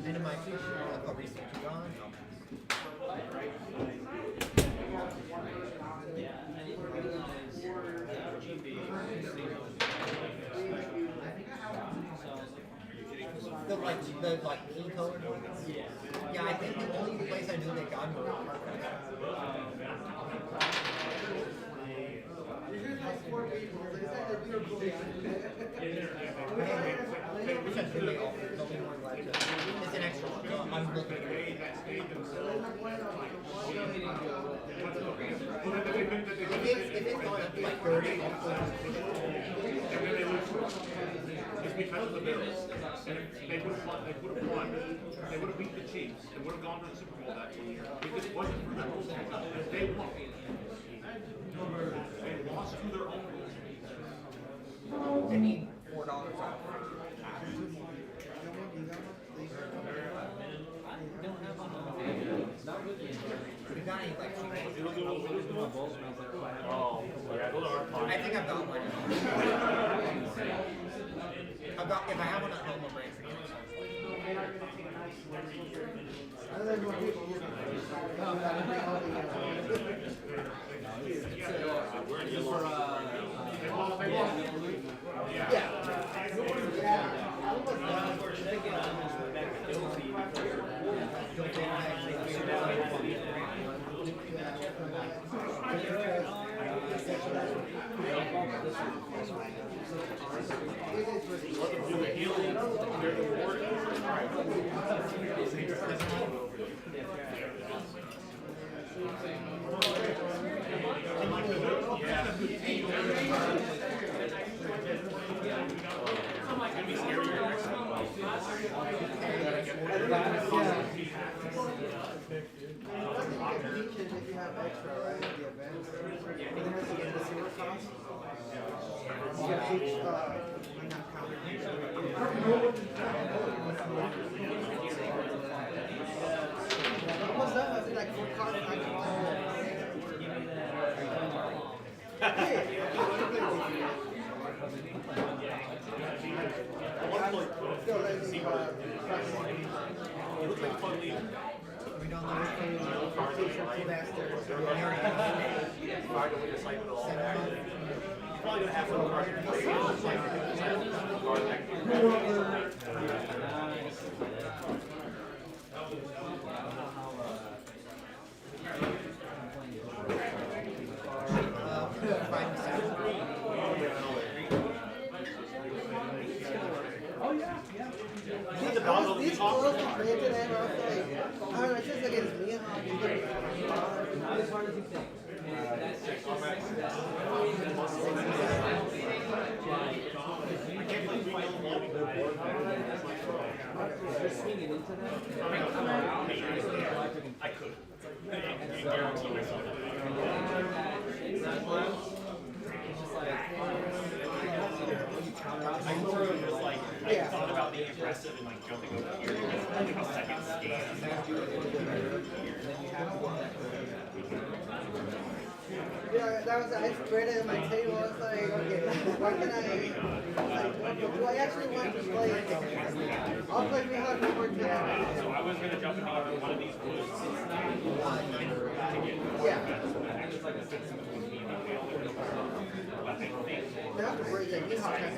And in my future, I'll research you on. The key color. Yeah, I think the only place I knew they got them were it's an extra one, so I'm looking at it. If it's going up to like 30, it's because of the bills. And they would have won. They would have beat the Chiefs. They would have gone to the Super Bowl that year. If it wasn't for them, they won. They lost to their own rules. They need $4 off. We got any like I think I've got one. I've got if I have one at home, I'll bring it for you. Probably gonna have some These clothes are printed and I was like, I don't know, it's just like it's me and how you get as hard as you think. I could. I guarantee myself. I thought about being aggressive and like jumping over here. Like a second scan. Yeah, that was, I spread it on my table. I was like, okay, what can I, like, do I actually want to play? I'll play 300 more times. So I was going to jump into either one of these blues. Yeah. They have to break that. You have to break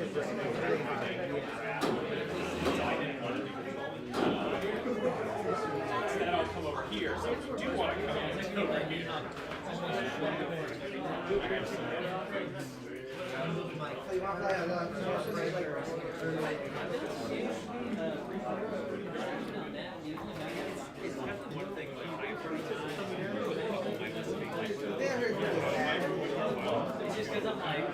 Instead, I'll come over here. So if you do want to come over here. It's just because I'm like,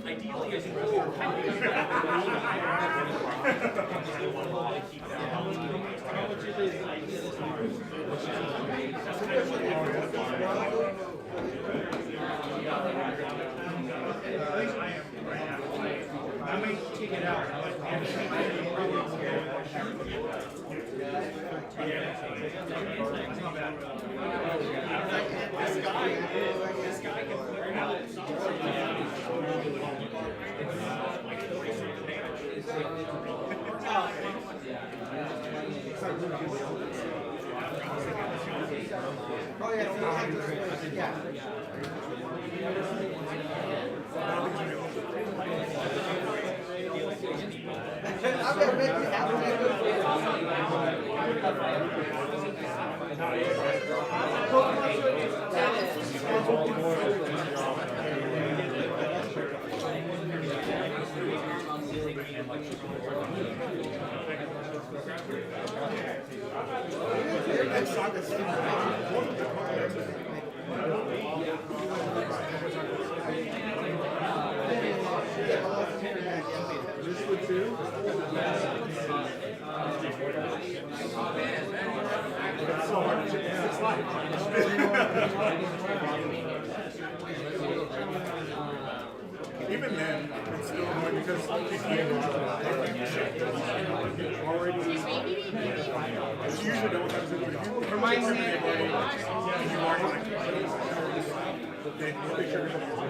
ideally, I think we're kind I may take it out. This guy can clear out Oh yeah, so you have to switch. Yeah. I'm gonna make you happy. This one too? It's so hard to check. It's even then, it's still annoying because if you shift already, you usually know what happens. If you reminds me of you already like, they make sure I want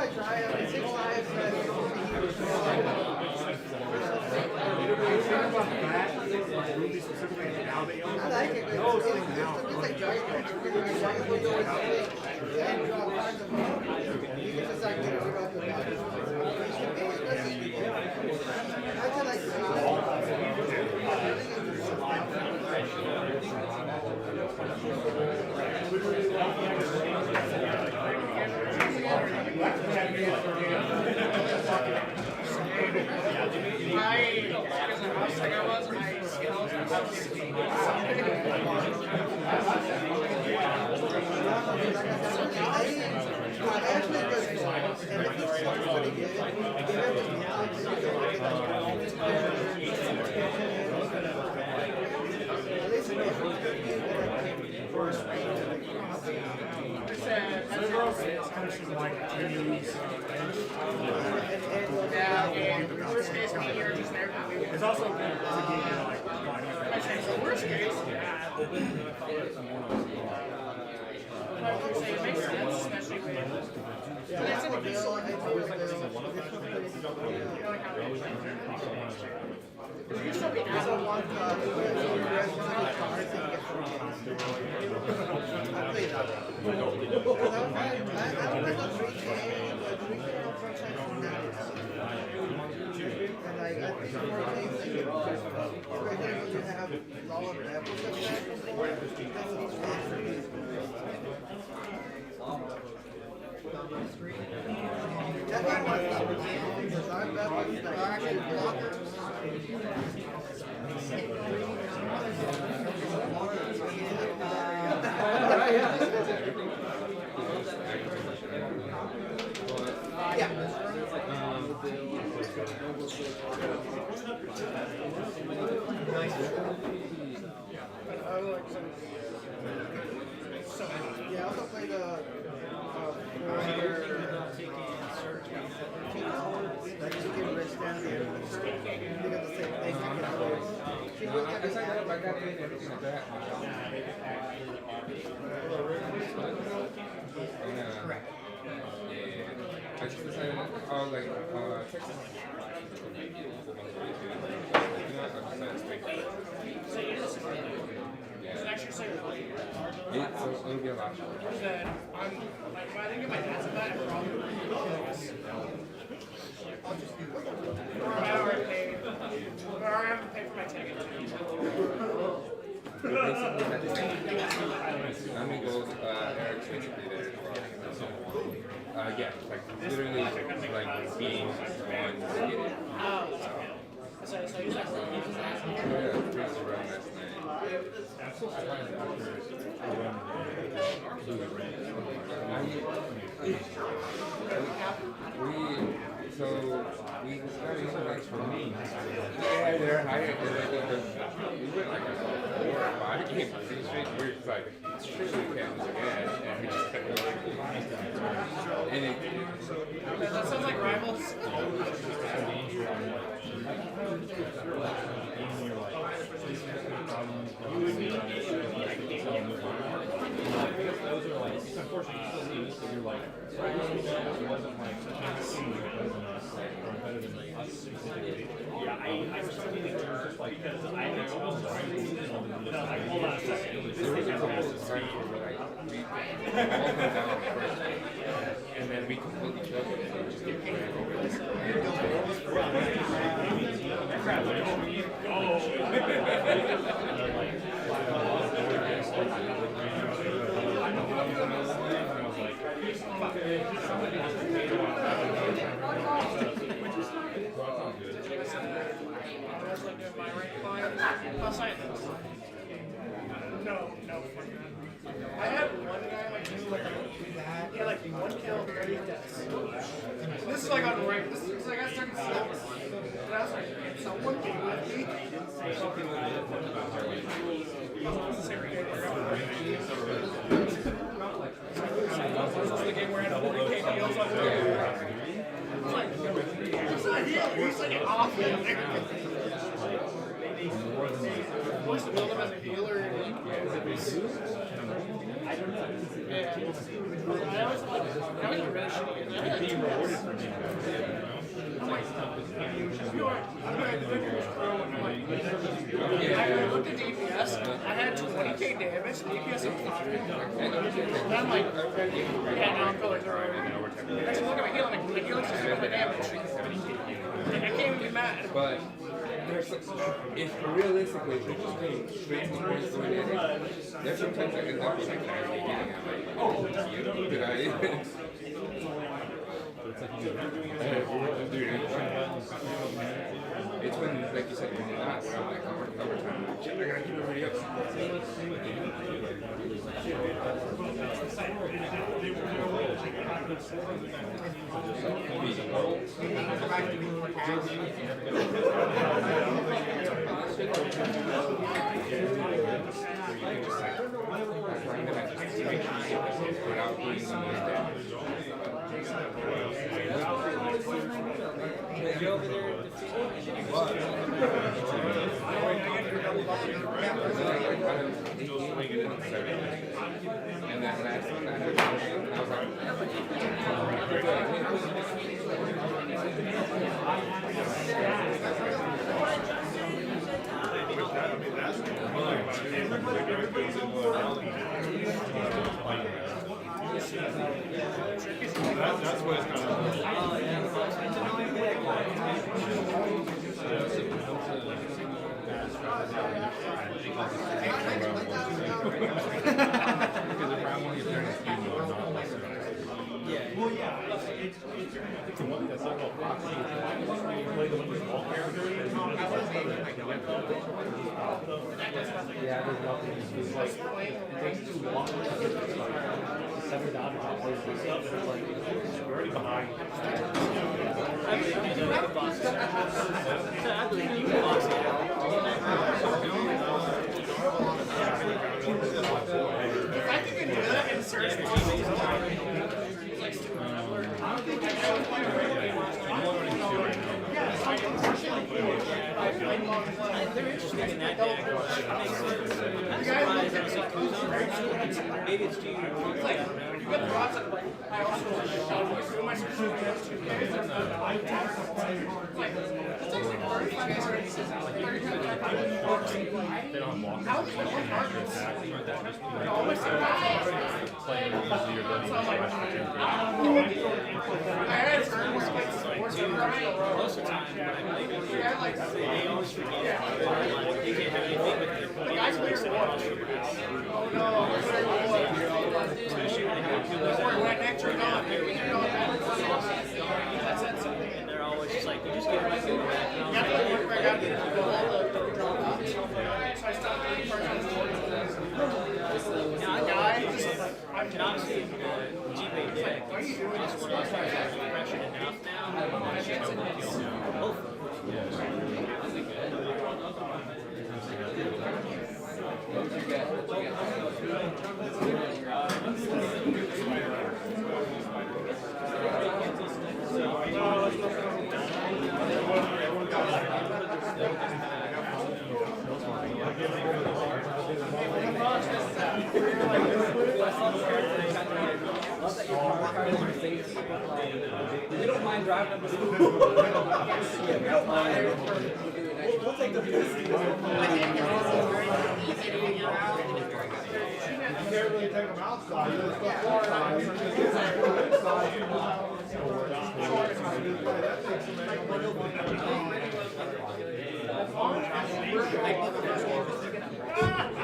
to try it. 6 times. I like it. It's like giant match. Giant will always play and draw cards of them. You can just like get rid of the back. I feel like it's also good to get like worst case. I would say it makes sense, especially with. But it's in a good sort. You still be out. Yeah, I also played that you can rest down there. They got the same thing. She was like I got everything like that. Correct. Yeah. I just decided, Texas. So you just actually say It'll be a lot. that I'm like, if I didn't get my dad's back, I probably would or I already paid, or I haven't paid for my ticket. How many goals Eric's basically there as well? Yeah, like literally like being on to get it. Oh, so he's like, Yeah, pretty around last night. we decided like yeah, they're higher because we went like 4 or 5 games straight. We're just like, surely we can't lose again, and we just kept going. And That sounds like rivals. there was a couple of times where like we all went down first, and then we completely choked it and just kept playing over this. No. I had one guy like who like he had like 1 kill, 30 deaths. This is like on rank. This is like I started to see that. And I was like, can someone be with me? This is the game where I had 40k deals on there. It's like, he's like off him. Forced to build him as a healer. Yeah. I always like, that was really shitty. Being rewarded for me. I'm like, I looked at DPS, I had 20k damage, DPS of 5. And I'm like, yeah, now I'm colors are already. I just look at my healing, my healing's just doing my damage. Like, I can't even be mad. But if realistically, if you're just going straight to points going in, there's sometimes I end up with like actually getting at like, oh, did I? It's when, like you said, when you're not around like overtime, shit, I gotta keep everybody up. Without doing some of damage. And that last one, I was like, That's what it's kind of Well, yeah, it's one that's not called Foxy. Play the one with all characters. Yeah, there's nothing. It's like, it takes too long to get seven down to top places. It's like, You're already behind. I believe you can box it. I believe you can box it out. If I think I do that in search They're interested in that deck. It makes sense. I'm surprised that Yakuza maybe it's due. It's like, you got the bots that like, I also do my search like, it's actually 35 days. They don't block. How do you get one target? I always say, Playing easier than I had certain sports like sports in a row. Most of the time, when I play with you, Yeah, like, they always forget. You can't have anything with them. the guys clear watch. Oh no, Especially when they have two losers. we're right next to it. That's it. And they're always just like, you just get my food back. And Yeah, I'm I like, got to get all the draw dots. So I stopped doing first. yeah, I Yeah, I just, can honestly, GP Are you doing this one? Impression enough now? We don't mind driving up to school. We don't mind. We'll take the piss. You can't really take them outside. You just go outside. You just go inside. That takes some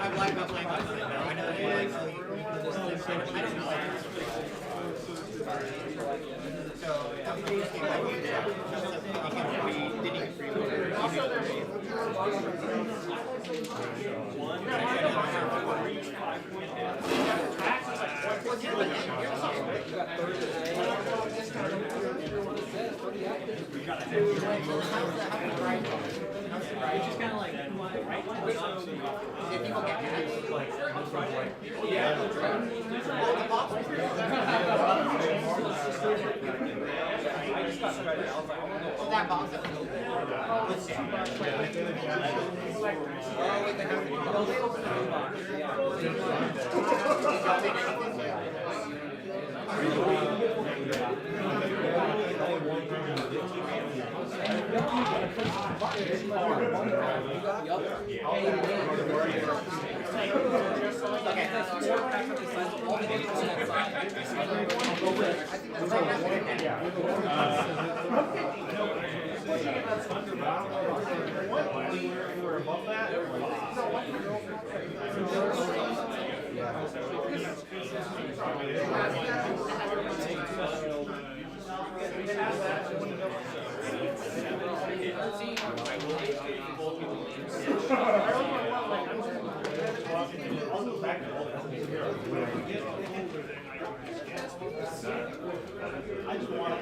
I'm like about playing by myself now. I know that you like I don't know. So, just came back with didn't even free It's just kind of like, right? people get I just got started. I was like, oh, that box that was open. Oh, wait, they have we're above that. I just want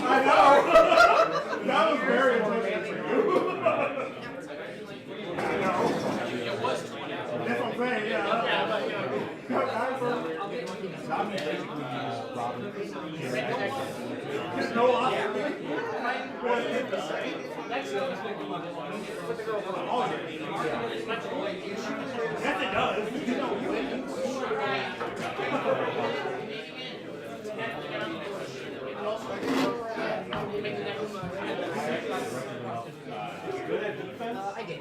I know. That was very intentional for you. I know. It was 20. That's what I'm saying, yeah. No option. Next one is going to be put the girl on. Yes, it does. I did.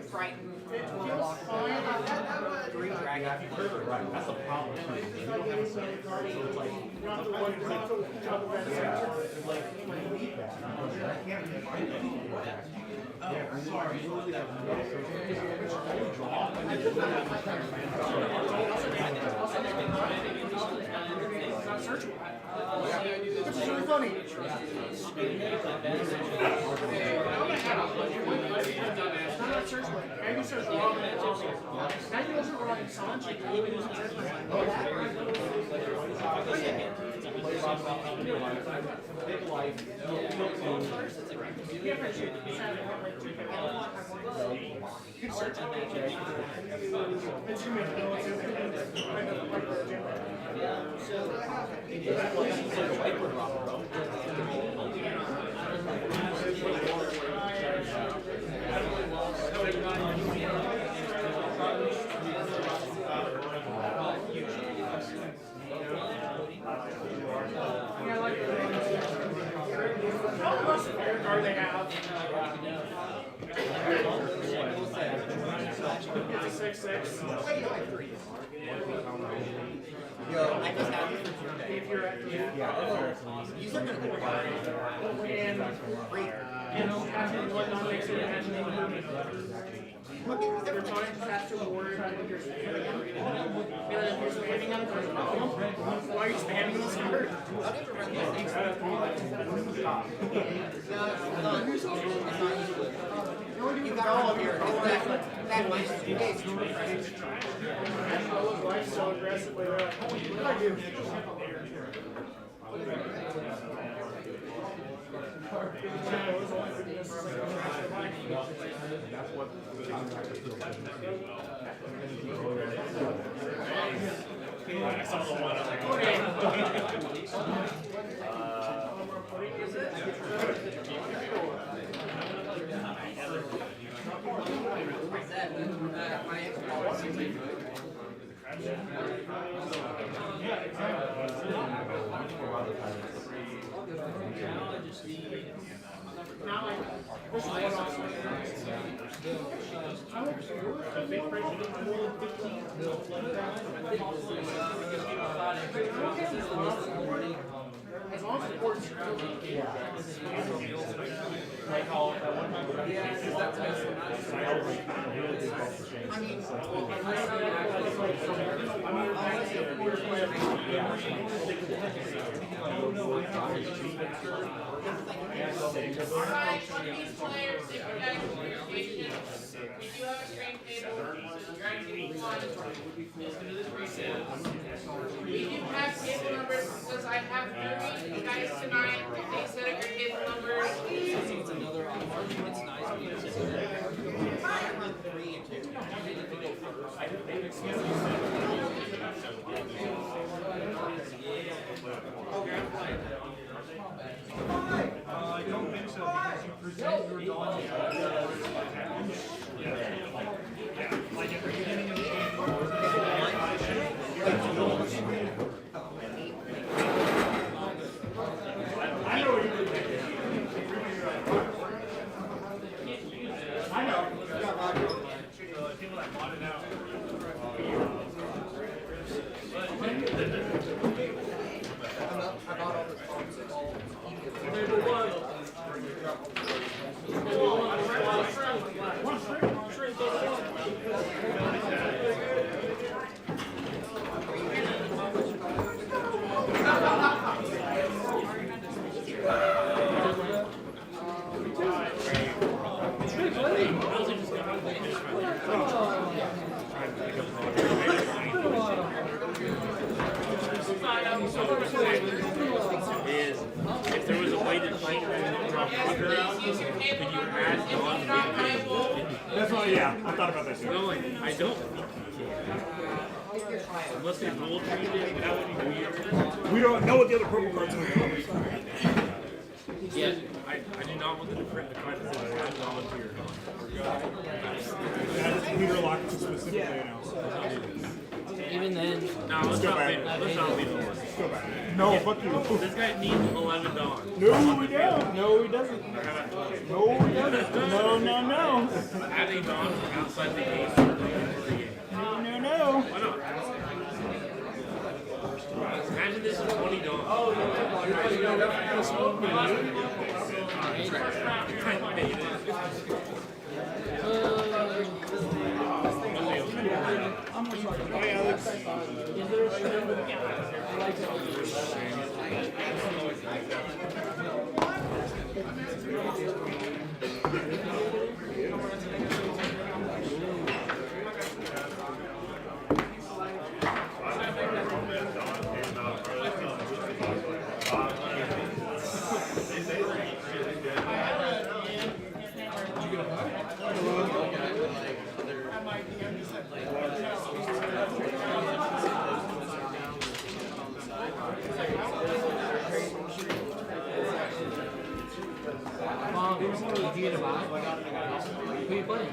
Frightened. Three dragon. That's the problem. You don't have a second card, so it's like, I can't find anything. Yeah, sorry. This is really funny. Not search one. And you search wrong and it's also. Now you also wrong in Sanji. You can use search you can search it. 6'6". Wait, no, I have 3. Yo, I just had this for Tuesday. If you're at You said that great. They're trying to fast forward. You're spamming on the first column. Why are you spamming this card? I'll never run these things. No, it's not useless. You got to here. That minus 2 days. I look like so aggressively. They're like, what did I do? I saw the one. I was like, As long as the board's like all that one time. Alright, One Piece players, thank you guys for your patience. We do have a screen table. Trying to keep one. We do have table numbers because I have 30 guys tonight. They set up your table numbers. It's another argument. It's nice. I run 3 and 2. I don't think so because you present your dog. Like at the beginning of the game. I know what you're doing. I know. People that bought it out. I bought all this cards. It's all Is if there was a way to find her out, could you add on? That's what, yeah, I thought about that too. No, like, I don't. Unless they roll treated it, that would be weird. We don't know what the other purple cards are. Yeah, I do not want them to print the card that says add volunteer. That's leader lock specifically now. Even then, No, let's go not back. leave. Let's not leave it. Let's go back. No, fuck you. This guy needs $11. No, we don't. No, he doesn't. No, he doesn't. No, no, no. Add a Don from outside the game. No, no, no. Why not? Imagine this is $20. Oh, Hi, Alex. Mom, did you get a buy? Who are you playing?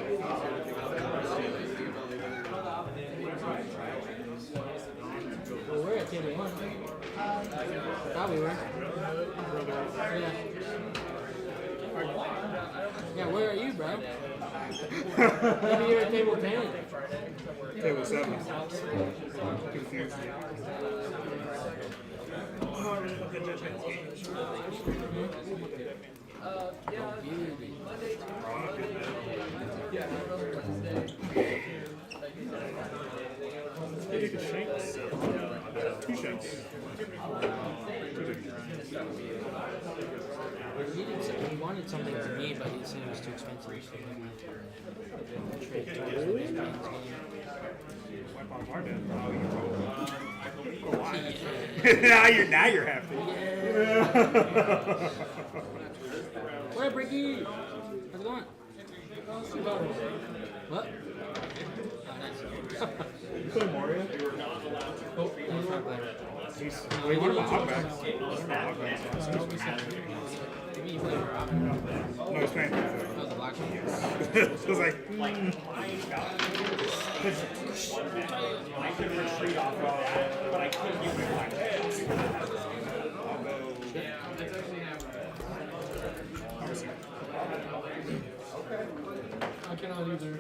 Well, we're at table 1. Thought we were. Yeah. Yeah, where are you, bro? Maybe you're at table 10. Table 7. Confused. Take a shanks. 2 shanks. He wanted something to me, but he said it was too expensive. So Wipe off our debt. Now you're happy. What up, Ricky? How's it going? What? You play Mario? Oh, he's not playing. Wait, what about Hogbacks? Maybe he played Rob. No, he's playing. Oh, the black one. So it's like, I could retreat off of that, but I couldn't use my black heads. I cannot either.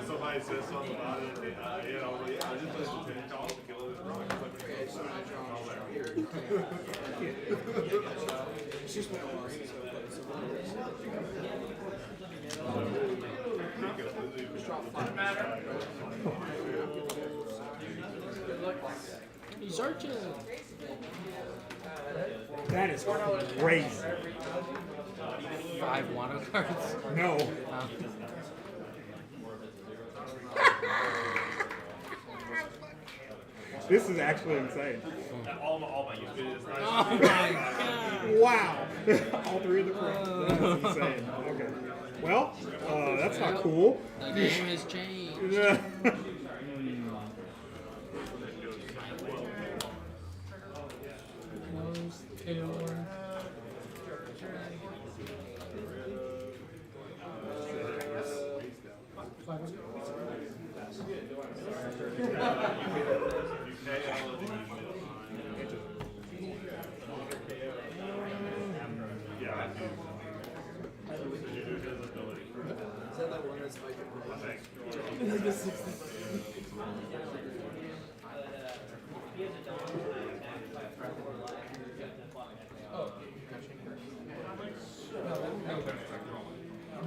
Somebody says something about it, and, you know, yeah, I just listened to it, call it, kill it, wrong. It's just He's searching. that is crazy. 5 Wano cards. No. This is actually insane. all my use videos. Oh my god. Wow. All 3 of the prints. That's insane. Okay. Well, that's not cool. The game has changed.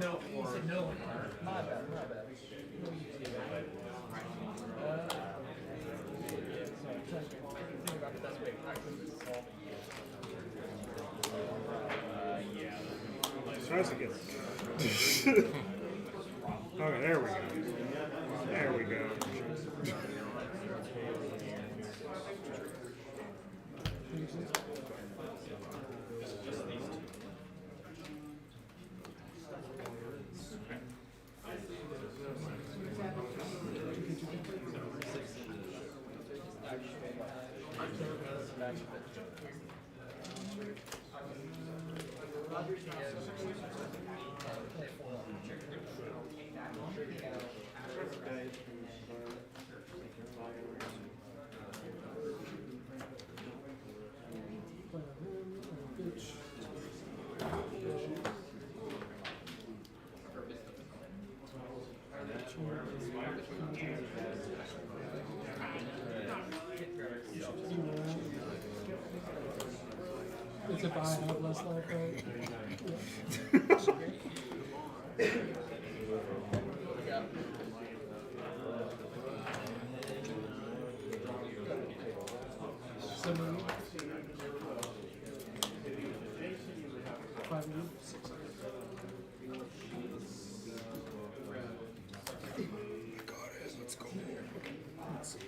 No, he said no. My bad, my bad. Tries to get. Okay, there we go. There we go. As if I have less life, right? Seven. 5 minutes. Let's go. Let's see.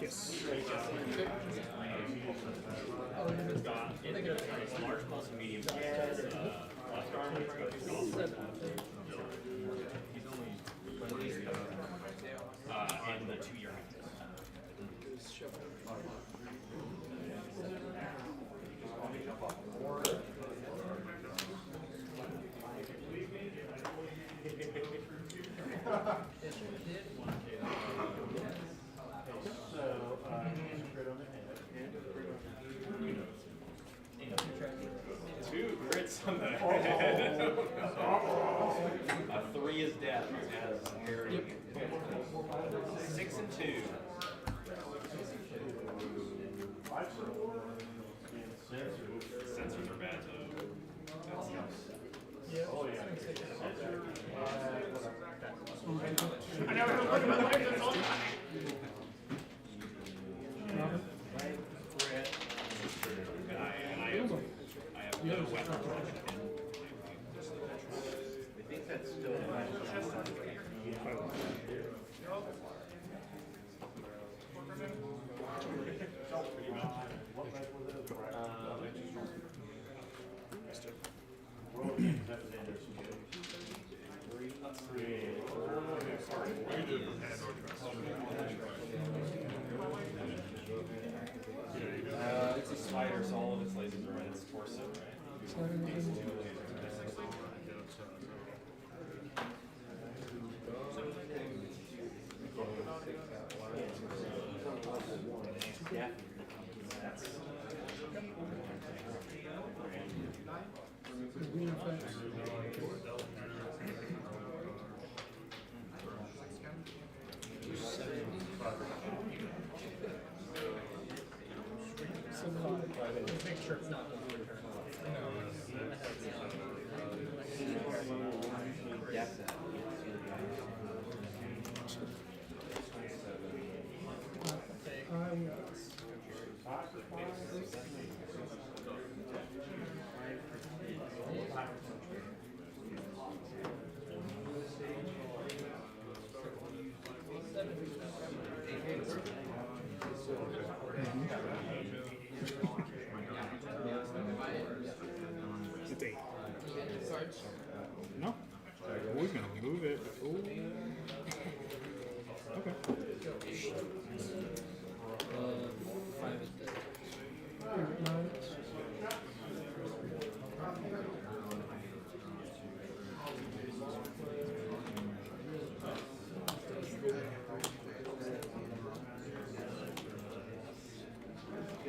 Yes. Large plus and medium plus. And the 2-year. Two crits on the head. A 3 is death as Harry. 6 and 2. Sensors are bad though. I never look at my life, that's all. I have no weapon. I think that's still it's a spider, so all of its lasers are in its torso, right? Yeah. Make sure it's not It's 8. No. Oh, he's gonna move it. Ooh. Okay. 5 is dead.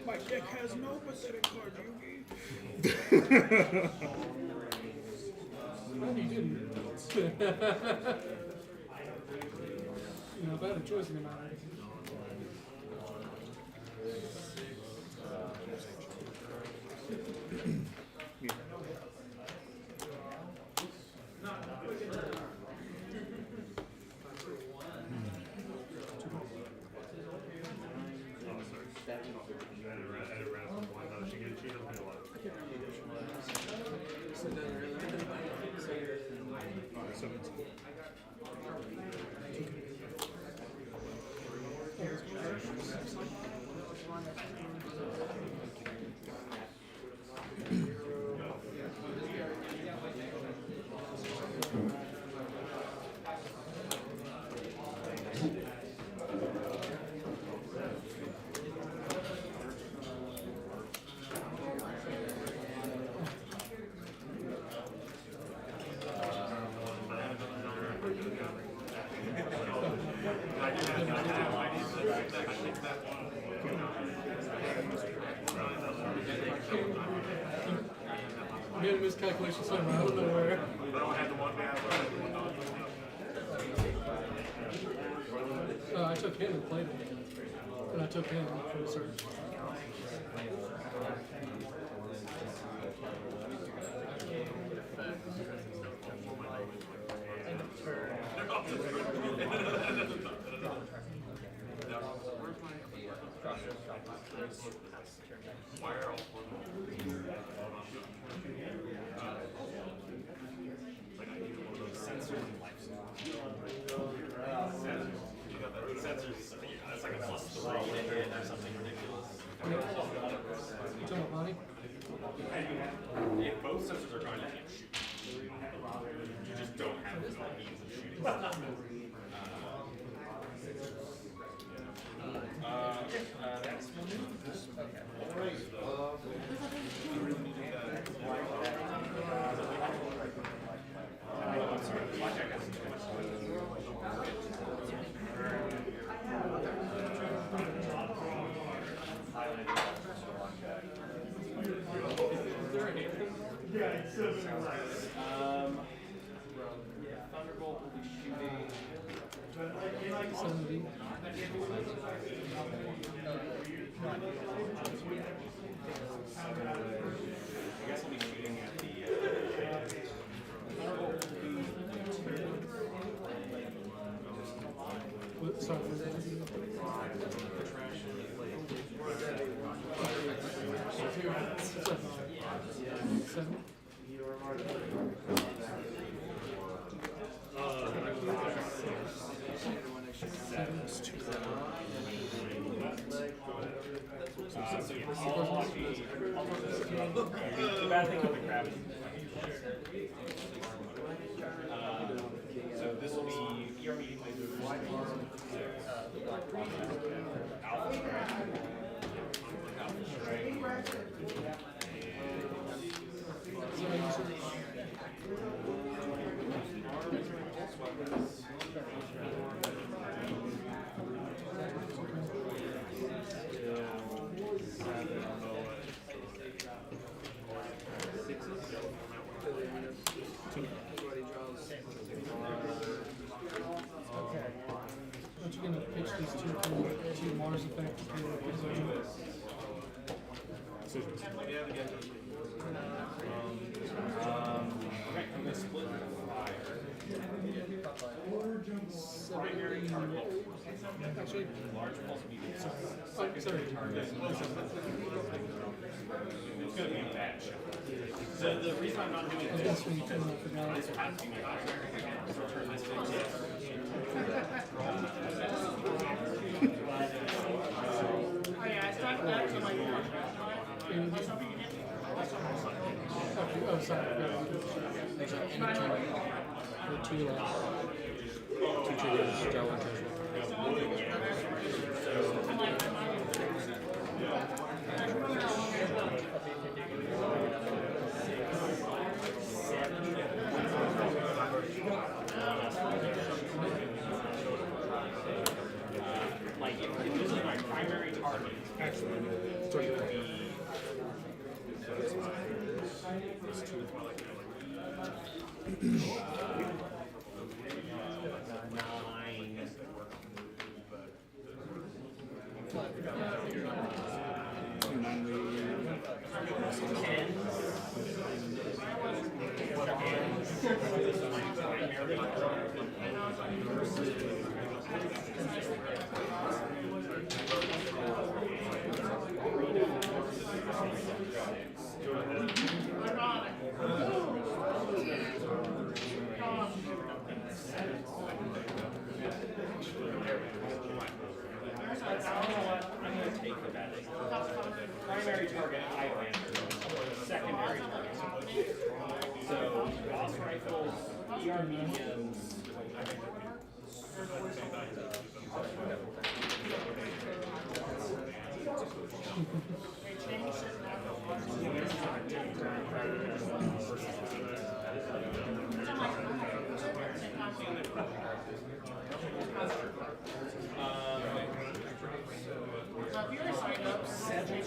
My deck has no pathetic card, Yugi. Well, you didn't. You know, if I had a choice in my mind. I made a miscalculation somewhere, I don't know where. don't have the one bad, but I have the one non. I took him and played him. And I took him for the search. If both sensors are gone, you can't shoot. You just don't have the means of shooting. That's Thunderbolt will be shooting. 70. I guess I'll be shooting at the. Sorry. Seven. The bad thing with the crab is so this will be your meeting with Alpha Aren't you gonna pitch these two Mars effects? Decisions. Okay, I'm gonna split the fire. Primary target. Actually, Large pulse medium. sorry. Secondary target. It's gonna be a bad shot. The reason I'm not doing this That's when you turn off the balance. is passing my primary again. Return this thing. Oh yeah, I started that to like. Oh, sorry. The two triggers, Joe and Like, if this is my primary target, actually, it would be. Primary target Highlander, secondary target. So boss rifles, ER mediums. If you were signed up, 7 hits.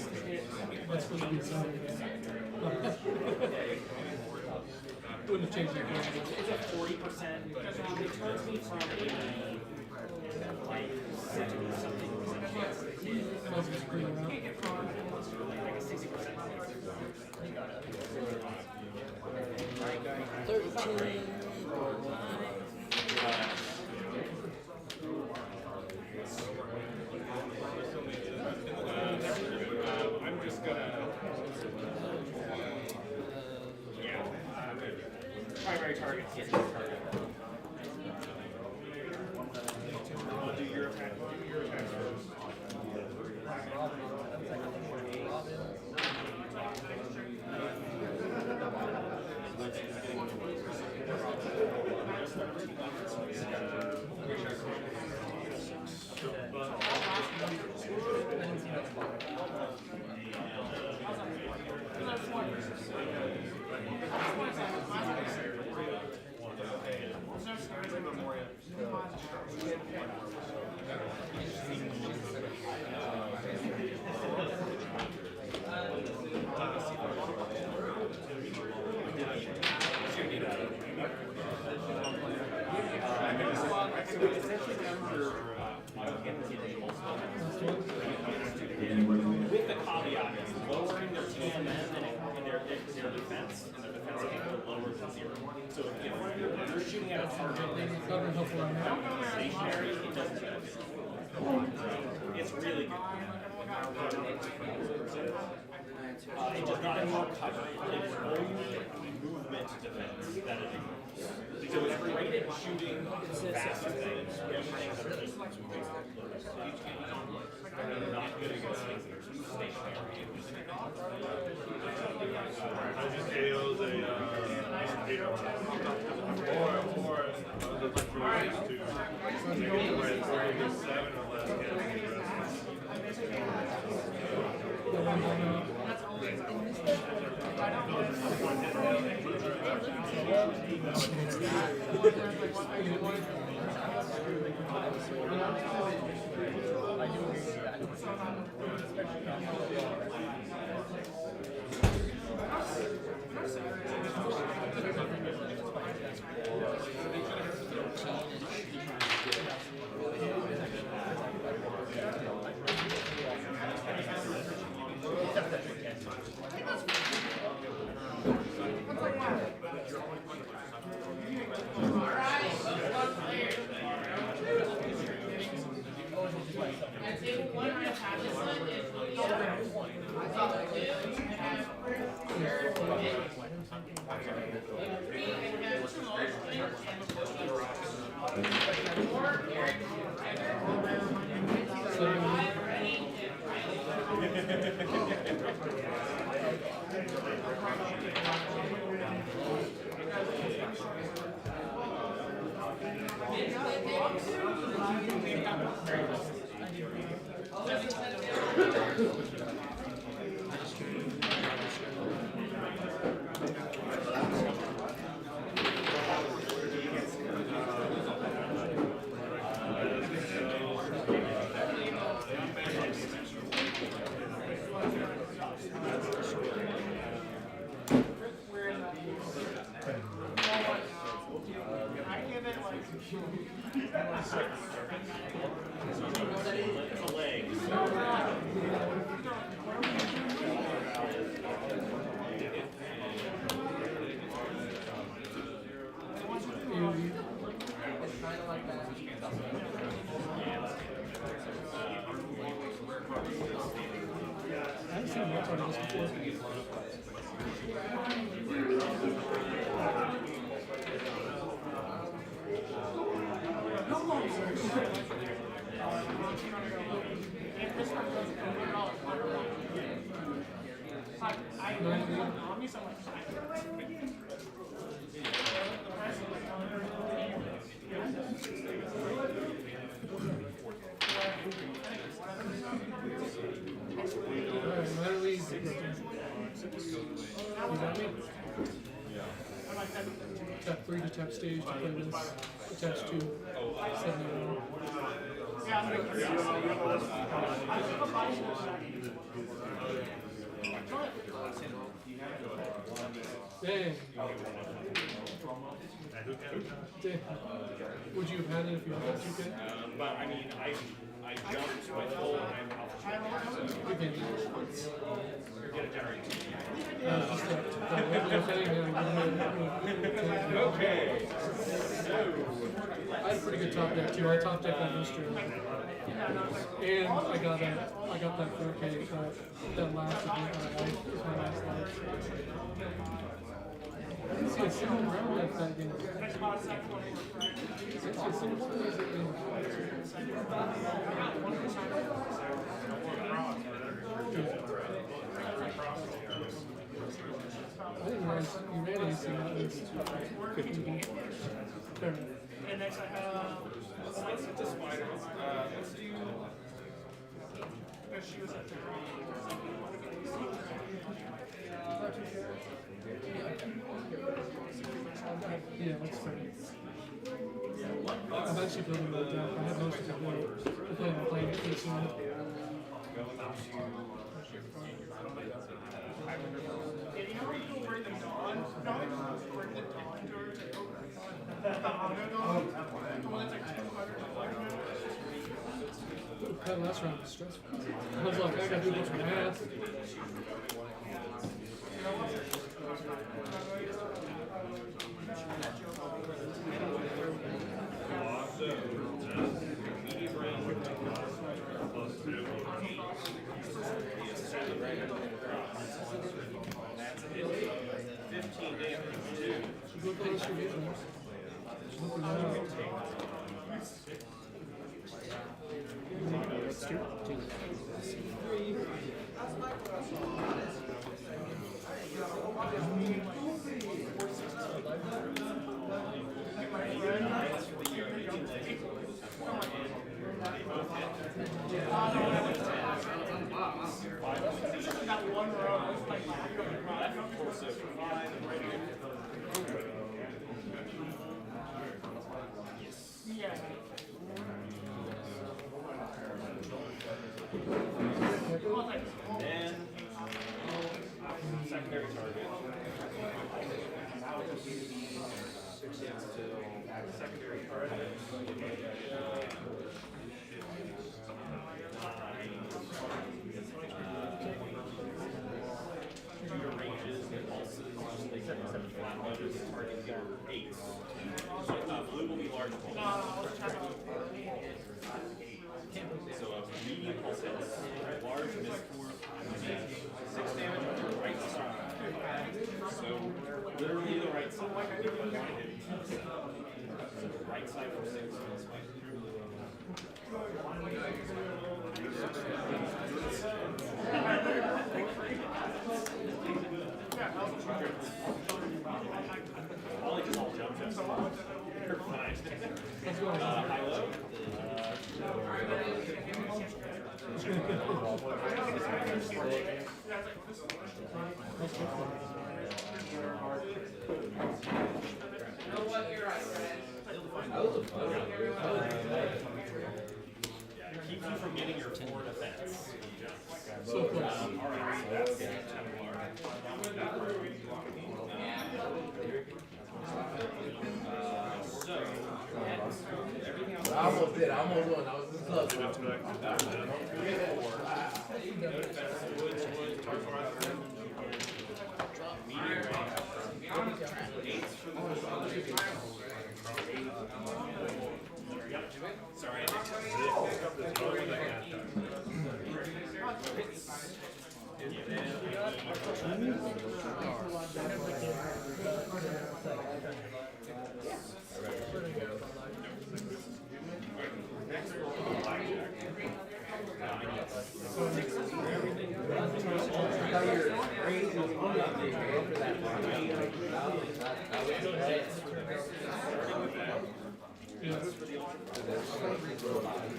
that's supposed to be something. Wouldn't have changed anything. It's a 40%, but it turns me from a like 60 or something. Let's just bring it around. Like a 60%. 13. I'm just gonna. Primary target, yes, target. Do your attack. Do your attack first. With the caveat, it's lowering their TMN and their defense, and their defense can go lower than 0. So if you're shooting at a target Not gonna help right now. stationary, it doesn't benefit. It's really good. It does not have cover. It is only movement defense that it ignores. So it's great at shooting fast things, which things are just not good against things that are stationary. I just KO'd or look for ways to make it where it's already 7 or less I've seen more part of this before. Alright, minor league. You got me? Tap 3 to tap stage to play this. Attach to 71. Dang. Damn. Would you have had it if you had that 2K? But I mean, I jumped my full and I'm out. Okay. Get a generator. Just the regular thing. Okay. I had a pretty good top deck too. I top decked that mystery. And I got that 4K that lasted me my life. My last life. I didn't see a single round at that game. I didn't see a single one of those at game. I didn't realize you ran AC that was 50. Fair enough. And next I have. Let's get to spiders. Let's do. She was at the Yeah, let's start. I'm actually building that deck. I have most of it built. I'm playing it pretty soon. That last round was stressful. I was like, I gotta do this for math. Look at this review. Look at that. Then secondary target. Secondary target. Your ranges and pulses, they set flat budgets, target your 8s. So blue will be large pulse. So a medium pulse hits, large miscore, 6 damage on the right side. So literally the right side. Right side for 6 on the spike. Ollie just all jump jumps. You're fine. High low. Keeps you from getting your 4 defense. So close. Alright, that's I almost did. I almost won. I was this close. Sorry.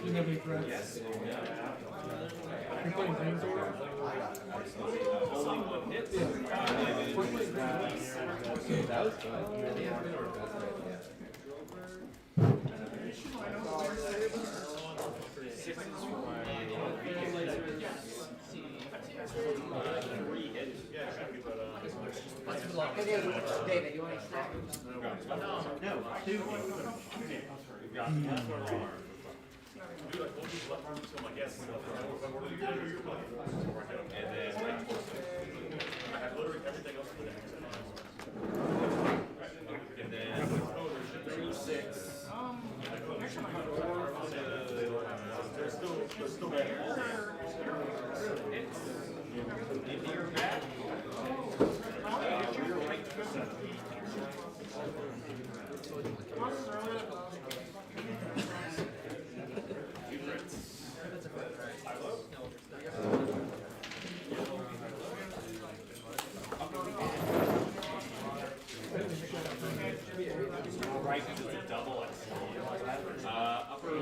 You have any threats? You're playing James over? That was fun. David, you want a snack? No, two. And then I have literally everything else for the next. And then 2, 6. They're still bad. It's into your back. You're right. Right, because it's a double X. Upper.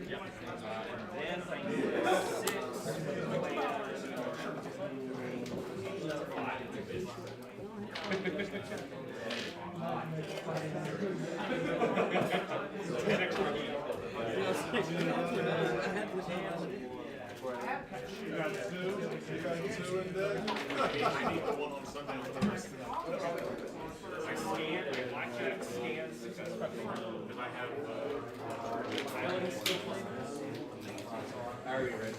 Yeah. And then I do 2 in there. I need the one on Sunday with the rest of them. I scan, I blackjack scans successfully. Because I have islands. Are you ready?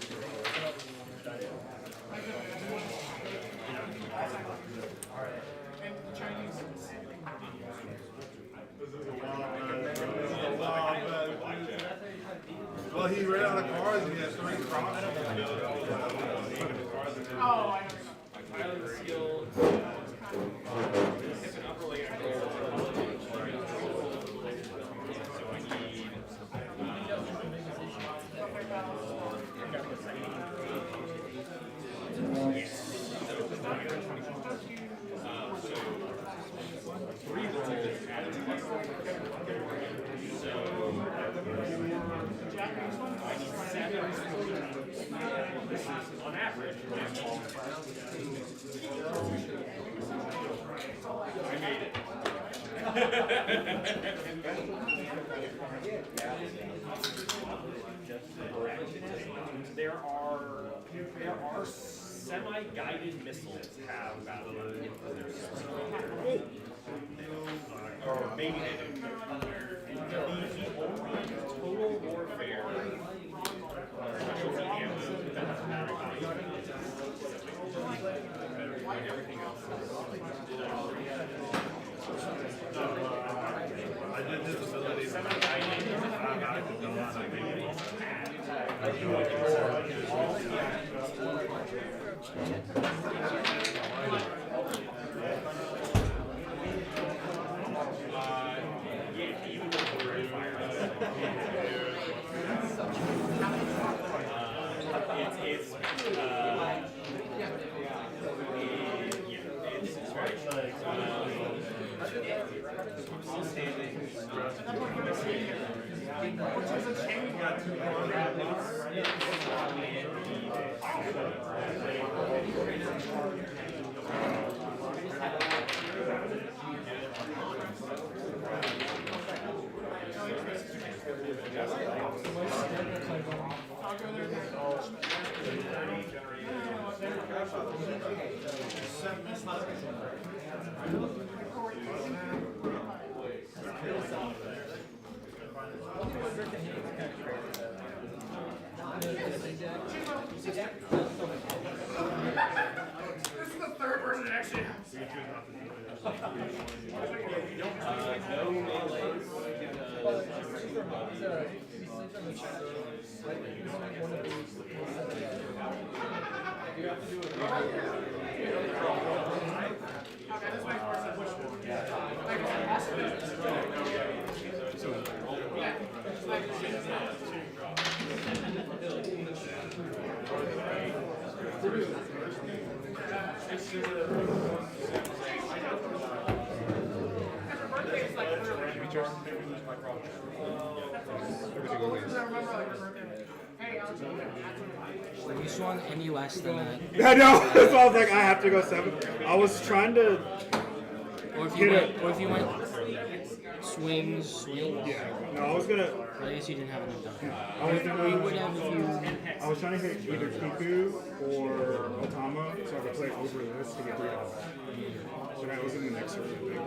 Well, he ran out of cards and he had 3 crops. Oh, I know. Island skill. It's an upper layer. So I need. On average, I made it. There are semi-guided missiles have about or maybe they do. The only total warfare specialty ammo that has matter value. Everything else. I did this ability. This is the third person actually. No melees. Okay, this makes more sense. You swung any less than that. I know. That's why I was like, I have to go 7. I was trying to. Or if you went swings. Yeah. No, I was gonna. But I guess you didn't have enough down. I was Or you would have if you. I was trying to hit either Kiku or Otama, so I could play over this to get $3. So that was in the next round, I think.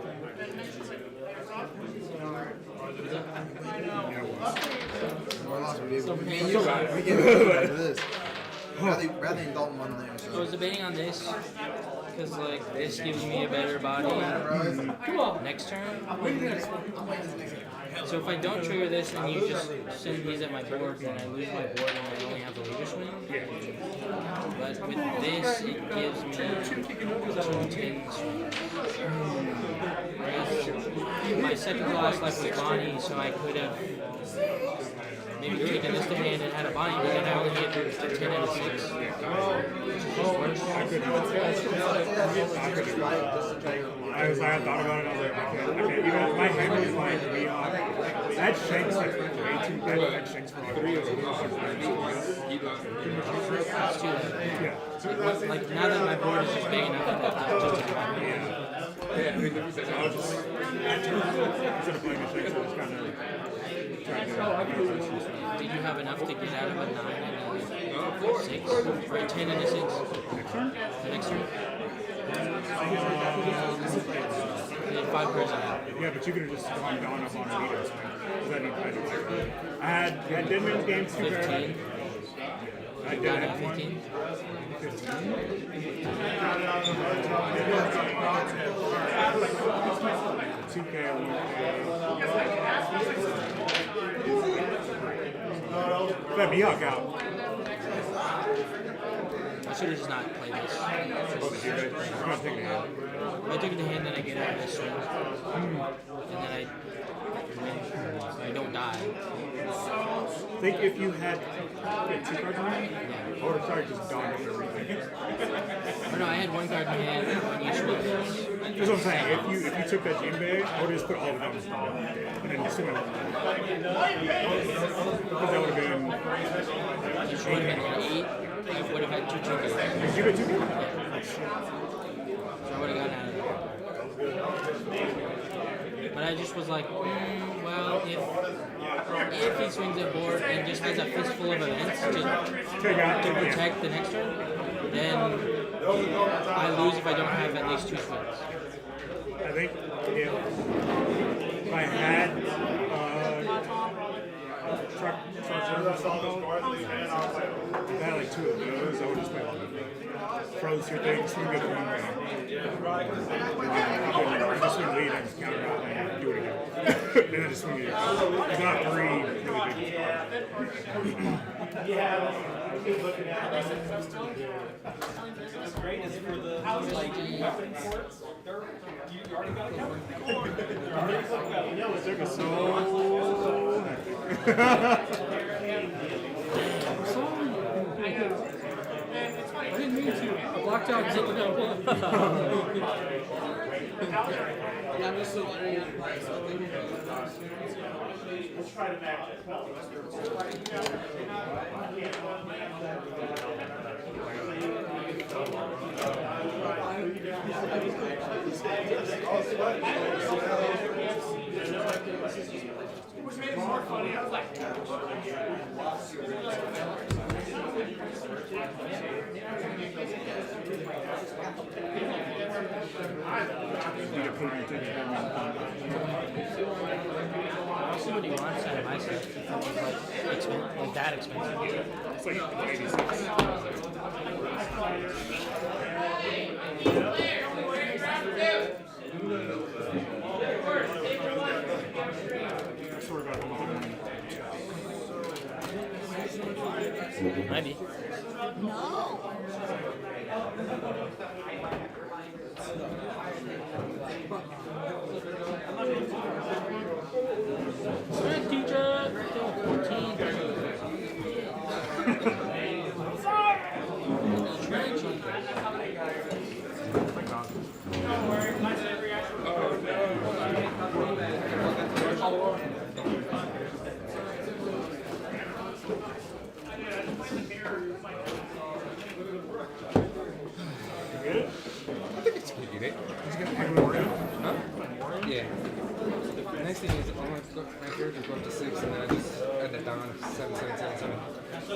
Yeah, it was. We gave it to this. Rather than Dalton won there. I was debating on this because like this gives me a better body next turn. So if I don't trigger this and you just send these at my board, then I lose my board and I only have the leader swing. But with this, it gives me 2 10 swings. My second to last left was Bonnie, so I could have maybe taken this to hand and had a Bonnie, but then I only get a 10 and a 6. Which is just worse. I had thought about it, I was like, I can't even, my hand was like, that Shanks like way too big, that Shanks for like 3 of them. That's too late. Yeah. Like now that my board is just big enough, I have to Yeah, I mean, I was just, instead of playing a Shanks, I was kind of trying to do you have enough to get out of a 9 and a 6? Or a 10 and a 6? Next turn? The next turn? You had 5 cards out. Yeah, but you could have just gone down up on a meter. I had Deadman's game 2 15. I did Got it have at 15. 2K Let me hug out. I should have just not played this. I'm not taking it out. If I took it to hand, then I get out of this swing. And then I don't die. I think if you had 2 cards in hand, I would have tried to just dodge everything. Or no, I had 1 card in hand when you switched. That's what I'm saying. If you took that Jinbei, I would have just put all the numbers down and then just swing it. Because that would have been. Which would have been 8. I would have had 2 triggers. Did you get 2 cards? So I would have gotten out of it. But I just was like, well, if he swings at board and just has a fistful of events to protect the next turn, then I lose if I don't have at least 2 swings. I think if I had truck or something, if I had like 2 of those, I would just play like froze your thing, swing good one way. You just swing lead and just counter out and do it again. And then just swing it. It's not 3 really What's great is for the like weapon ports. You already got covered. It's so I didn't mean to. I blocked out something else. Yeah, I'm just wondering. Let's try to match it. Which made it more funny. I was like, I'll see what he wants out of my set. If it was like that expensive. It's like 86. I swear to God, I'm on. Maybe. Alright, teacher. 14. I think it's pretty good. Huh? Yeah. The next thing is all my characters go up to 6 and then I just on 7. That's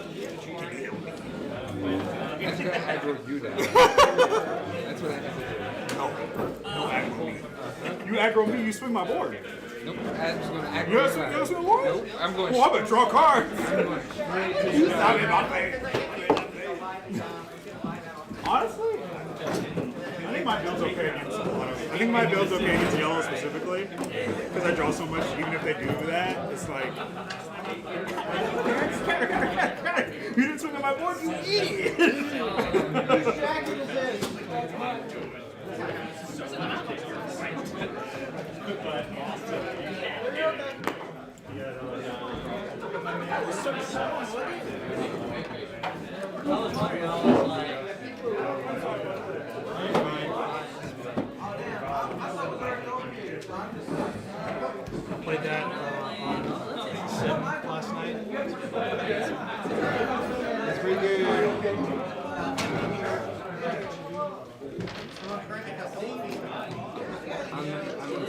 gonna aggro you down. That's what I have to do. No aggro me. You aggro me, you swing my board. Nope, I'm just gonna aggro You gotta swing the board? Nope, I'm going. Oh, I'm gonna draw cards. I'm going straight to You stop me, my face. Honestly, I think my build's okay against I think my build's okay against yellow specifically because I draw so much. Even if they do that, it's like you didn't swing on my board, you idiot. I played that on Sim last night. It's pretty good. I'm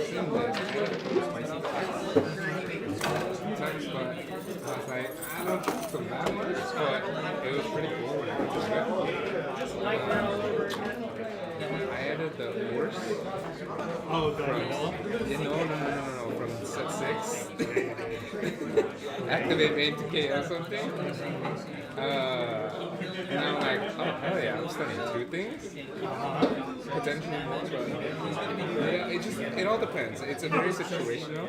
seeing this spicy times, but I was like, I don't think so that much, but it was pretty cool when I went to I added the horse. Oh, the from, yeah, no, from set 6. Activate main to KO something. And I'm like, oh hell yeah, I'm studying 2 things. Potentially more, but yeah, it all depends. It's a very situational.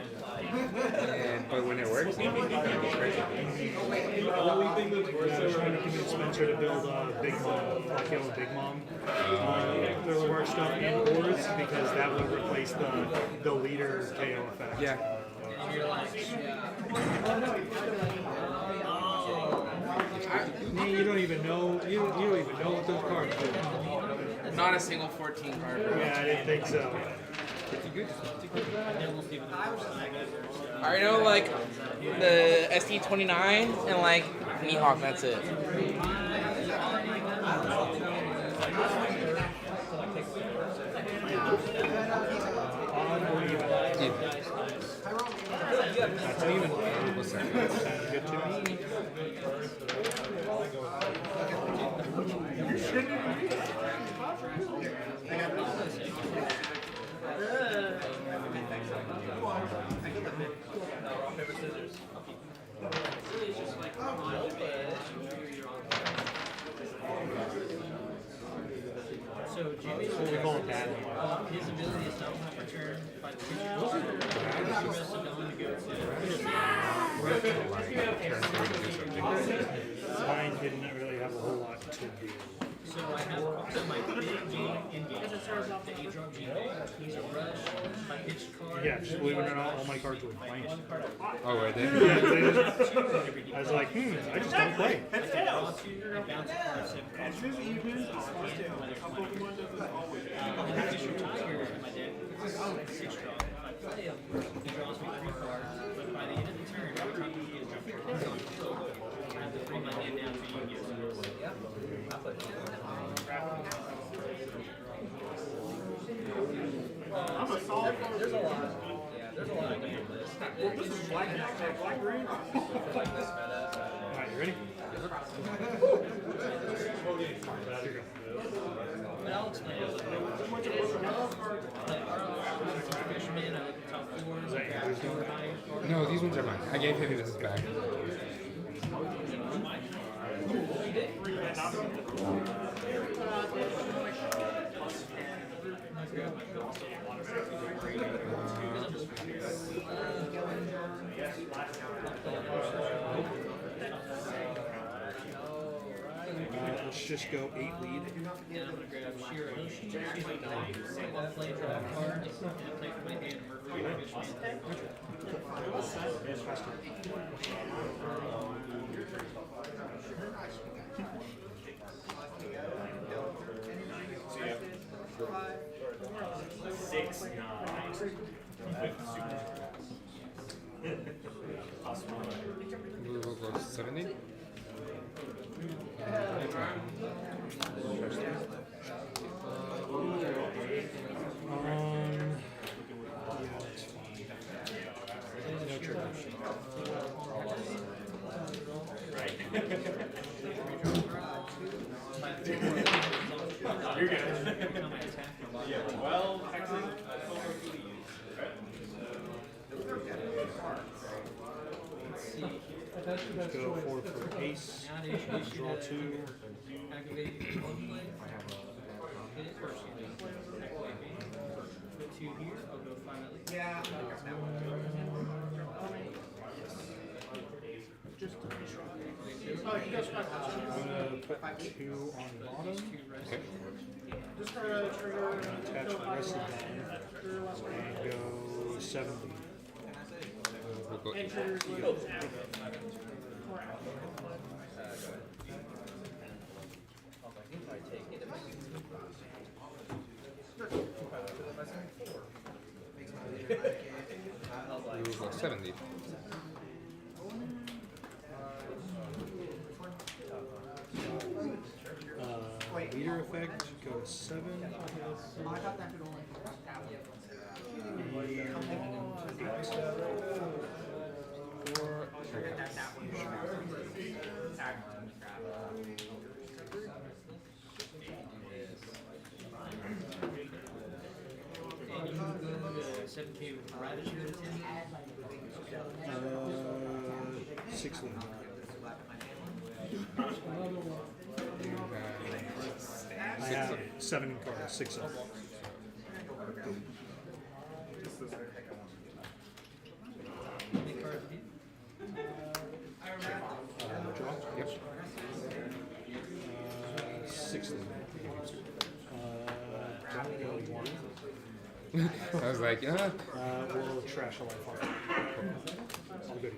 But when it works, it's crazy. What we think is worse, they were trying to convince Spencer to build Big Mom, kill Big Mom. Thriller Mark stuff in boards because that would replace the leader KO effect. Yeah. You don't even know. You don't even know what those cards do. Not a single 14 card. Yeah, I didn't think so. I already know like the SD29 and like Mihawk, that's it. That's an even. Sounds good to me. So Jimmy's What we call it bad. his ability is not return by the creature. The rest of going to go Mine didn't really have a whole lot to do. So I have also my big game in game. The A-drop G. He's a rush. My pitch card. Yeah, just believe it or not, all my cards were blank. Oh, were they? Yeah, I was like, I just don't play. It's tails. As this evening, a Pokemon doesn't always. He draws me 3 cards, but by the end of the turn, every time he gets a kill, I have to bring my hand down to you. I'm a solid. There's a lot. Yeah, there's a lot of game this. Well, this is black green. Alright, you ready? But I'll explain it. Fisherman, I look at top 4s. No, these ones are mine. I gave him this back. Let's just go 8 lead. And I'm gonna grab Shiro. She's a one play draw card, and I play for my hand Murphy Fisherman. We'll go 70. Yeah, that's fine. No trigger. You're good. Yeah, well, actually, That's Go choice. 4 for ace. Draw 2. Activate the clone blade. Hit it first. Go 2 here. I'll go 5 at least. Yeah, I got that one. Just to be sure. Oh, he does not. I'm gonna put 2 on bottom. Just try to trigger. Attach the rest of them. And go 70. We'll go And trigger. we will go 70. Leader effect, go to 7. I thought that could only And you go 7K with Ravage here at 10. 6 leader. I have 7 cards, 6 of them. Draw? Yep. 6 leader. Don't go 1. I was like, We'll trash a life off. I'll go to you.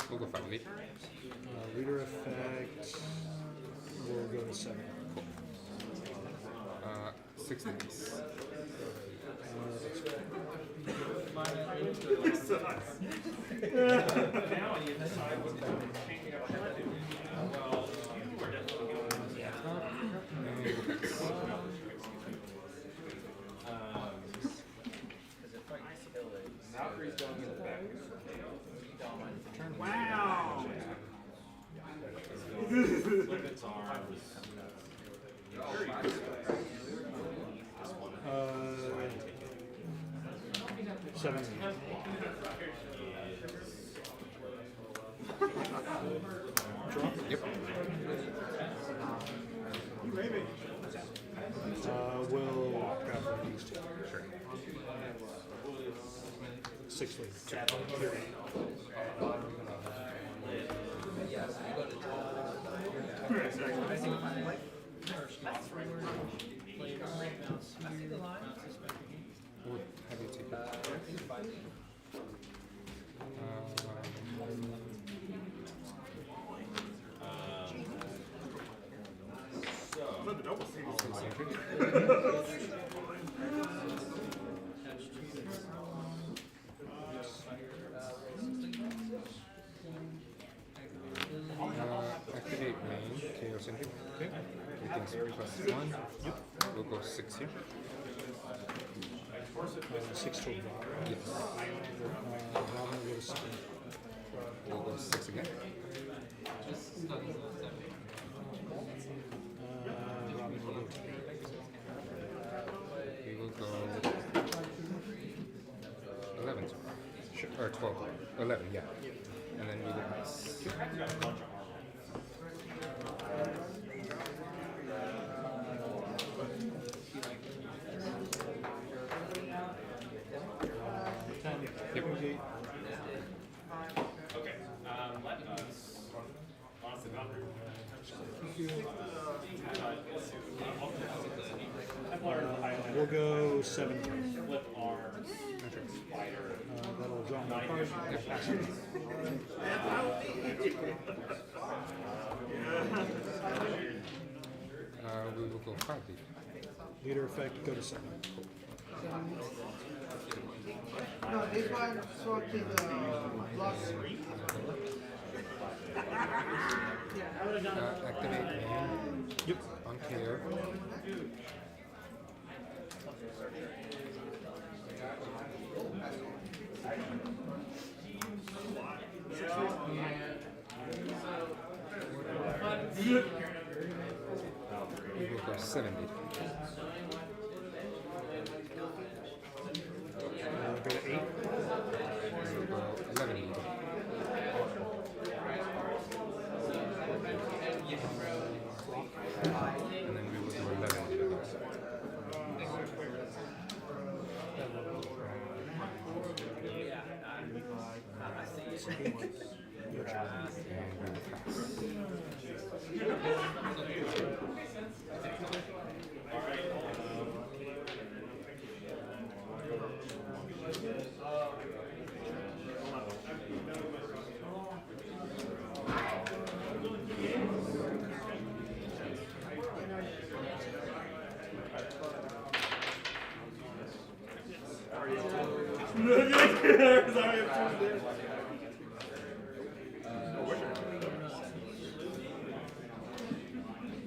we'll go 5 lead. Leader effect, we'll go to 7. 6 leads. Wow. limits arms. 7. Draw? Yep. We'll grab one of these 2. Sure. 6 leader. We'll have you take it. But the double seems Activate main, Chaos Engine. Okay. Everything's +1. Yep. We'll go 6 here. 6 to Robin. Yes. Robin will go to 7. We'll go 6 again. Robin will go to 8. We will go 11. Sure. Or 12. 11, yeah. And then we will pass. Yep. Okay, let us, honestly, not We'll go 7. flip arms, spider. That'll draw my card. Pass it. We will go 5 lead. Leader effect, go to 7. No, this one sort to the block. Activate main. Yep. On KO. We will go 70. Go to 8. We will go 11. And then we will do 11.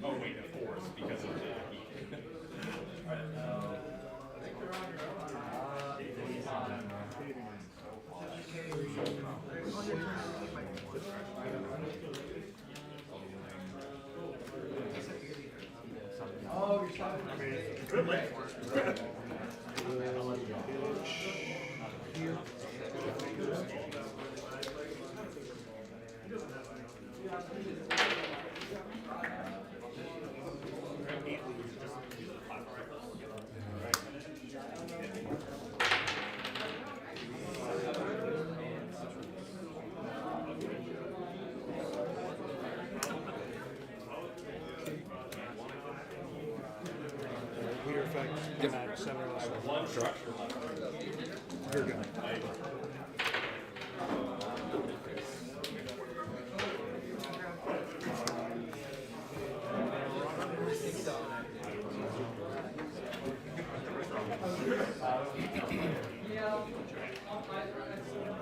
Oh wait, the force because of the heat. Leader effect. Yep. At 7 or less. One structure. You're good.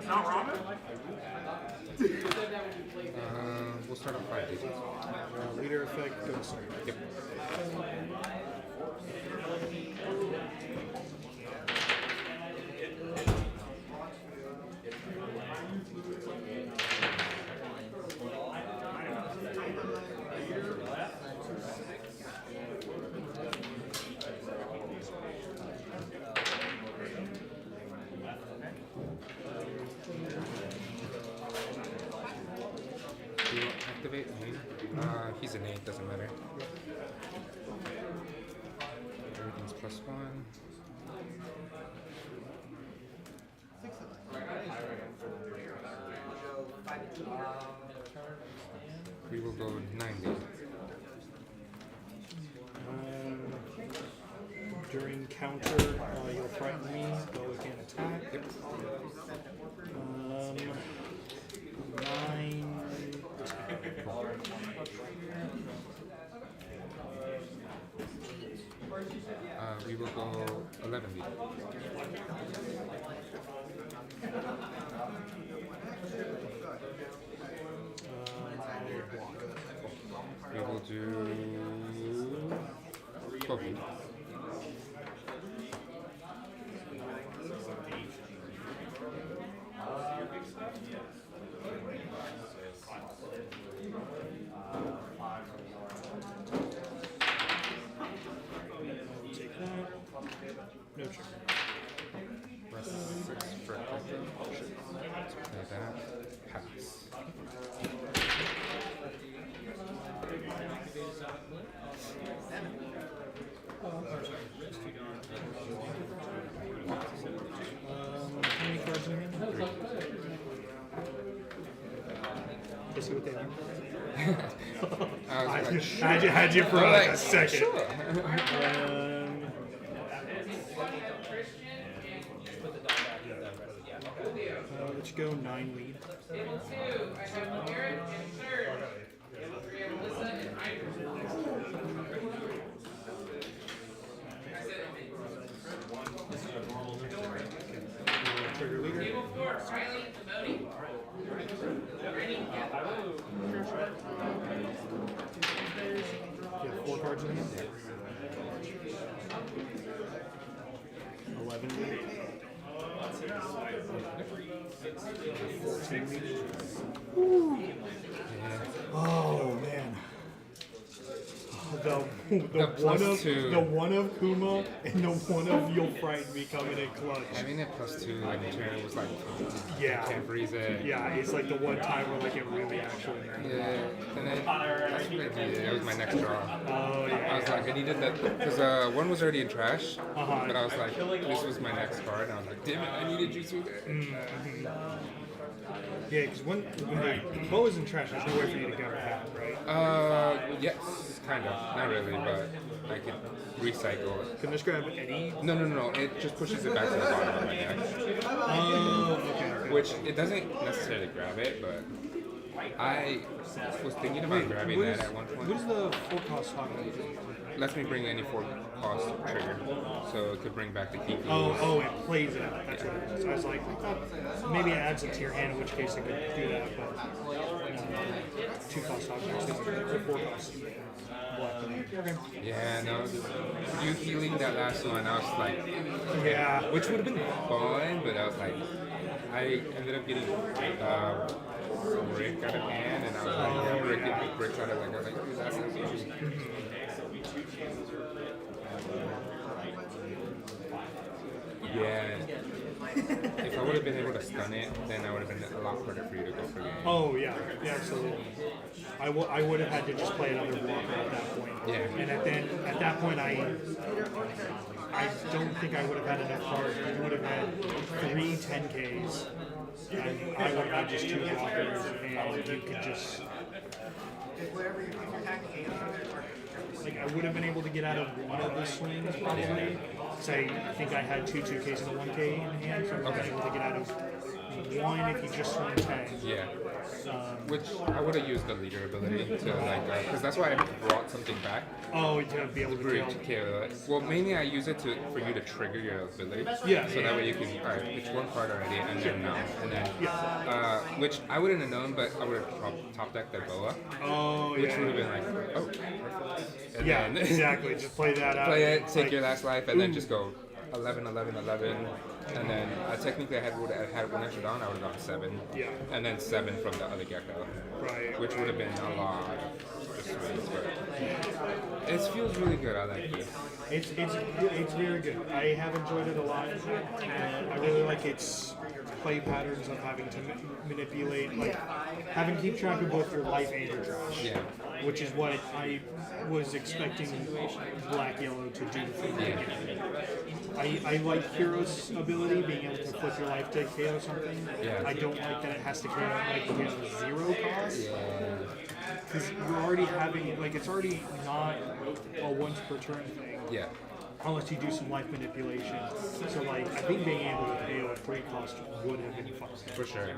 Not Robin? We'll start on 5 digits. Leader effect goes. Yep. Do you activate main? He's an 8, doesn't matter. Everything's +1. We will go 90. During counter, you'll threaten me. Go again, attack. Yep. 9. We will go 11. We will do 12. Take that. No check. Press 6 for attacking. Play that. Pass. How many cards in your hand? To see what they are. Had you for like a second. Sure. Let's go 9 lead. Table 2, I have Eric in third. Table 3, I have Melissa and Trigger leader. Table 4, Riley and Modi. Ready? Oh man. The plus two. the one of Kuma and the one of You'll Frighten Me coming in clutch. Having it +2 like turn was like, Yeah. can't freeze it. Yeah, it's like the one time where like it really actually matters. Yeah, and then that's what I did. That was my next draw. Oh yeah. I was like, I needed that because one was already in trash, Uh-huh. but I was like, this was my next card, and I was like, damn it, I needed Jutsu there. Yeah, because when the bow is in trash, there's no way for you to get it out, right? Yes, kind of, not really, but I could recycle it. Can this grab any? No. It just pushes it back to the bottom of my deck. Oh, okay. Which it doesn't necessarily grab it, but I was thinking about grabbing that at one point. What is the full cost talking about? Lets me bring any 4-cost trigger, so it could bring back the Kiki. Oh, it plays it. That's what it is. I was like, maybe it adds it to your hand, in which case it could do that, but 2 cost objects, or 4 cost. Okay. Yeah, no, you healing that last one, I was like, Yeah. which would have been fun, but I was like, I ended up getting brick out of hand, and I was like, yeah, bricks out of like, I was like, ooh, that's not easy. Yeah. If I would have been able to stun it, then I would have been a lot harder for you to go for game. Oh yeah, absolutely. I would have had to just play another blocker at that point. Yeah. And at that point, I don't think I would have had enough cards. You would have had 3 10Ks, and I would have had just 2 blockers, and you could just. Like, I would have been able to get out of one of the swings probably. Because I think I had 2 2Ks and a 1K in hand, so I would have been able to get out of one if you just swung 10. Yeah. Which I would have used the leader ability to like, because that's why I brought something back. Oh, to be able to kill it. Well, mainly I use it for you to trigger your ability. Yeah. So that way you can, alright, it's 1 card already, and then no, and then, which I wouldn't have known, but I would have top decked the boa. Oh, which yeah. would have been like, oh, perfect. And yeah, then exactly. Just play that out. play it, take like, your last life, and then just go 11, 11, 11, and then technically I would have had 1 extra down, I would have gone 7. Yeah. And then 7 from the other gecko. Right. Which would have been a lot of just swings, but it feels really good. I like it. It's very good. I have enjoyed it a lot. I really like its play patterns of having to manipulate, like having to keep track of both your life and your trash. Yeah. Which is what I was expecting Black Yellow to do for me. I like Hero's ability, being able to flip your life to KO something. Yeah. I don't like that it has to KO 0 cost. Yeah. Because you're already having, like, it's already not a once per turn thing. Yeah. Unless you do some life manipulation. So, like, I think being able to KO at 3 cost would have been fun. For sure.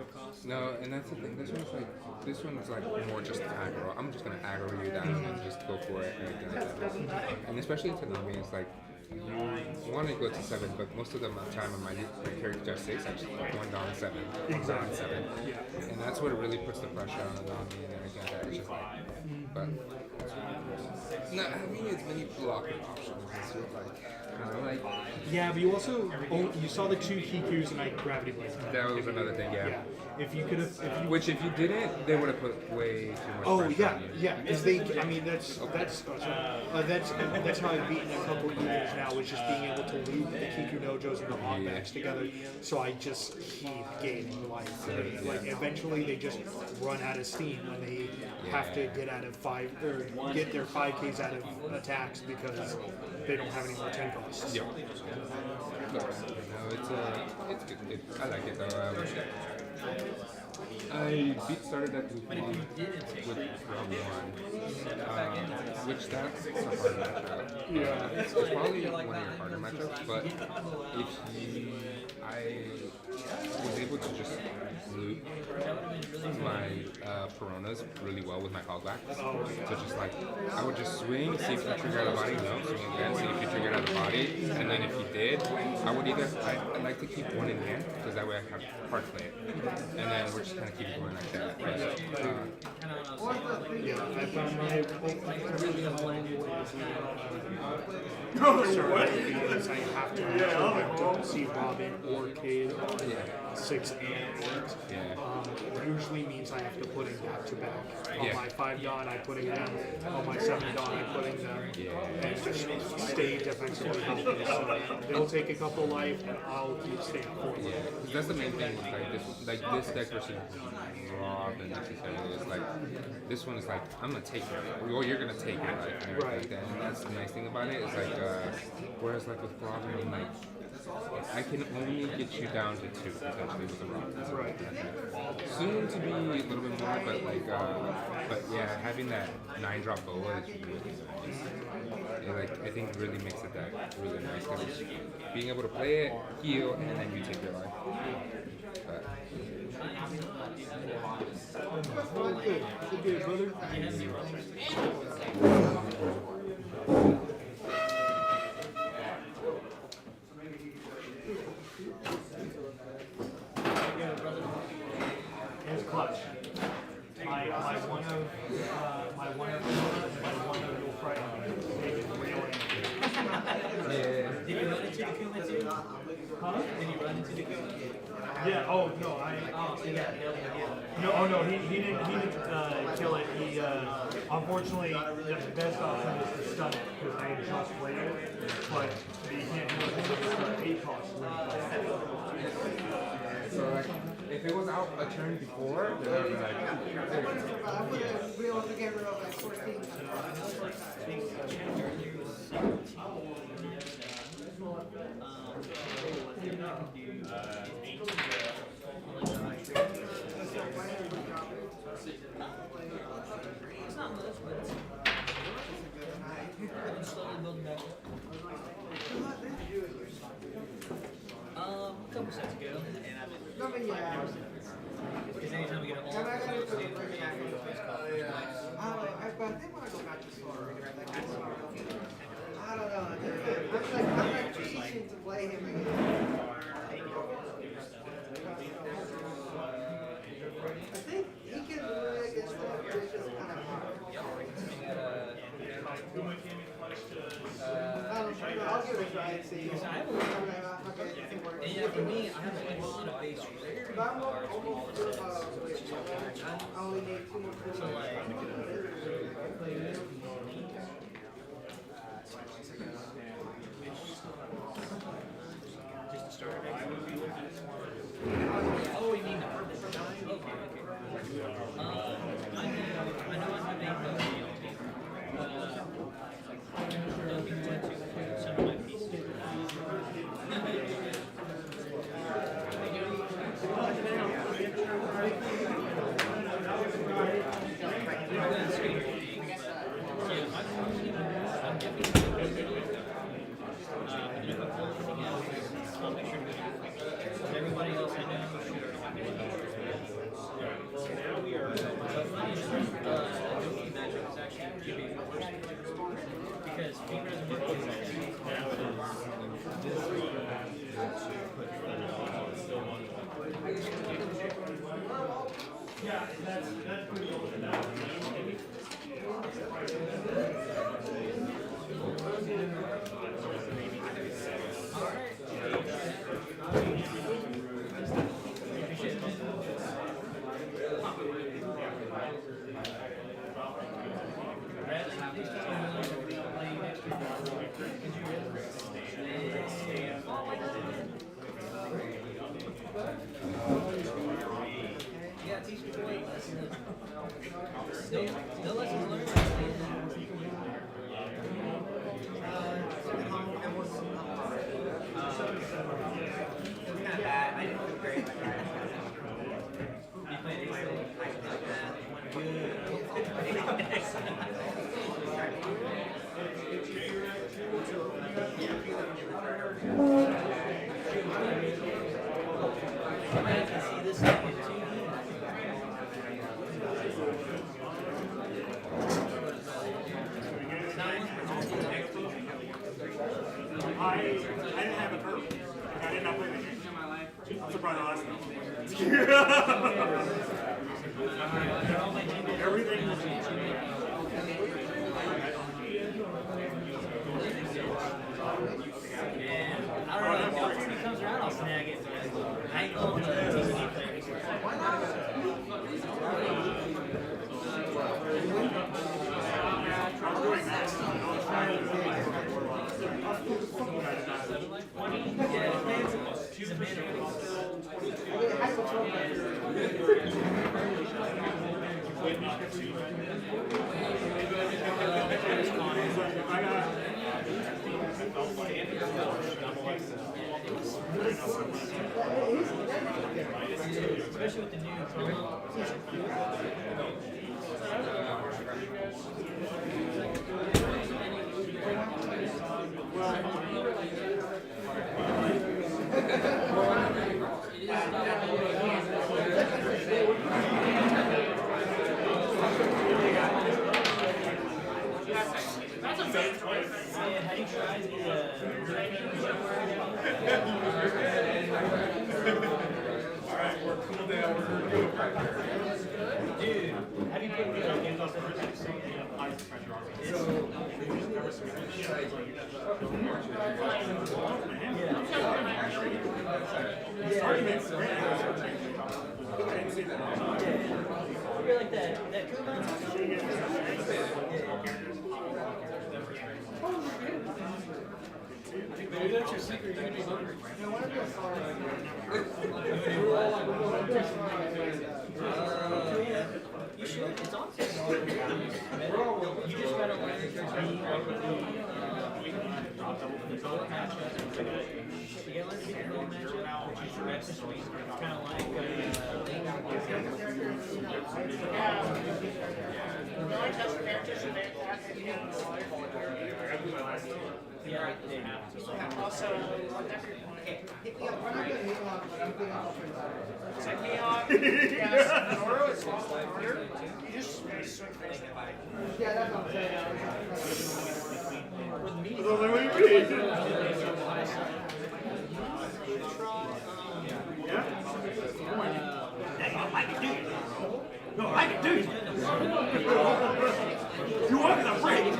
No, and that's the thing. This one's like more just aggro. I'm just gonna aggro you down and just go for it and everything like that. And especially in Tanami, it's like you want to go to 7, but most of the time on my character does 6. I just 1 down 7, 1 down 7, and that's what really puts the pressure on Tanami and everything like that. It's just like, but not having as many blocker options is kind of like. Yeah, but you also you saw the 2 Kikus and like Gravity Blade. That was another thing, yeah. If you could have, which if you didn't, they would have put way too much pressure on you. Yeah, because they. I mean, that's how I've beaten a couple units now, is just being able to loop the Kiku Nojos and the hot backs together. So I just keep gaining life. Like eventually, they just run out of steam when they have to get out of 5 or get their 5Ks out of attacks because they don't have any more 10 costs. Yep. No, it's good. I like it though. I started that with round 1, which that's a hard matchup. Yeah. It's probably one of your harder matchups, but I was able to just loop my Peronas really well with my callback. So just like, I would just swing, see if you trigger out of the body, no, swing again, see if you triggered out of the body, and then if you did, I would either, I like to keep 1 in hand, because that way I have hard play it. And then we're just kind of keep going like that. Yeah, I found my certain means I have to don't see Robin or Cade on 6 and 8. Usually means I have to put in back to back. On my 5 dot, I'm putting them. On my 7 dot, I'm putting them. And just stay defensively healthy. So they'll take a couple life, and I'll keep staying forward. That's the main thing with like this deck versus Robin necessarily. It's like this one is like I'm gonna take it, or you're gonna take it, like and everything like that. And that's the nice thing about it. It's like whereas like with Robin, like I can only get you down to 2 essentially with the Robin. Right. Soon to be a little bit more, but like but yeah, having that 9-drop boa is really nice. It, like I think really makes it that really nice because being able to play it, heal, and then you take your life. But, Okay, brother. It's clutch. My one of will frighten me. Make it real Did you run into Takuma too? Huh? Did you run into Takuma? Yeah. Oh no, So you got nailed again. No, oh no, he didn't kill it. He unfortunately the best option is to stun it because I just played it, but he can't do it because it's 8 costs. so like if it was out a turn before, then I'd be like, I would have been able to get rid of like 14. It's not much, but it's slowly building back up. A couple sets ago, and I've been. Because anytime we get a whole, I think when I go back to Sora, I don't know. I'm like teaching to play him again. I think he can do it against the it's just kind of hard. I'll give it a try and see. And yeah, for me, I have a lot of base rare cards. I only need 2 more. So like, just to start. Oh, you mean the purple for 9? Okay. I know I have a don't be going to some of my pieces. Everybody else I know matchup is actually could be worse because Fever doesn't work with Yeah, that's pretty old. Yeah, teach me to wait. No lessons learned. I didn't have a curve. I did not play the game. I'm surprised I lost Everything was Especially with the new That's a big choice. Have you tried Alright, we're cool down. Dude, have you put the games off the You're like that Maybe that's your secret. You're gonna be hungry. You should. It's on sale. You just gotta learn to be the goal matchup. You gotta learn to be the goal matchup, which is your extra sweet. It's kind of like yeah, they have to. Also, Hit me up. We're not gonna hit on anything else. check me out. Yes, Noro is lost harder. You just swing face. Yeah, that's what I'm saying. What do you mean? Yeah? I can do it. No, I can do it. You want the break?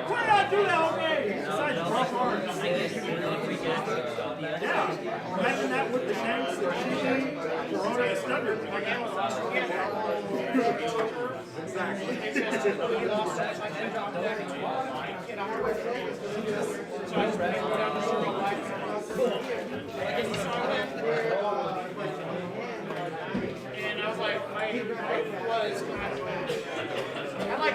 Why not do that all game? Besides rough arms. Yeah. Imagine that with the shanks, the shooting, Corona, and Stutter. Exactly. And I was like, my life was kind of I like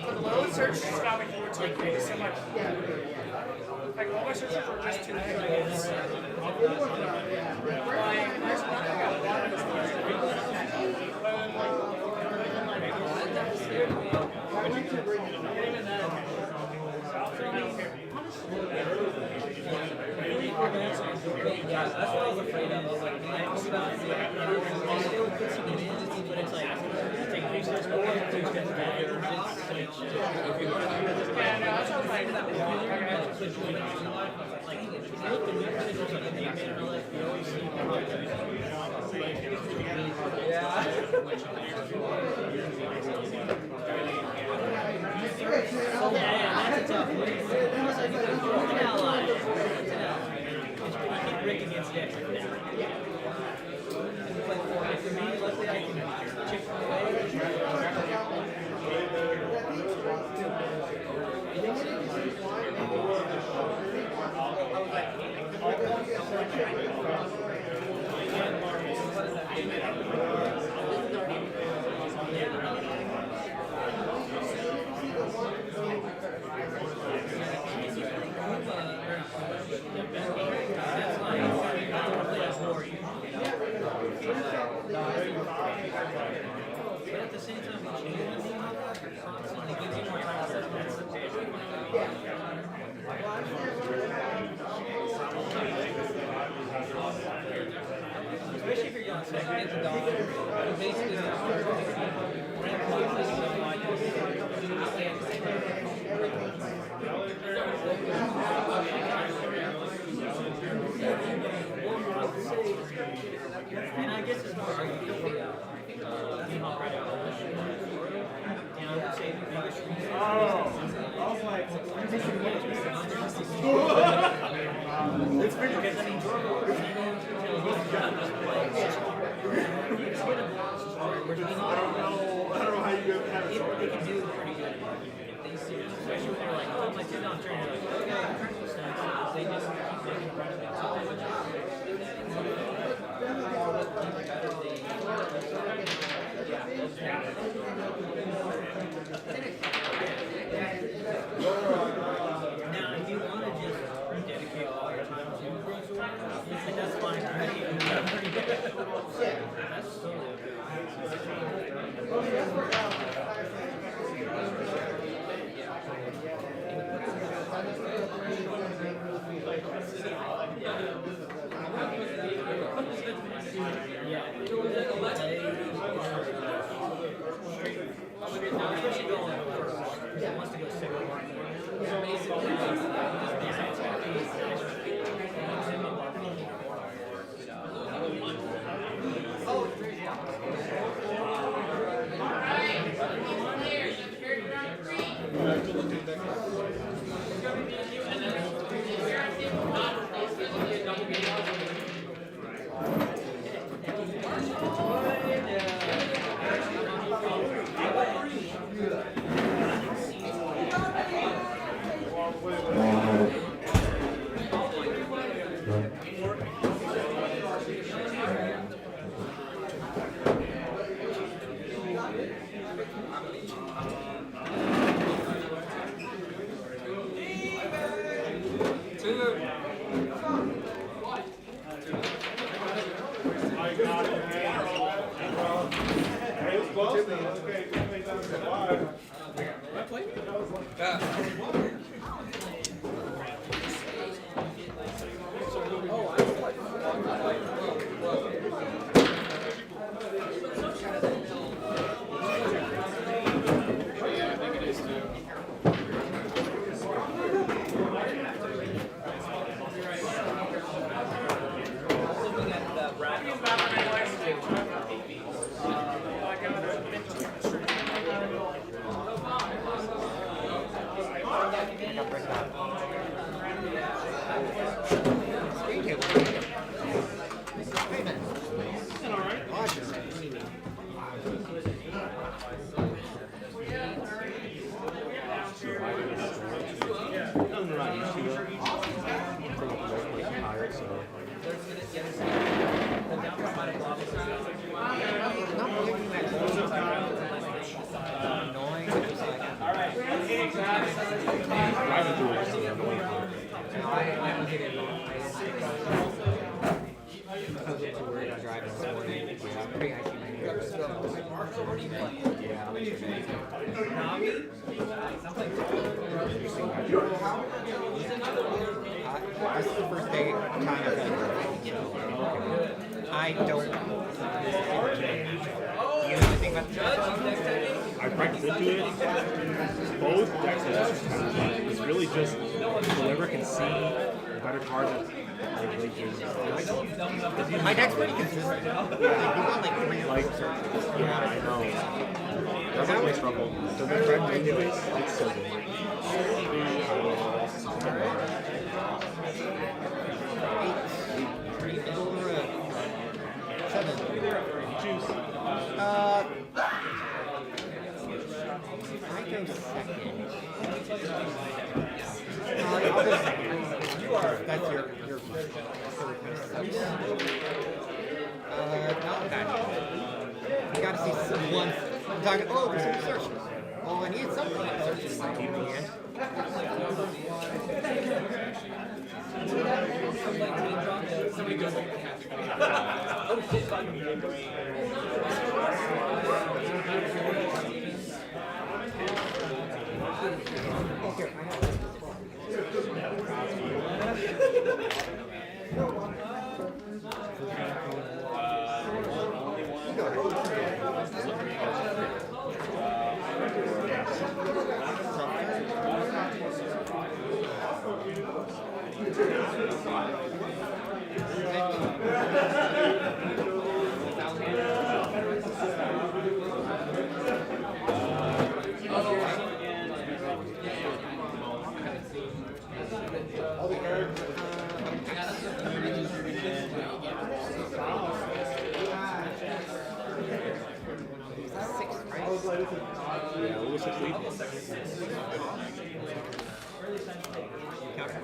the low search got me forward to like so much. Like all my searches were just too big. Like, there's nothing about one of Yeah, that's what I was afraid of. I was like, man, I was about to say, still puts you in, but it's like, take pieces, but two steps back, switch. yeah, no, that's what I'm like. Like, if you look at me, it's like a name in real life, you always see yeah, that's a tough one. It's an ally. Rick against Dex now. But for me, luckily I can chip away. But at the same time, constantly gives you more time to especially if you're young, so you get the dog. You basically and I guess it's more arguably right out. And I would say the biggest reason Now, if you want to just dedicate all your time to Greensword, that's fine, right? That's totally This is the first day time I've had, I don't. You know anything about the I practiced into it. Both decks are just kind of like, it's really just whoever can see the better card that like my deck's pretty consistent. Yeah, you got like 3 yeah, I know. That's like my struggle. So the friend anyways, it's so good. Choose. I go second. I'll go second. That's your request. No, gotcha. I gotta see someone. I'm talking, oh, there's some searches. Oh, I need something. Searches might be in the end. Somebody goes like, oh Yeah, what was 6 lead? Counter.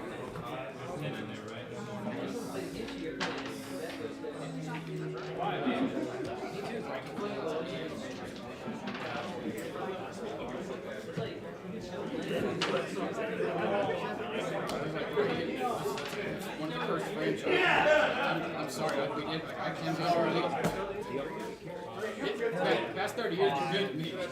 One of the first franchises. I'm sorry, I can't already. Past 30 years, you're good to me. That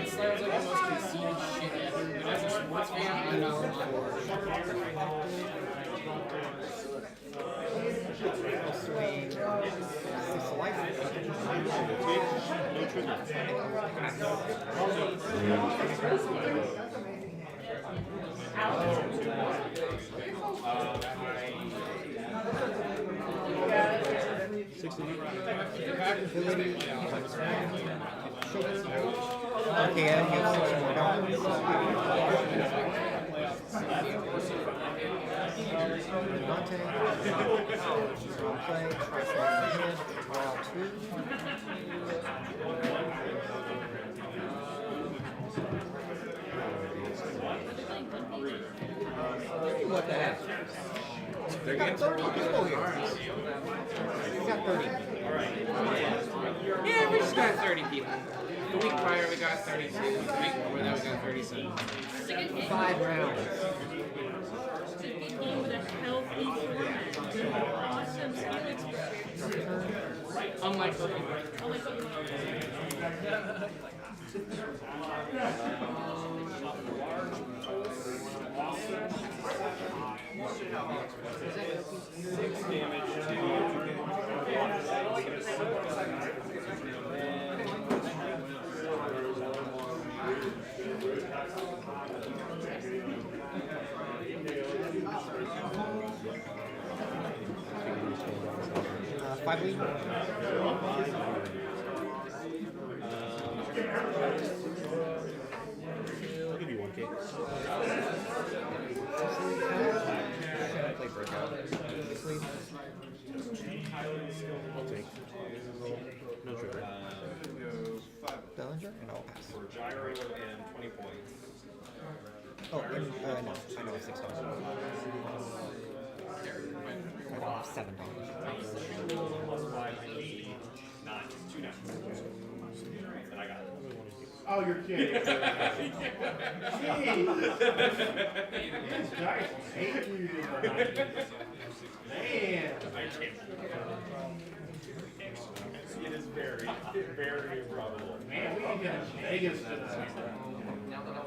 sounds like the most conceited shit ever, but as a sports fan, I know. Okay, I have $6 more. Monte, strong play, try strong hand, draw 2. What the heck? We got 30 people here. We got 30 people. Yeah, we just got 30 people. The week prior we got 32. The week before that we got 37. 5 rounds. With a healthy format. Awesome skill expression. Unlike Five lead. I'll give you 1K. Play breakout. Sleep. I'll take. No trigger. Bellinger, and I'll pass. For gyro and 20 points. Oh, and, no, I know it's $6. I have $7. Plus 5, 9, 2 now. And I got it. Oh, you're kidding. Jeez. These guys hate you. Man. I can't. It is very, very improbable. Man, we can get Vegas to this.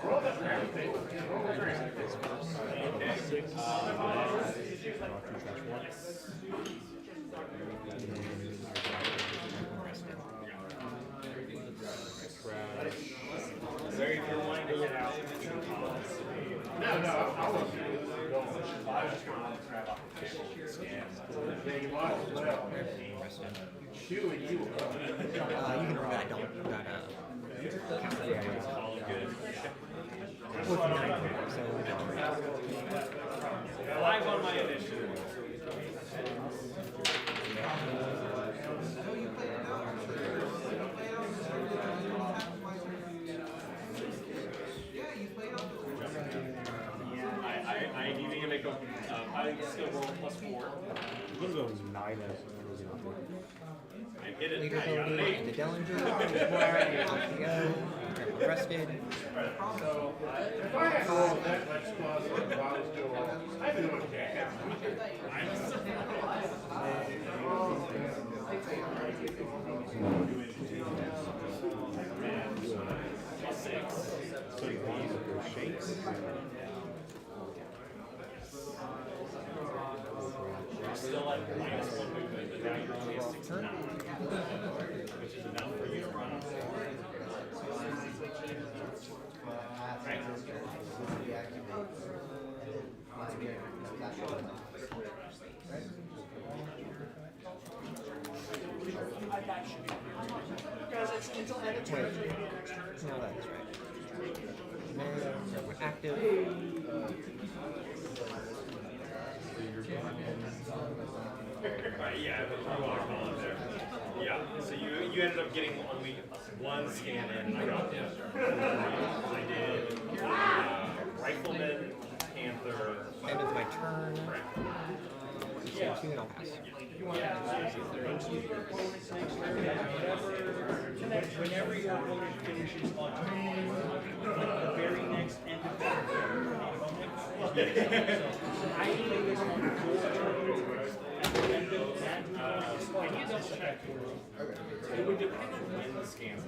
Roll the everything. Roll the Very, if you're wanting to get out, No, I wasn't. I was just going to grab off the table and scan. Yeah, you might as well. Shoot, you. You can remove that. I don't. Got all good. with 9, so 5 on my initiative. I need to make a piling skill roll plus 4. I'm gonna go 9 as I hit it. leader I got an ability, 8. the Dellinger, off you go, grab rested. So, if I had rolled that much plus if I was still rolling, I'd be okay. Plus 6. So these are shakes. You're still at -1 movement, but now you're only at 69. Which is enough for you to run. Guys, it's until end of Wait, turn. no, that is right. Then we're active. Right, yeah, that's what I call it there. Yeah, so you ended up getting only one scan in. I got I did Rifleman, Panther. End of my turn. So 2 and I'll pass. Whenever your opponent finishes on turn, like the very next end of that turn, I play this on 4 turns. At the end of that I need to double check. It would depend on when the scans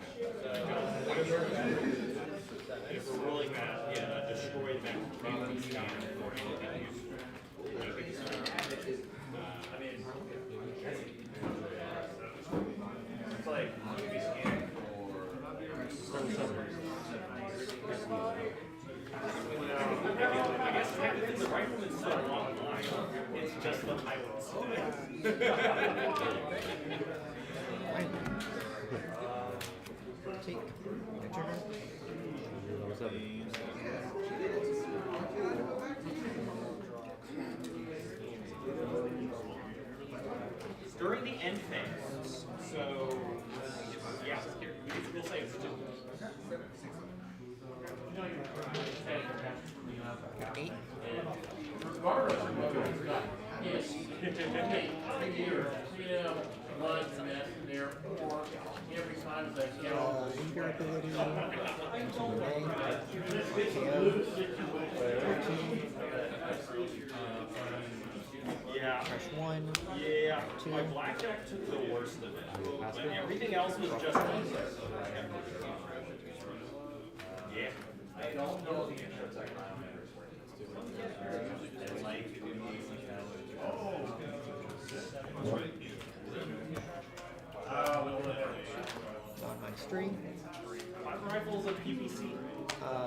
if we're rolling that, yeah, destroy that problem scan for anything useful. I mean, it's like maybe scan I guess technically the rifleman's still online. It's just the pilots. Take. What's up? During the end phase, so yeah, we'll say it's 2. 8. Yes. Lunch and that's there for every time they go. Leader ability. Yeah. Fresh 1. Yeah. 2. My blackjack took the worst of it. But everything else was just easy. Yeah. I don't know the insurance On my string. 5 rifles of PVC.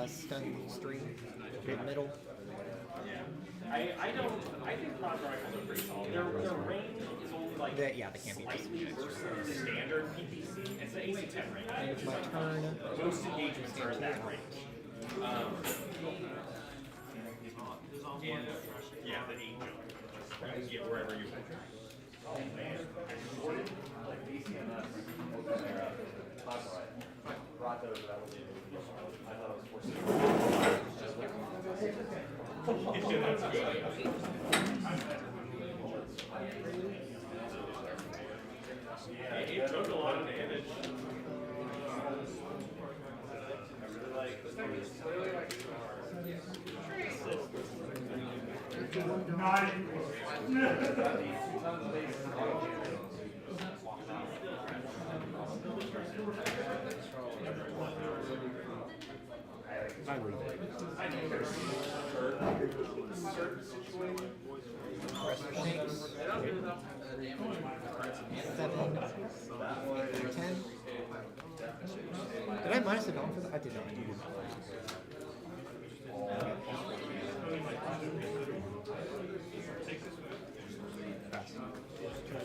Stun string. Middle. Yeah. I think 5 rifles are pretty solid. Their range is only like They can't be slightly worse than standard PVC. It's the AC-10 range. End of my turn. Most engagements are in that range. Yeah, the 8 jump. Get wherever you want. Oh man, I shorted like DCMS. Brought those that was I thought it was 460. Yeah, it took a lot of damage. I really like this thing. It's clearly like I read it. I know there's certain situations. Press 6. 7. 8 10. Did I minus the bomb for that? I did not.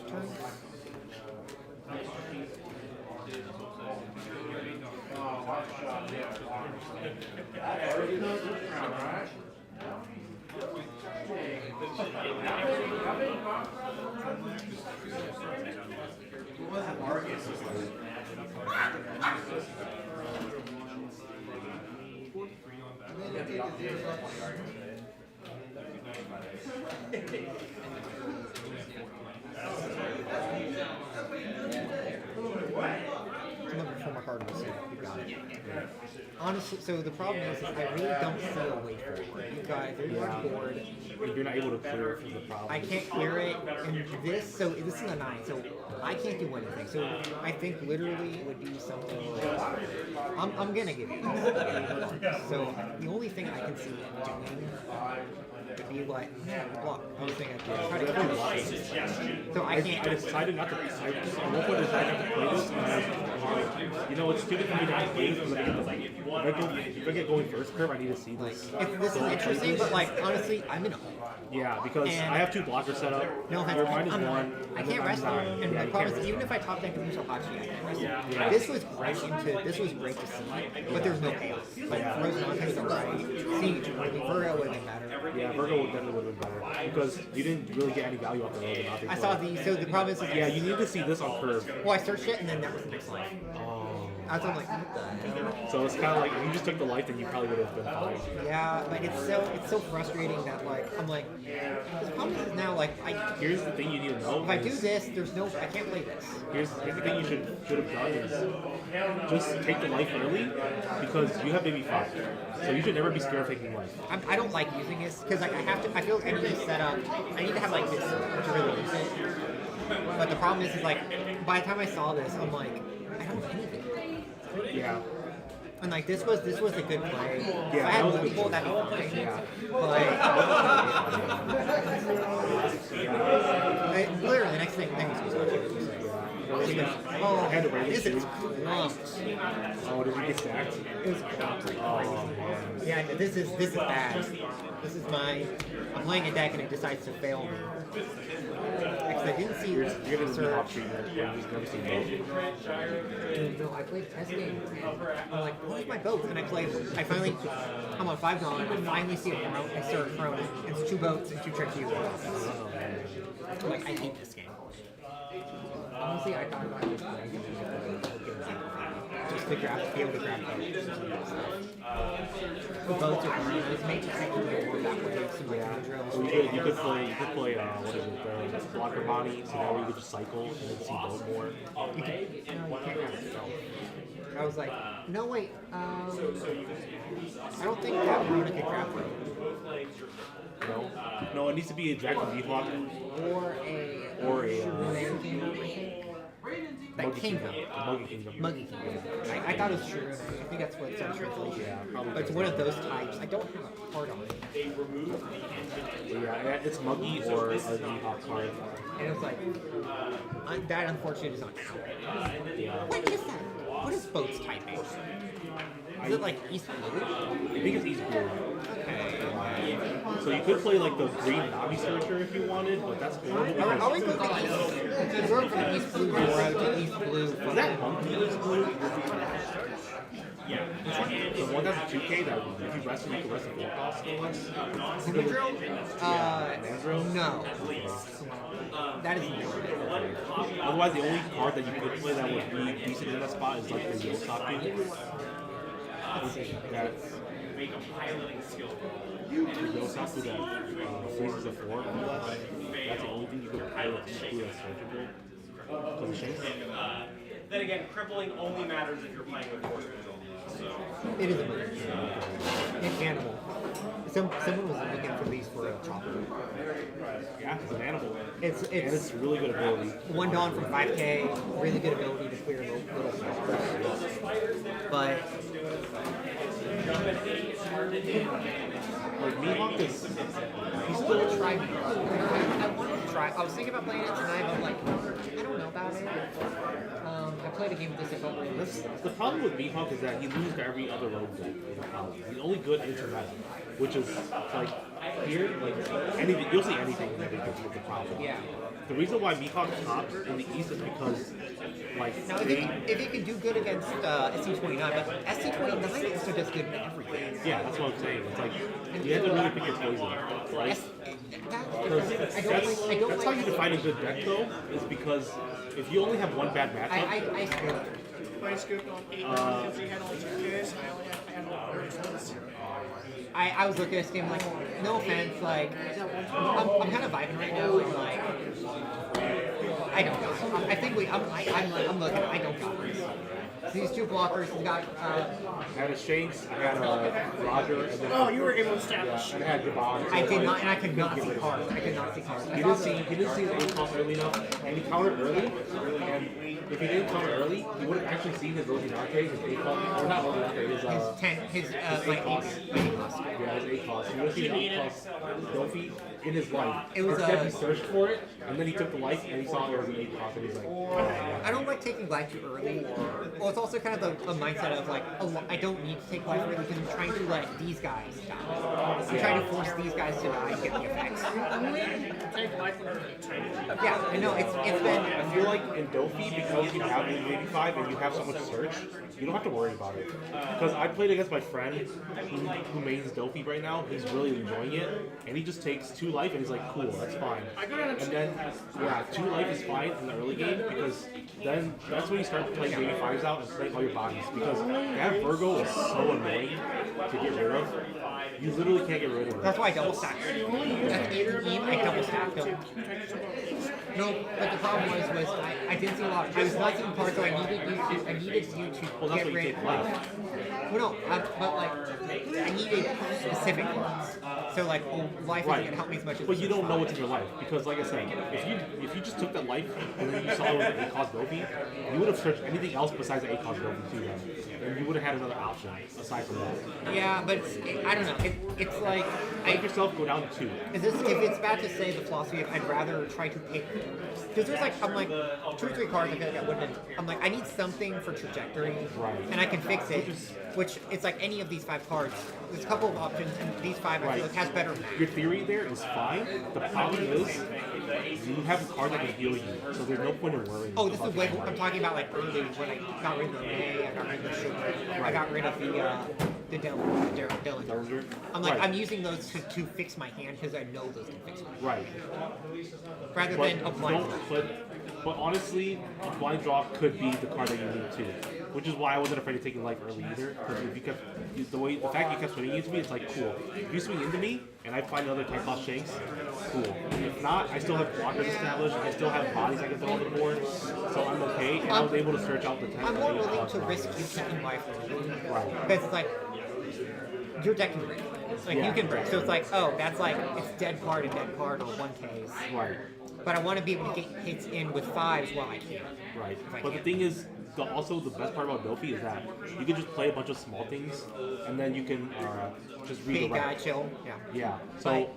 Turn. Number 4 card will see. You got it. Honestly, so the problem is I really don't see a way forward. You've got a 3-card board. You're not able to clear it from the problem. I can't clear it, and this is a 9, so I can't do anything. So I think literally it would be something like, I'm gonna give it this. So the only thing I can see doing would be like, block. I was thinking I'd try to kill the block. So I can't. I decided not to. I one point decided not to play this, and I was like, you know, it's stupid for me to not play this from the beginning. If I get going first curve, I need to see this. If this is interesting, but like honestly, I'm in a hole. Yeah, because And- I have 2 blockers set up. No offense, Your mine is I'm- 1. I and can't then rest them, I'm 9. and Yeah, the you can't problem is, rest even them. if I top deck Muso Hachi, I can't rest them. Yeah. This was great this was great to see, but there's no payoff. Like, Rosanonte's alright, Siege, Virgo would have been better. Yeah, Virgo definitely would have been better because you didn't really get any value off the road. I saw so the problem is, Yeah, you need to see this on curve. well, I searched it, and then that was the next line. Oh. I was like, what the hell? So it's kind of like if you just took the life, then you probably would have been fine. Yeah, but it's so frustrating that like I'm like, the problem is now like Here's the thing you need to know. if I do is- this, there's no I can't play this. Here's the thing you should have done is just take the life early because you have maybe 5. So you should never be scared of taking life. I don't like using this because like I have to. I feel like I need to set up. I need to have like this to really use it. But the problem is like by the time I saw this, I'm like, I don't have anything. Yeah. And like this was a good play. If I Yeah, had that was a good multiple, play. that'd be fine. Yeah. But literally the next thing was oh, Had to random this is shoot. clumped. Oh, did you get stacked? It was clumped like Oh, crazy. man. Yeah, this is bad. This is my. I'm playing a deck and it decides to fail me. Because I didn't see You're gonna be Sir- hot treatment. You've never seen both. Dude, no, I played test game. I'm like, where's my boat? And I finally, I'm on $5. I finally see a Throne. I start Throne. It's 2 boats and 2 Cherokee Warriors. I'm like, I hate this game. Honestly, I thought I was playing just to be able to grab boats. The boats are great. It's made to actually work that way. Some like drills. Well, you could play what is it, the blocker body, so that way you could just cycle and then see both more. You can't have it. So. I was like, no wait, I don't think that Verona could grab it. No, no, it needs to be a Jack and Mihawk Or a Man Kingdom, I think. That Muggy Kingdom. Muggy Kingdom. Muggy Kingdom. I thought it was Shirune. I think that's what it's on translation. Yeah, probably. But it's one of those types. I don't have a card on it. Yeah, it's Muggy or a Mihawk card. And it was like, that unfortunately does not count. What is that? What is boats typing? Is it like East Blue? I think it's East Blue. Okay. So you could play like the green Navi Searcher if you wanted, but that's horrible. Are we going to East? We're going from East Blue Zoro to East Blue. Is that Monkey East Blue? Yeah. The one that's 2K that if you rest it, you can rest it 4 costs. Mandrill? No. That is no. Otherwise, the only card that you could play that would be decent in that spot is like the Yosaku. That's Make a piloting skill roll. the Yosaku that freezes a 4 more or less. That's the only thing you could pilot to do that's surgical. Because it shakes. Then again, crippling only matters if you're playing with force control. So It is a movie. It's animal. Someone was looking for these for a chopper. Yeah, it's an animal. And It's it's really good ability. 1 Dawn from 5K, really good ability to clear little stuff. But Like Mihawk is, he's still trying. I wanted to try. I was thinking about playing it tonight, but I'm like, I don't know about it. I played a game with this a couple of that's, the problem with Mihawk is that he loses to every other rogue deck in the problem. He's only good internet, which is like here, like anything you'll see anything in every deck with the problem. Yeah. The reason why Mihawk tops in the East is because like Now, if it can do good against SC29, but SC29 also does good in everything. yeah, that's what I'm saying. It's like you have to really pick your poison, right? That's how you define a good deck though, is because if you only have one bad matchup, I scooped. I scooped on 8 because he had only 2 Ks, and I had all 4 I was looking at this game like, no offense, like, I'm kind of vibing right now, and like, I don't know. I think I'm looking, I don't got this. These 2 blockers, he's got, I had a Shanks, I had a Roger, and then Oh, you were able to establish. and I had Gabon. I did not, and I could not see cards. I could not see cards. He didn't see the 8 cost early enough, and he countered early, and if he didn't counter early, he would have actually seen his Rosinante, his 8 cost, or not Rosinante, his Lightning cost. Yeah, his 8 cost. He would have seen 8 cost Dofi in his life. It was, Instead, he searched for it, and then he took the life, and he saw it was an 8 cost, and he's like, I don't like taking life too early. Well, it's also kind of a mindset of like, I don't need to take life away because I'm trying to let these guys die. I'm trying to force these guys to die and get the effects. Take life when you're Yeah, I know it's been. I feel like in Dofi, because you have the 85 and you have so much search, you don't have to worry about it. Because I played against my friend who mains Dofi right now. He's really enjoying it, and he just takes 2 life and he's like, cool, that's fine. And then, yeah, 2 life is fine in the early game because then that's when you start playing 85s out and playing all your bodies. Because that Virgo is so annoying to get rid of. You literally can't get rid of it. That's why I double stacked. That's 18, I double stacked them. No, but the problem was I didn't see a lot. I was liking parts, so I needed you to Well, that's get what you rid take life. Well, no, but like I needed specific parts. So like, life isn't gonna help me as much as. But you don't know what's in your life because, like I said, if you just took that life and then you saw it was an 8-cost Dofi, you would have searched anything else besides the 8-cost Dofi too, then, and you would have had another option aside from that. Yeah, but I don't know. It's like Make yourself go down to 2. if it's bad to say the philosophy of I'd rather try to pick because there's like I'm like 2 or 3 cards I feel like I wouldn't. I'm like I need something for trajectory, Right. and I can fix it. Which it's like any of these 5 cards. There's a couple of options, and these 5 I feel like has better math. Your theory there is fine. The problem is you have a card that can heal you, so there's no point in worrying. Oh, this is when I'm talking about like early when I got rid of the May, I got rid of the Sugar, I got rid of the Dillinger. I'm like I'm using those to fix my hand because I know those can fix my hand. Right. Rather But than a blind. but honestly, a blind draw could be the card that you need too. Which is why I wasn't afraid of taking life early either. Because if you kept the fact you kept swinging into me, it's like cool. If you swing into me and I find another 10-cost Shanks, cool. If not, I still have blockers established. I still have bodies I can throw on the board, so I'm okay. And I was able to search out the 10. I'm more willing to risk you keeping life early. Right. Because it's like your deck can break. Like you can break. So it's like, oh, that's like it's dead card and dead card on 1Ks. Right. But I want to be able to get hits in with 5s while I can. Right. But the thing is, also the best part about Dofi is that you can just play a bunch of small things, and then you can just read Big the guy, chill. Yeah. Yeah. So,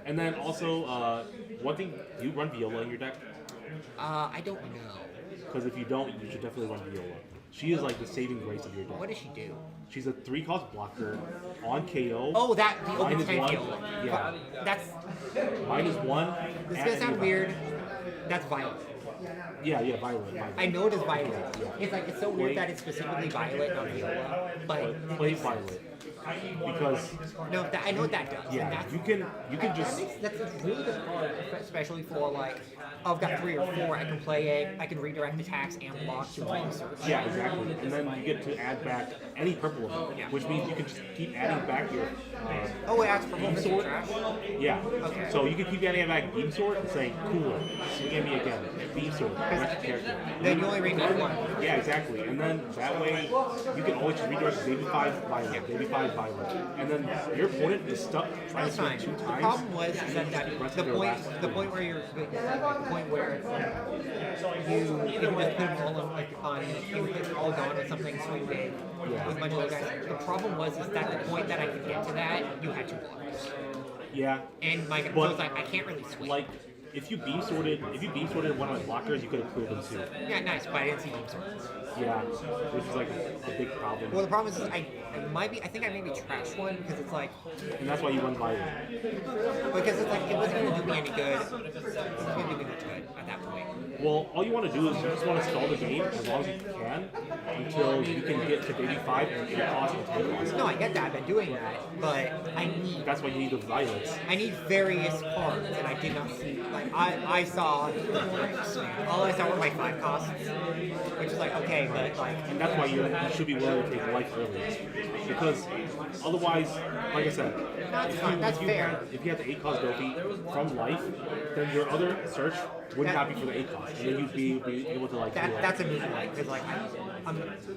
and then also one thing, do you run Viola in your deck? I don't know. Because if you don't, you should definitely run Viola. She is like the saving grace of your deck. What does she do? She's a 3-cost blocker on KO. Oh, the open -1. Viola. Yeah. That's. -1. This is gonna sound weird. That's Violet. Yeah, Violet. I know it is Violet. It's like it's so weird that it's specifically Violet, not Viola. But play Violet. Because no, I know what that does. yeah, and that's, you can just that's a really good card, especially for like I've got 3 or 4. I can play it. I can redirect attacks and block to one search. yeah, exactly. And then you get to add back any purple of it, which means you can just keep adding back your oh, it adds purple beam for sword. trash. Yeah. Okay. So you can keep adding back beam sword and saying, cool, swing at me again. Beam sword. That's your character. Then you only read one. Yeah, exactly. And then that way you can always just redirect Baby 5 Violet, Baby 5 Violet. And then your opponent is stuck trying to swing 2 The times. problem was is that the point where you're the point where you can just put them all on you hit all gone or something swing big with a bunch of other guys. The problem was is that the point that I could get to that you had 2 blockers. Yeah. And my But, so it's like I can't really swing. Like, if you beam sorted one of my blockers, you could have cleared them too. Yeah, nice, but I didn't see beam swords. Yeah, which is like a big problem. Well, the problem is I think I maybe trashed one because it's like. And that's why you run Violet. Because it's like it wasn't going to do me any good. It wasn't going to do me much good at that point. Well, all you want to do is you just want to stall the game as long as you can until you can get to Baby 5 and 8 cost and 10 cost. No, I get that. I've been doing that, but I need. That's why you need the Violets. I need various cards, and I did not see. Like I saw the bricks, man. All I saw were my 5 costs, which is like okay, but like. And that's why you should be willing to take life early, because otherwise, like I said, That's fair. If you have the 8 cost Dofi from life, then your other search would not be for the 8 cost, and then you'd be able to like. That's a move like because like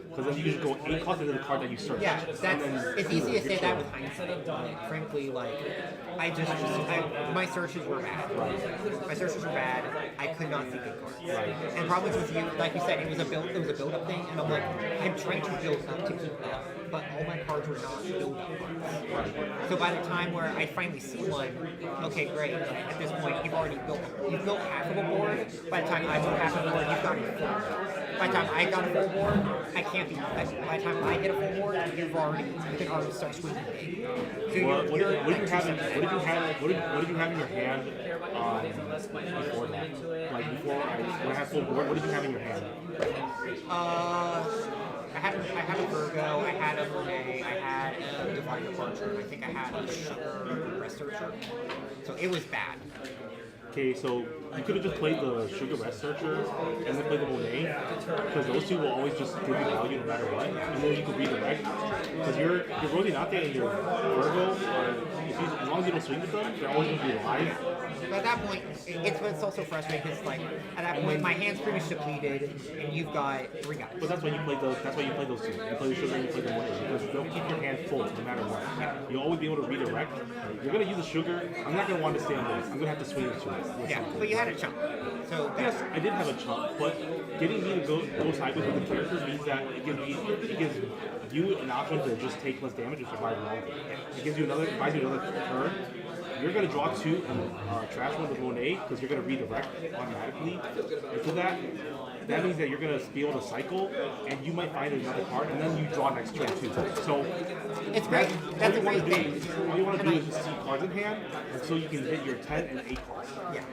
because then you can just go 8 cost into the card that you search. Yeah, it's easy to say that with hindsight, but frankly, like my searches were bad. My searches were bad. I could not see good cards. And the problem is with you, like you said, it was a build up thing, and I'm like, I'm trying to build up to keep up. but all my cards were not build-up cards. So by the time where I finally see one, okay, great. But at this point, you've built half of a board. By the time I built half of a board, you've got a full board. By the time I got a full board, I can't be. By the time I get a full board, you can already start swinging big. So What did you have in your hand before that? Like when I had full board, what did you have in your hand? I had a Virgo, I had a Monet, I had a Divine Departure, and I think I had a Sugar Researcher. So it was bad. Okay, so you could have just played the Sugar Rest Searcher and then played the Monet, because those two will always just give you value no matter what, and then you can redirect. Because your Roninate and your Virgo, as long as you don't swing with them, they're always going to be live. But at that point, it's also frustrating because like at that point my hand's pretty much depleted, and you've got 3 guys. But that's why you play those. That's why you play those two. You play the Sugar and you play the Monet, because they'll keep your hand full no matter what. You'll always be able to redirect. You're going to use the Sugar. I'm not going to want to stay on this. I'm going to have to swing into it. Yeah, but you had a chunk. So yes, I did have a chunk, but getting me to go sideways with the characters means that it gives you an option to just take less damage and survive longer. It buys you another turn. You're going to draw 2 and trash one with Monet because you're going to redirect automatically. And so that means that you're going to be able to cycle, and you might find another card, and then you draw next turn too. So it's great. That's a great thing. All you want to do is just see cards in hand, and so you can hit your 10 and 8 cards. Yeah.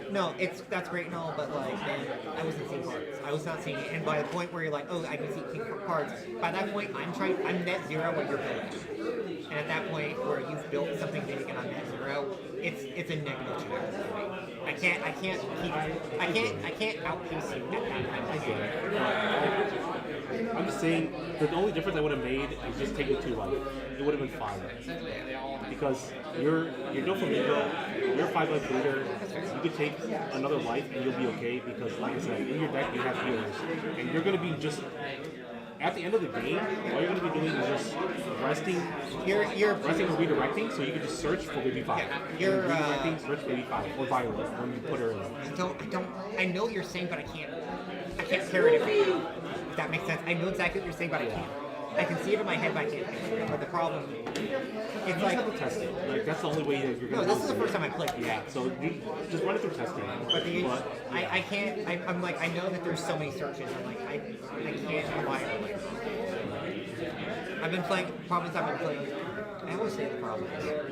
No, that's great and all, but like then I wasn't seeing cards. I was not seeing it, and by the point where you're like, oh, I can see king cards. By that point, I'm net zero when you're building. And at that point where you've built something big and I'm net zero, it's a negative 2 hours for me. I can't outpace you at that point. I'm just saying that the only difference I would have made is just taking 2 life. It would have been fine. Because you're Doflamingo, you're a 5-life leader, you could take another life and you'll be okay, because like I said, in your deck you have healers. And you're gonna be just at the end of the game, all you're gonna be doing is just resting or redirecting, so you can just search for baby 5. You're redirecting, search baby 5 or Violet when you put her in. I know what you're saying, but I can't pair it if that makes sense. I know exactly what you're saying, but I can't. I can see it in my head, but I can't picture it. But the problem, it's like have to test it. Like that's the only way that you're gonna. No, this is the first time I played. Yeah, so you just run it through testing. But I can't. I'm like I know that there's so many searches. I'm like I can't rely on it. I've been playing. Problems I've been playing. I always say the problems, but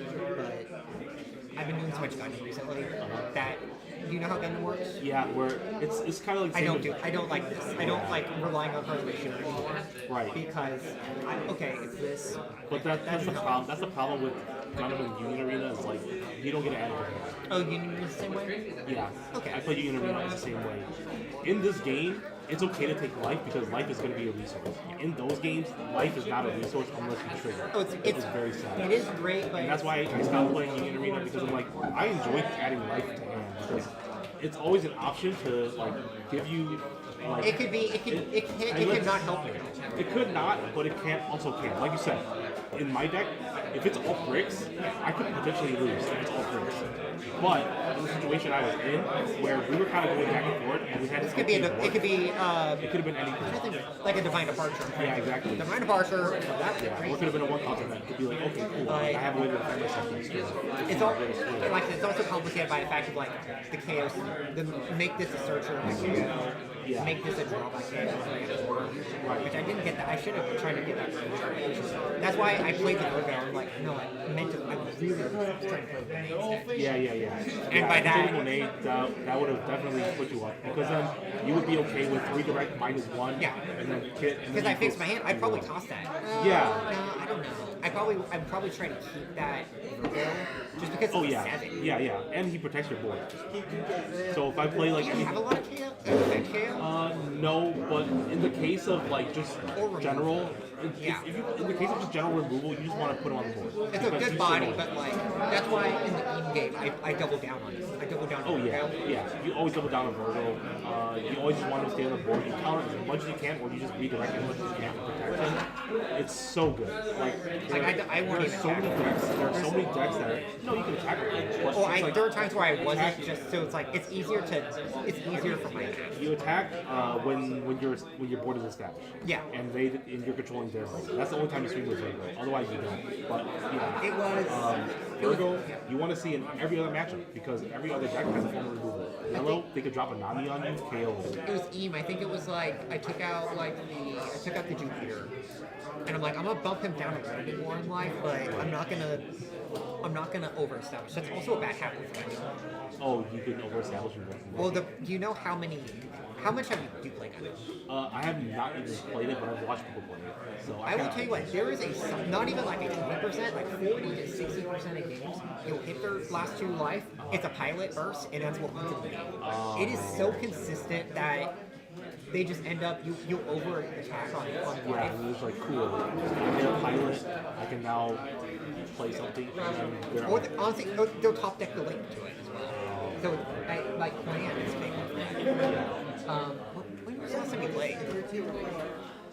I've been doing so much Gundam recently that. Do you know how Gundam works? Yeah, where it's kind of like. I don't like this. I don't like relying on cards like Sugar anymore. Right. Because it's this. But that's the problem. That's the problem with Gundam and Union Arena is like you don't get to add it. Oh, Union Arena the same way? Yeah. Okay. I play Union Arena the same way. In this game, it's okay to take life because life is going to be a resource. In those games, life is not a resource unless you trigger. Oh, it's very sad. It is great, but and that's why I stopped playing Union Arena, because I'm like I enjoy adding life to hand because it's always an option to like give you. Like, it could not help you. It could not, but it can also can. Like you said, in my deck, if it's all bricks, I could potentially lose if it's all bricks. But in the situation I was in, where we were kind of going back and forth, and we had it could be it could have been anything. Like a Divine Departure. Yeah, exactly. Divine Departure. Or it could have been a 1 counter event. It could be like, okay, cool. I have a way to defend myself next turn. It's also complicated by the fact of like the chaos. Make this a searcher. Yeah. Make this a draw by chaos. Which I didn't get that. I should have tried to get that. That's why I played the Virgo. I'm like, no, I really was trying to play the instead. Yeah. And by that, that would have definitely put you up, because then you would be okay with redirect -1. Yeah. And then hit. Because I fixed my hand, I'd probably toss that. Yeah. No, I don't know. I'd probably try to keep that Virgo just because. Oh it's yeah. 7. Yeah. And he protects your board. So if I play like. You have a lot of KO. No, but in the case of like just general. In the case of just general removal, you just want to put him on the board. It's a good body, but like that's why in the Eden game I double down on it. I double down on Virgo. Yeah. You always double down on Virgo. You always just want him to stay on the board. You counter as much as you can, or you just redirect as much as you can to protect him. It's so good. I there are so many decks. There are so many decks that you can attack him. There are times where I wasn't just so it's like it's easier for my hand. You attack when your board is established. Yeah. And you're controlling their board. That's the only time you swing with Virgo. Otherwise you don't. But yeah. It was. Virgo, you want to see in every other matchup because every other deck has a form of removal. Yellow, they could drop a Nami on you, KO. It was Eam. I think it was like I took out the Jupiter, and I'm like I'm gonna bump him down a little bit more in life, but I'm not gonna overestablish. That's also a bad habit for me. Oh, you can overestablish your deck. Well, do you know how much have you played on it? I have not even played it, but I've watched people play it. So I will tell you what, there is not even like a 20%, like 40 to 60% of games, you'll hit their last 2 life, it's a pilot burst, and that's what wins the game. It is so consistent that they just end up, you over attack on life. Yeah, and it's like, cool, I hit a pilot, I can now play something, and Or honestly, they'll top deck the link to it as well. So, like, plan is big one for that. When was the last time you played?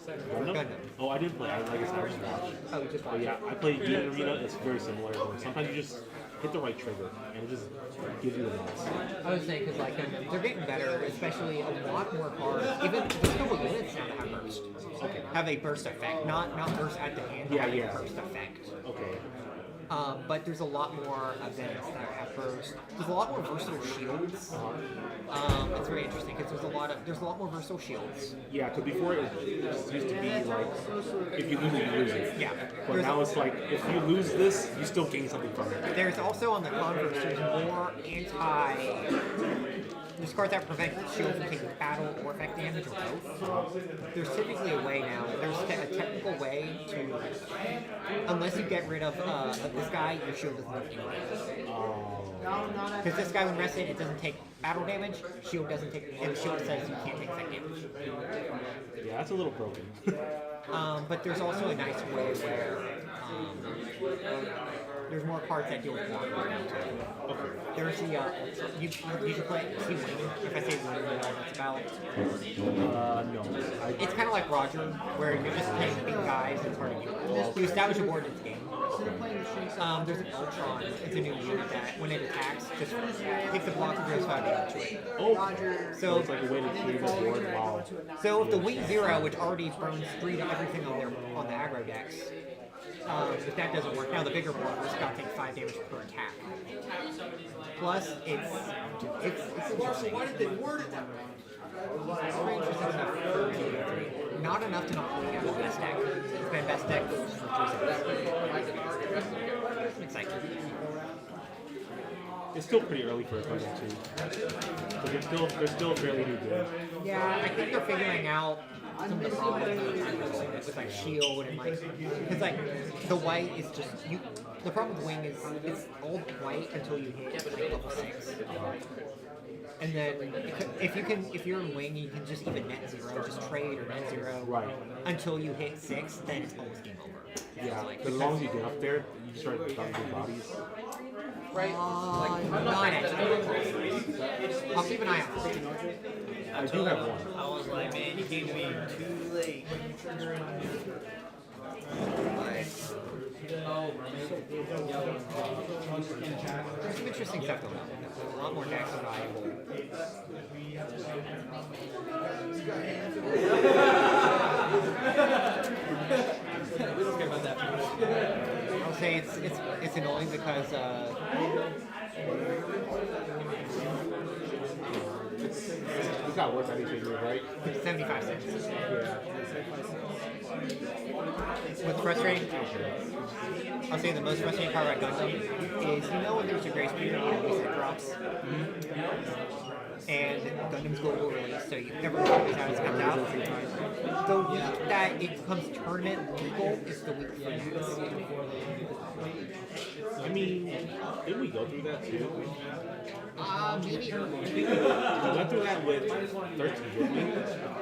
Gundam? Oh, I didn't play. I guess I was watching. Oh, you just But yeah, I played Unit Arena. It's very similar. Sometimes you just hit the right trigger, and it just gives you the mess. I was saying because like they're getting better, especially a lot more cards. Even there's a couple units now that have burst. Okay. Have a burst effect, not burst at the hand. But have a burst effect. Okay. But there's a lot more events that have burst. There's a lot more versatile shields. It's very interesting because there's a lot more versatile shields. Yeah, because before it just used to be like if you lose it, you lose it. Yeah. But now it's like if you lose this, you still gain something from it. There's also on the converse, there's more there's cards that prevent shield from taking battle or effect damage or both. There's typically a way now. There's a technical way to, unless you get rid of this guy, your shield doesn't do anything. Because this guy, when rested, it doesn't take battle damage. Shield doesn't take, and the shield says you can't take effect damage. Yeah, that's a little broken. But there's also a nice way where there's more cards that deal with block. Okay. There's the you should play see Wing. If I say Wing, you know what it's about. No. It's kind of like Roger, where you're just playing big guys. It's hard to do. You establish a board in this game. There's an Ultron. It's a new unit that when it attacks, just takes a block and goes 5 damage to it. Oh, so it's like a way to clear the board. Wow. So if the Wing 0, which already burns 3 to everything on the aggro decks. If that doesn't work, now the bigger board just got to take 5 damage per attack. Plus, it's interesting. Why did they word it that way? It's very interesting enough for G3. Not enough to not play out the best deck. It's been best deck for 3 seconds. I'm excited. It's still pretty early for a Gundam too. But they're still fairly new game. Yeah, I think they're figuring out some of the problems with like shield and like because like the white is just you. The problem with Wing is it's all white until you hit like level 6. And then if you're in Wing, you can just even net 0, just trade or net 0 until you hit 6. Then it's almost game over. Yeah, like, the longer you get up there, you start dropping your bodies. Right? Not actually. I'll keep an eye out for it. I do have one. I was like, man, you came to me too late. There's some interesting stuff going on. There's a lot more decks valuable. We don't care about that. I'll say it's annoying because it's not worth anything, right? 75 cents. What's frustrating? I'll say the most frustrating part about Gundam is when there's a grace period when reset drops. And Gundam's global release, so everyone knows how it's comes out. The week that it becomes tournament legal is the week for next. I mean, didn't we go through that too? Maybe. We went through that with 13, didn't we?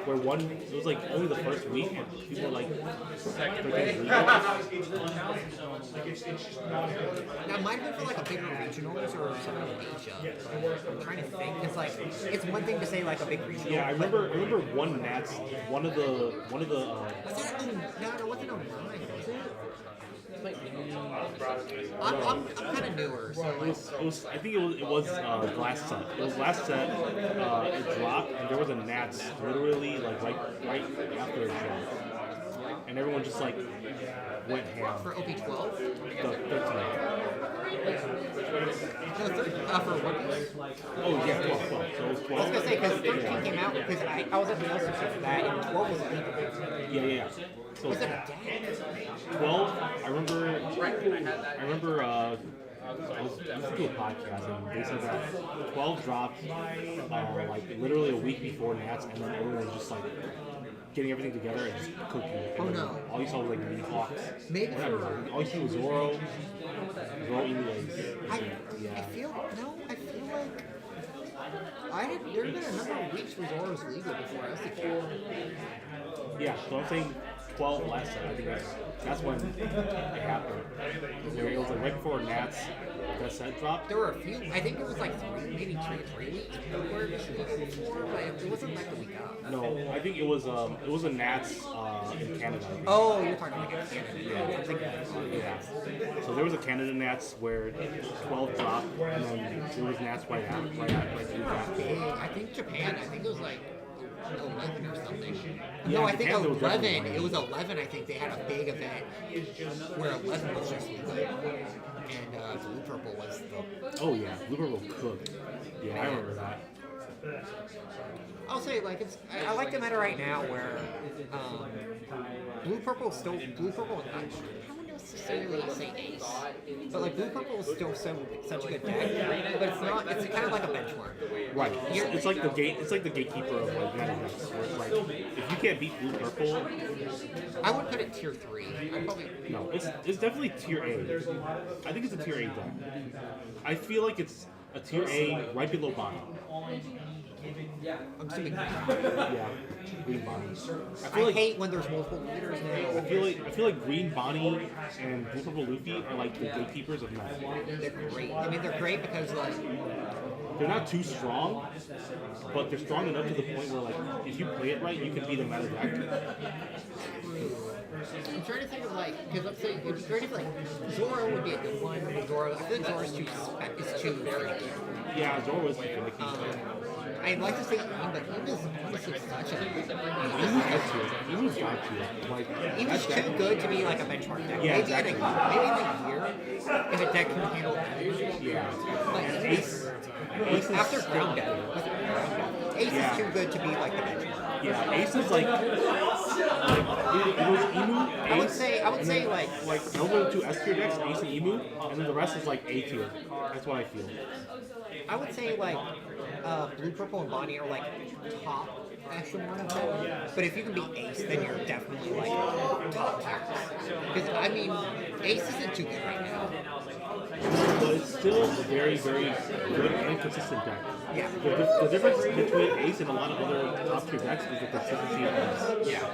Where it was like only the first week, and people were like, second week. That might have been for like a bigger regionals or something in Asia. I'm trying to think, because like, it's one thing to say like a big regional. Yeah, I remember one Nats, one of the. Was that no, it wasn't 09, was it? I'm kind of newer, so I think it was last set. It was last set. It dropped, and there was a Nats literally like right after it dropped, and everyone just like went ham. for OP12. The 13. For One Piece. Oh yeah, 12. So it was 12. I was gonna say because 13 came out because I was at the Tulsa for that, and 12 was illegal. Yeah. So Was it a deck? 12. I remember. I was listening to a podcast and they said that 12 dropped like literally a week before Nats, and then everyone was just like getting everything together and just cooking. Oh no! All you saw was like mini hawks. Maybe all you see was Zoro anyways. I feel like there have been a number of weeks where Zoro was legal before I was a kid. Yeah, so I'm saying 12 last set. I think that's when it happened. It was like right before Nats that set dropped. There were a few. I think it was like maybe 2 or 3 weeks before, but it wasn't like the week out. No, I think it was a Nats in Canada. I think. Oh, you're talking like a Canada. Yeah. I'm thinking Yeah. So there was a Canada Nats where 12 dropped, and then there was Nats right after that. I think Japan. I think it was like 11 or something. Yeah, No, I think Japan, there was 11. definitely It was 11. I think they had a big event where 11 was just legal, and Blue Purple was the. Oh yeah, Blue Purple cooked. Yeah, I remember that. I'll say like I like the meta right now where Blue Purple is still Blue Purple. I wouldn't necessarily say ace, but like Blue Purple is still such a good deck, but it's not. It's kind of like a benchmark. Right. It's like the gate. It's like the gatekeeper of like meta decks. Where it's like if you can't beat Blue Purple, I would put it tier 3. I'd probably. No, it's definitely tier A. I think it's a tier A deck. I feel like it's a tier A right below Bonnie. I'm assuming. Yeah, Green Bonnie. I hate when there's multiple leaders now. I feel like Green Bonnie and Blue Purple Luffy are like the gatekeepers of meta. They're great. I mean, they're great because like they're not too strong, but they're strong enough to the point where like if you play it right, you can beat a meta deck. I'm trying to think of like because let's say it'd be great if like Zoro would be a good one. Zoro, I feel like Zoro's too freaky. Yeah, Zoro is finicky. I'd like to say Eam, but Eam is honestly such a Eam's got you. Like, Eam's too good to be like a benchmark deck. Yeah, Maybe exactly. in a year, if a deck can handle damage. Yeah. Like Ace after ground death, Ace is too good to be like the benchmark. Yeah, Ace is like it was Emu, Ace. I would say like those are the 2 S tier decks, Ace and Emu, and then the rest is like A tier. That's what I feel. I would say like Blue, Purple, and Bonnie are like top echelon. But if you can beat Ace, then you're definitely like top tier. Because I mean, Ace isn't too good right now. But it's still a very, very good and consistent deck. Yeah. The difference between Ace and a lot of other top tier decks is the consistency of Ace. Yeah.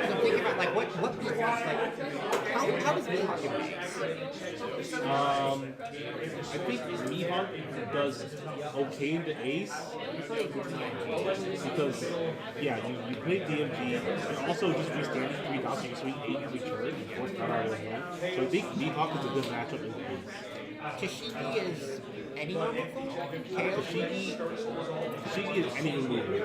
So think about like what Mihawk like how does Mihawk do Ace? I think Mihawk does okay into Ace because you play DMG and also just restanding 3 dots you swing 8 every turn and force card out of the hand. So I think Mihawk is a good matchup into Ace. Tashigi is anyone Tashigi is any remover.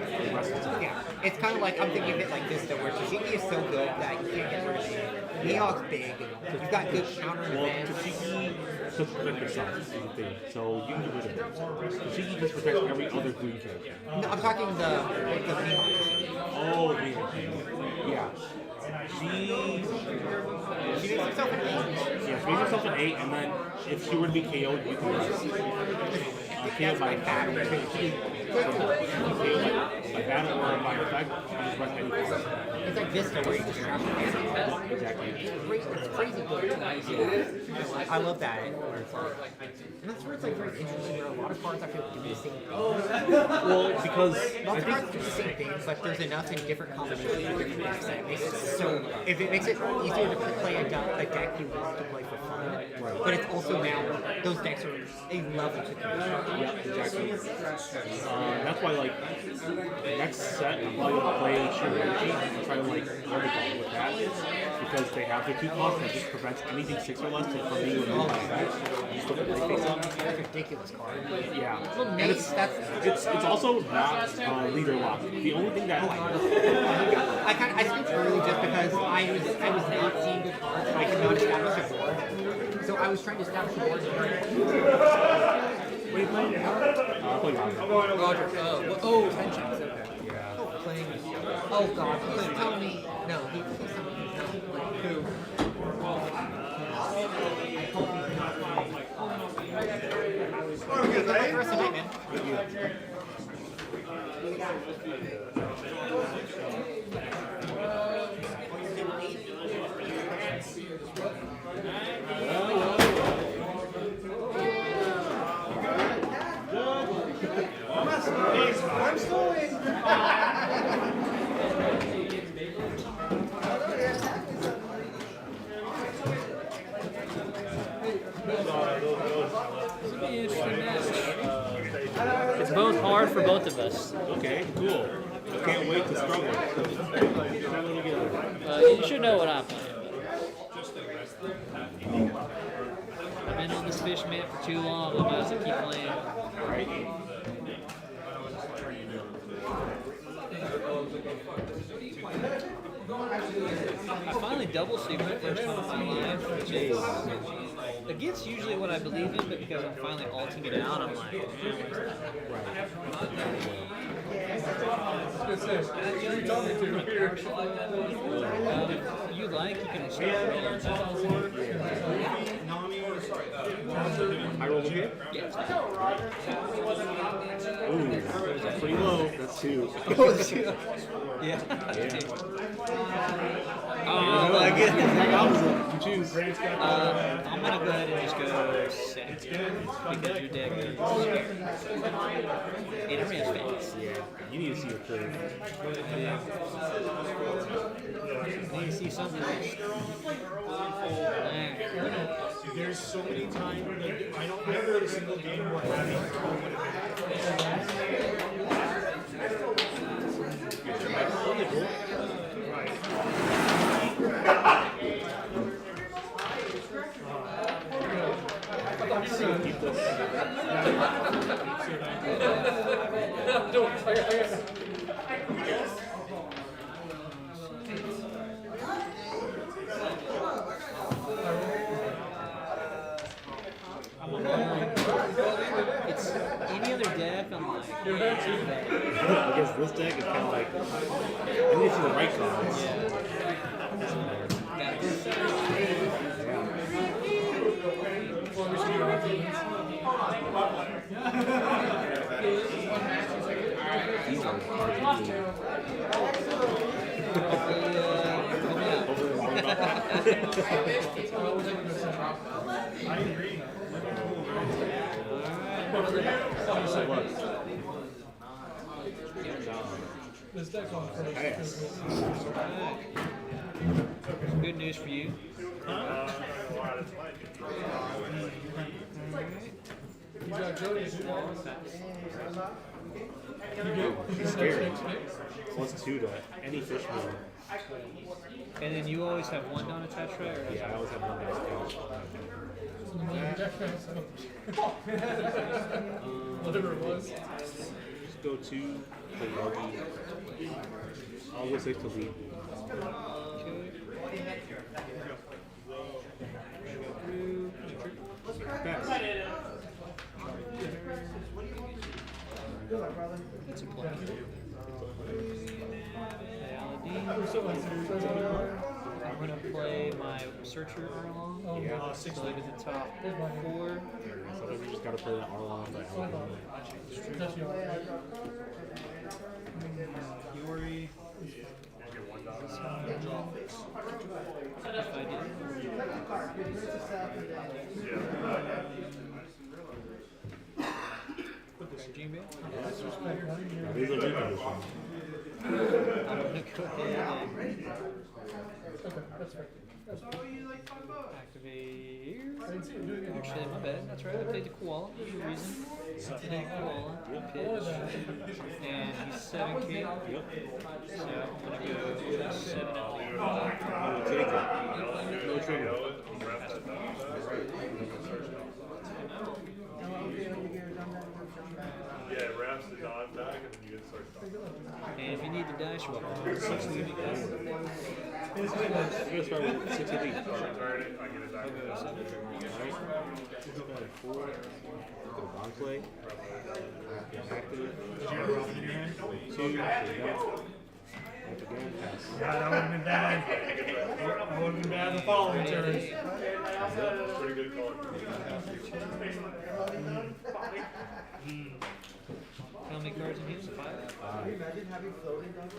Yeah, it's kind of like I'm thinking of it like this though, where Tashigi is so good that you can't get rid of it. Mihawk's big. You've got good counter events. Tashigi doesn't protect herself is the thing, so you can get rid of it. Tashigi just protects every other green character. No, I'm talking the Mihawk. Oh, Mihawk. Yeah. She makes herself an 8. Yeah, she makes herself an 8, and then if she were to be KO'd, you can rest. KO'd by battle. By battle or by effect, you just rest any card. It's like this where you just trap it. Exactly. It's crazy good. I love that. And that's where it's like very interesting, where a lot of cards I feel do the same thing. Well, because lots of cards do the same thing, but there's enough in different combinations of different decks that it makes it so. If it makes it easier to play a deck you want to play for fun, but it's also now those decks are a level to compete. Yeah, exactly. That's why, like, next set, I'm probably going to play Sheer Energy and try to, like, learn to go with that. Because they have the 2 costs that just prevents anything 6 or less from being removed by that. Just put the play face up. That's a ridiculous card. Yeah. Well, And maybe it's also not leader locked. The only thing that I skipped early just because I was not seeing good cards. I could not establish a board, so I was trying to establish a board. What are you playing? Playing Roger. Oh, tensions. Okay. Yeah. Oh, playing. Oh God, please tell me. No, he's telling me no. Like who? Good luck for us tonight, man. Thank you. I'm still in. It's both hard for both of us. Okay, cool. I can't wait to struggle. You should know what I'm playing. I've been on this fish man for too long. I might as well keep playing. Right. I finally double sleep for the first time in my life, which is against usually what I believe in, but because I'm finally alting it out, I'm like, you like, you can start. I roll again? Yes. Ooh, that's pretty low. That's 2. Yeah. Oh my goodness. You choose. I'm gonna go ahead and just go 6 because your deck is it already has fans. Yeah, you need to see your curve. Yeah. You need to see something that's There's so many times that I don't remember a single game where having Keep this. it's any other deck. I'm like, I guess this deck is kind of like, I need to see the right cards. I agree. This deck on first. good news for you. You got Jody's. He's scary. +2 to any fish meal. And then you always have one non-attached, right? Or Yeah, I always have one nice Whatever it was. Just go 2, play Yogi. I'll go 6 to lead. Pass. That's a play. I'm gonna play my Searcher Arlong. Yeah. So at the top 4. So we just gotta play that Arlong by Alabama. Yori. If I did. These are good conditions. go ahead Okay, that's fair. That's fair. and activate. Actually, my bad. That's right. I played the koala. There's a reason. Played koala. Pitch. And he's 7K. Yep. So I'm gonna go 7 No trigger. Yeah, it wraps the dog back and then you get started talking. And if you need to dash, you're welcome. 6 leaving. I'm gonna start with 6 of each. Return it, I get it back. Alright. 4. Go to bond play. Get active. Did you have a Robin in your hand? 2. Once again, pass. Yeah, that would have been bad. That would have been bad the following turn. Pretty good call. How many cards in here? 5? Imagine having floating dogs.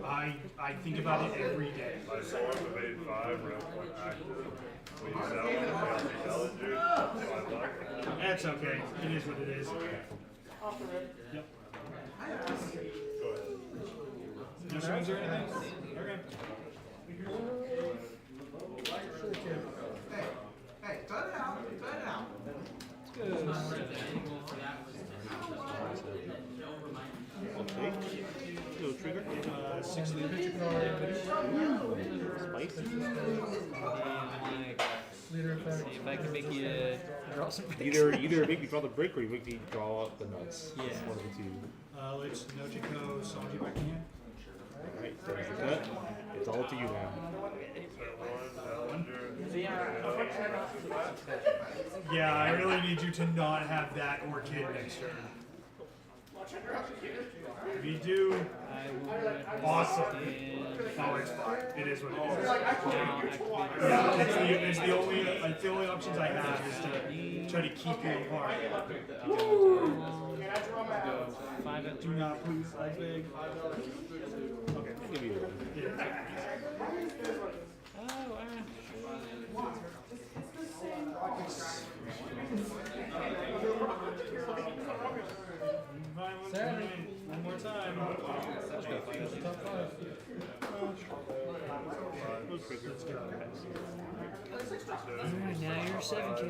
I think about it every day. I saw him at made 5, round 1 active. We use that one, $5. That's okay. It is what it is. Yep. Go ahead. No swings or anything? Okay. Hey, cut it out. Cut it out. Okay. No trigger. 6 leave. Spicy. Leader effect. See if I can make you draw some breaks. Either make me draw the break or you make me draw out the nuts. Yeah. It's one of the two. Let's Nojiko Sanji back in hand. Alright, there's the cut. It's all to you now. Yeah, I really need you to not have that or kid next turn. If you do, awesome. Oh, it's fine. It is what it is. Yeah, it's the only options I have is to try to keep you apart. Go 5 at Do not please, I beg. Okay. I'll give you one. Yeah. One more time. Top 5. Alright, now you're 7K.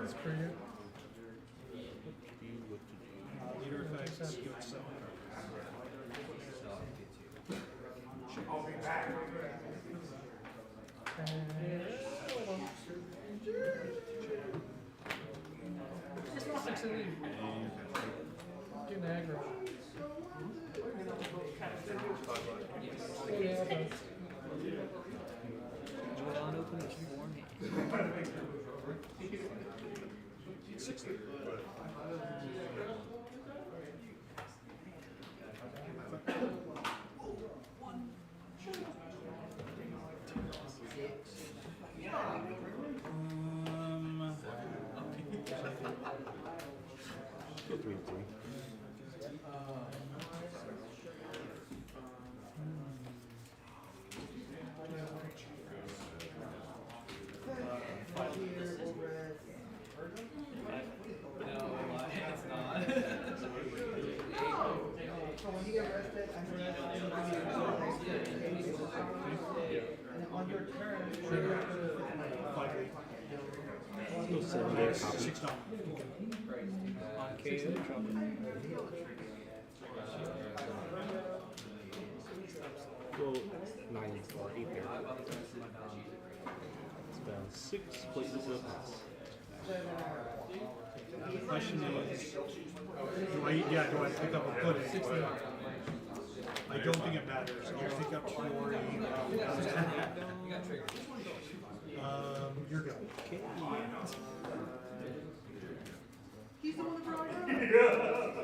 That's pretty good. Leader effects, go to 7. Just want 6 of these. Getting aggro. Yeah, okay. Jordan opens 4 hands. 6. Go 3 and 3. So when you get arrested, I'm going and on your turn, Go 7 there, copy. 6 down. On KO, drop it. Go 9 or 8 there. It's down 6 places of pass. The question is, do I pick up a put it? I don't think it matters. I'll pick up Tori. You're good. he's the one that brought it up.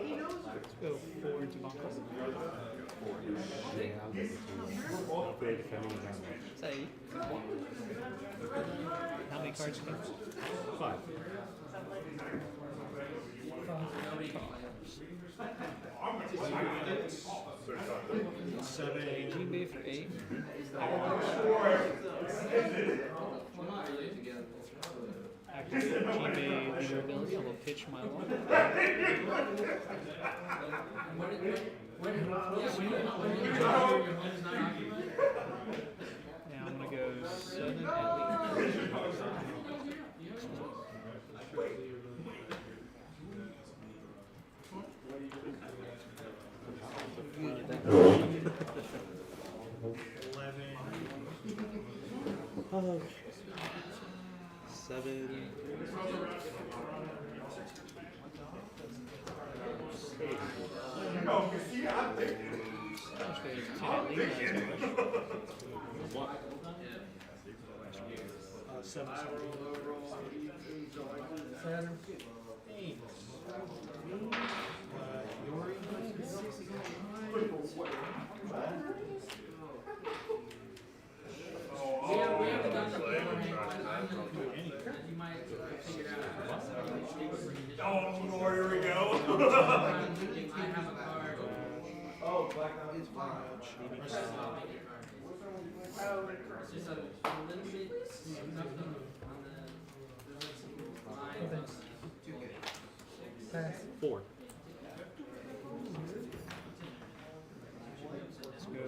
He knows it. Let's go 4 into Banco. Yeah, I'll give it to you. I'll play defending down there. Say. How many cards do you have? 5. Gene Bay for 8. activate G-Bay leader ability. I will pitch my wall. And I'm gonna go 7 at least. Oh. 7. Oh, Lord, here we go. Oh, Black Knight is fine. Pass. 4. Let's go.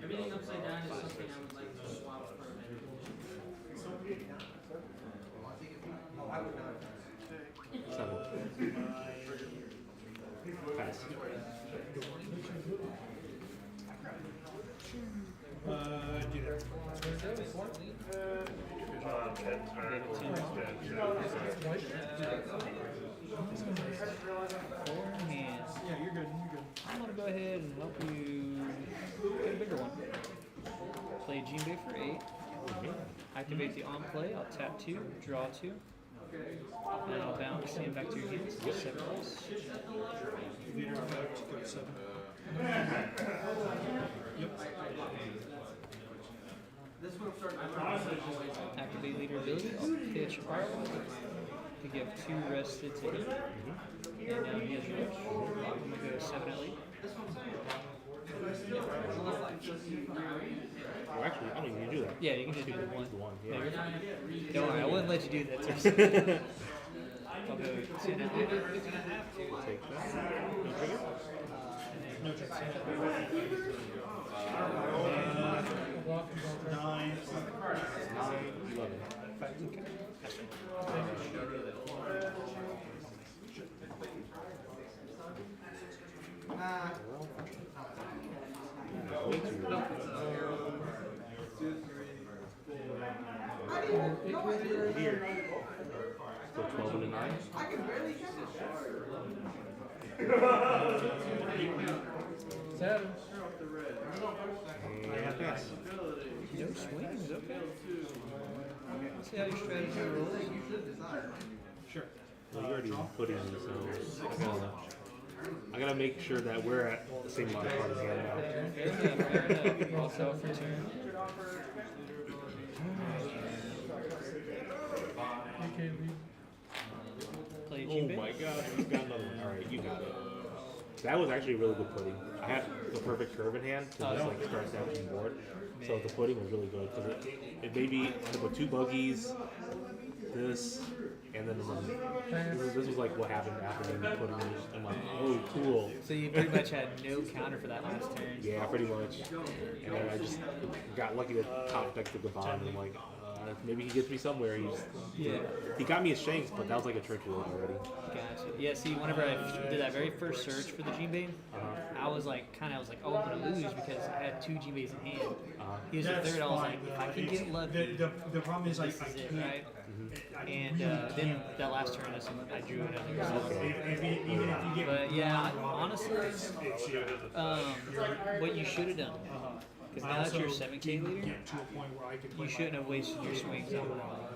Everything upside down is something I would like to swap for a minute. Oh, I would not. 7. Pass. Do that. Four hands. Yeah, you're good. You're good. I'm gonna go ahead and help you get a bigger one. Play Jinbei for 8. Activate the on play. I'll tap 2, draw 2. And I'll bounce him back to your hands. 7 plus. Leader effect, go 7. Yep. Activate leader ability. I'll pitch R1 to give 2 rested to him. And now he has rush. I'm gonna go 7 at lead. Oh, actually, I don't even do that. Yeah, you can just do the one. The one, No, yeah. you're fine. Don't worry, I wouldn't let you do that. Seriously. I'll go 10 at lead. Take that. No trigger? No check. 9. 11. Way too low. Here. So 12 and a 9. Seven. And pass. No swings, okay. Let's see how your strategy rolls. Sure. Well, you already put in, so I gotta make sure that we're at the same amount of cards hand now. Fair enough, fair enough. Also for turn. Okay, lead. Play Oh Jinbei. my god, you got another one. Alright, you got it. That was actually a really good pudding. I had the perfect curve in hand to just like start establishing the board. So the pudding was really good because it made me end up with 2 buggies, this, and then this was like what happened after the pudding. I'm like, oh, cool. So you pretty much had no counter for that last turn. Yeah, pretty much. And then I just got lucky to top deck the Gabon, and I'm like, maybe he gets me somewhere. He got me a Shanks, but that was like a trick roll already. Gotcha. Yeah, see, whenever I did that very first search for the Jinbei, I was like, oh, I'm gonna lose because I had 2 Jinbeis in hand. He was the third. I was like, if I can get lucky, the problem is this is it, right? And then that last turn, I drew another. Even if you get. But yeah, honestly, what you should have done. Because now that you're 7K leader, you shouldn't have wasted your swings on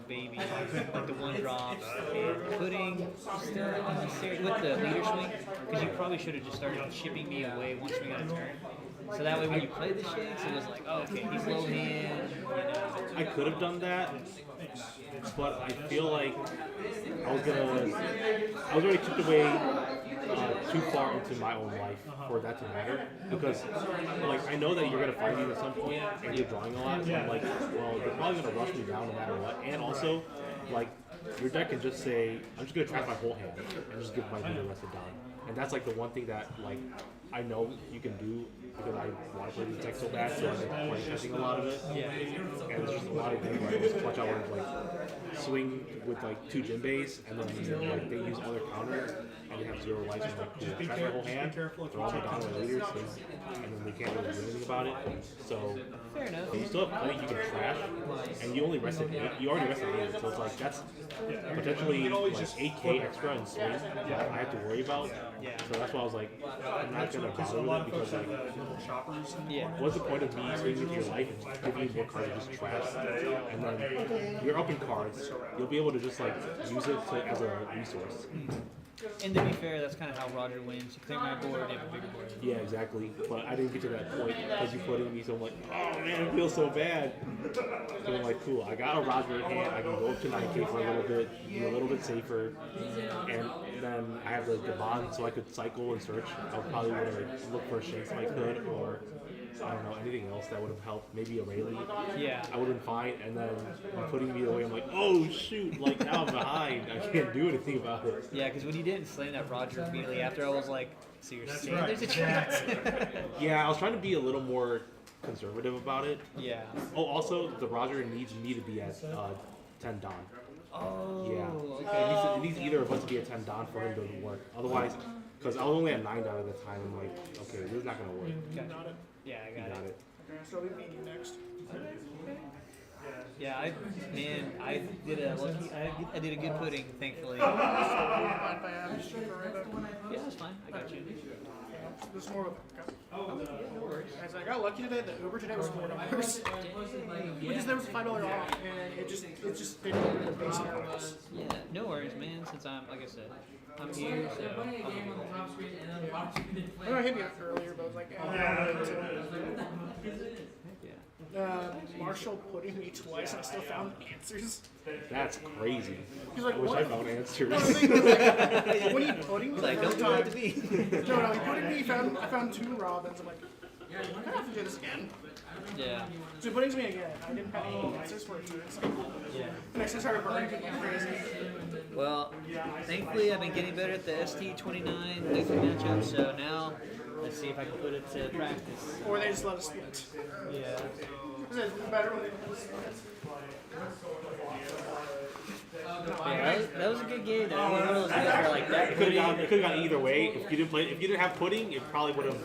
baby, like the 1 drops, and putting still unnecessary with the leader swing, because you probably should have just started chipping me away one swing at a turn. So that way when you play the shakes, it was like, oh, okay, he's low hand. You know. I could have done that, but I feel like I was already tipped away too far into my own life for that to matter. Because, like, I know that you're gonna find me at some point and you're drawing a lot. So I'm like, well, you're probably gonna rush me down no matter what. And also, like, your deck can just say, I'm just gonna trash my whole hand and just give my leader rested down. And that's like the one thing that like I know you can do because I want to play this deck so bad, so I've been playing testing a lot of it. Yeah. And there's just a lot of games where I just clutch out with like swing with like 2 Jinbeis and then like they use other counter and they have 0 life and like cool, trash my whole hand, throw all my down my leaders, and then they can't really do anything about it. So fair enough. you still have plenty you can trash, and you only rested 8. You already rested 8, so it's like that's potentially like 8k extra in swing that I have to worry about. So that's why I was like, I'm not gonna bother with it because like, what's the point of me swinging into your life and giving you more cards to just trash, and then you're up in cards, you'll be able to just like use it as a resource. And to be fair, that's kind of how Roger wins. You clear my board, you have a bigger board. Yeah, exactly. But I didn't get to that point because you put in me, so I'm like, oh man, it feels so bad. So I'm like, cool, I got a Roger in hand, I can go up to 9k for a little bit, be a little bit safer, and then I have the bond so I could cycle and search. I would probably want to look for a Shanks if I could, or I don't know, anything else that would have helped. Maybe a Rayleigh. Yeah. I would have been fine, and then when putting me away, I'm like, oh shoot, like now I'm behind. I can't do anything about it. Yeah, because when you didn't slam that Roger immediately after, I was like, so you're saying there's a chance? Yeah, I was trying to be a little more conservative about it. Yeah. Oh, also, the Roger needs me to be at 10 Don. Oh, yeah. okay. It needs either of us to be at 10 Don for him to work. Otherwise, because I was only at 9 Don at the time, I'm like, okay, this is not going to work. Got it. Yeah, I got it. Okay, so we meet you next. Yeah, I did a good pudding, thankfully. Mind if I have just cheaper right Yeah, that's fine. I got you. There's more of them. No worries. Guys, I got lucky today. The Uber today was $4. Because there was $5 off, and it just didn't go to the base airways. Yeah, no worries, man. Since I'm, like I said, I'm here, so I know I hit you earlier, but I was like, Marshall putting me twice, and I still found answers. That's crazy. He's like, I wish what? I found answers. No, the thing is, like, when he pudding me, like, don't do it to me. No, he pudding me. I found 2 Robins. I'm like, I have to do this again. Yeah. So he puddings me again. I didn't have any answers for it. So Yeah. next I started burning like crazy. Well, thankfully I've been getting better at the ST29 lethal matchup, so now let's see if I can put it to practice. Or they just let us split. Yeah. It's better when they split. Yeah, that was a good game. That one of those games where like that It could have gone either way. If you didn't have pudding, it probably would have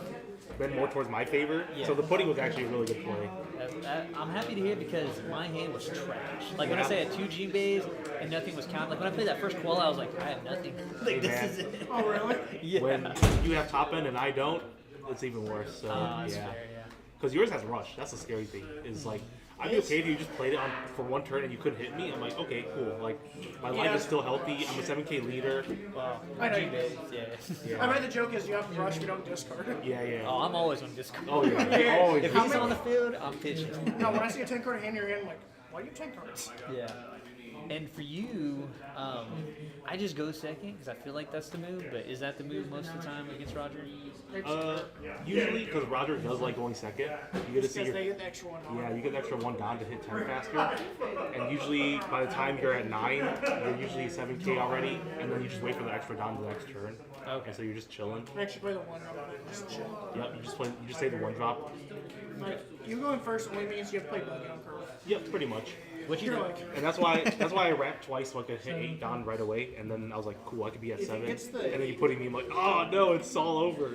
been more towards my favor. Yeah. So the pudding was actually a really good play. I'm happy to hear because my hand was trash. Like when I say I had 2 Jinbeis and nothing was counted. Like when I played that first koala, I was like, I have nothing. Like this is it. Oh really? Yeah. When you have top end and I don't, it's even worse. So That's yeah. fair, yeah. Because yours has rush. That's the scary thing. Is like I'd be okay if you just played it on for 1 turn and you couldn't hit me. I'm like, okay, cool. Like my life is still healthy. I'm a 7k leader. Wow. I know. Yeah. I bet the joke is you have to rush, we don't discard. Yeah, yeah. Oh, I'm always on Discord. Oh yeah. Always. If he's on the field, I'm pitching. No, when I see a 10 card hand in your hand, I'm like, why do you have 10 cards? Yeah. And for you, I just go second because I feel like that's the move. But is that the move most of the time against Roger? Usually, because Roger does like going second, you get to see Because your, they get the extra one. yeah, you get the extra 1 down to hit 10 faster. And usually, by the time you're at 9, you're usually 7k already, and then you just wait for the extra down to the next turn. Okay. So you're just chilling. I actually play the 1 drop. Just chill. Yep. You just say the 1 drop. Like, you going first only means you have to play buggy on curve. Yep, pretty much. What you You're do? like, And that's why I rapped twice so I could hit 8 down right away, and then I was like, cool, I could be at If it 7. gets the- And then you putting me, I'm like, oh no, it's all over.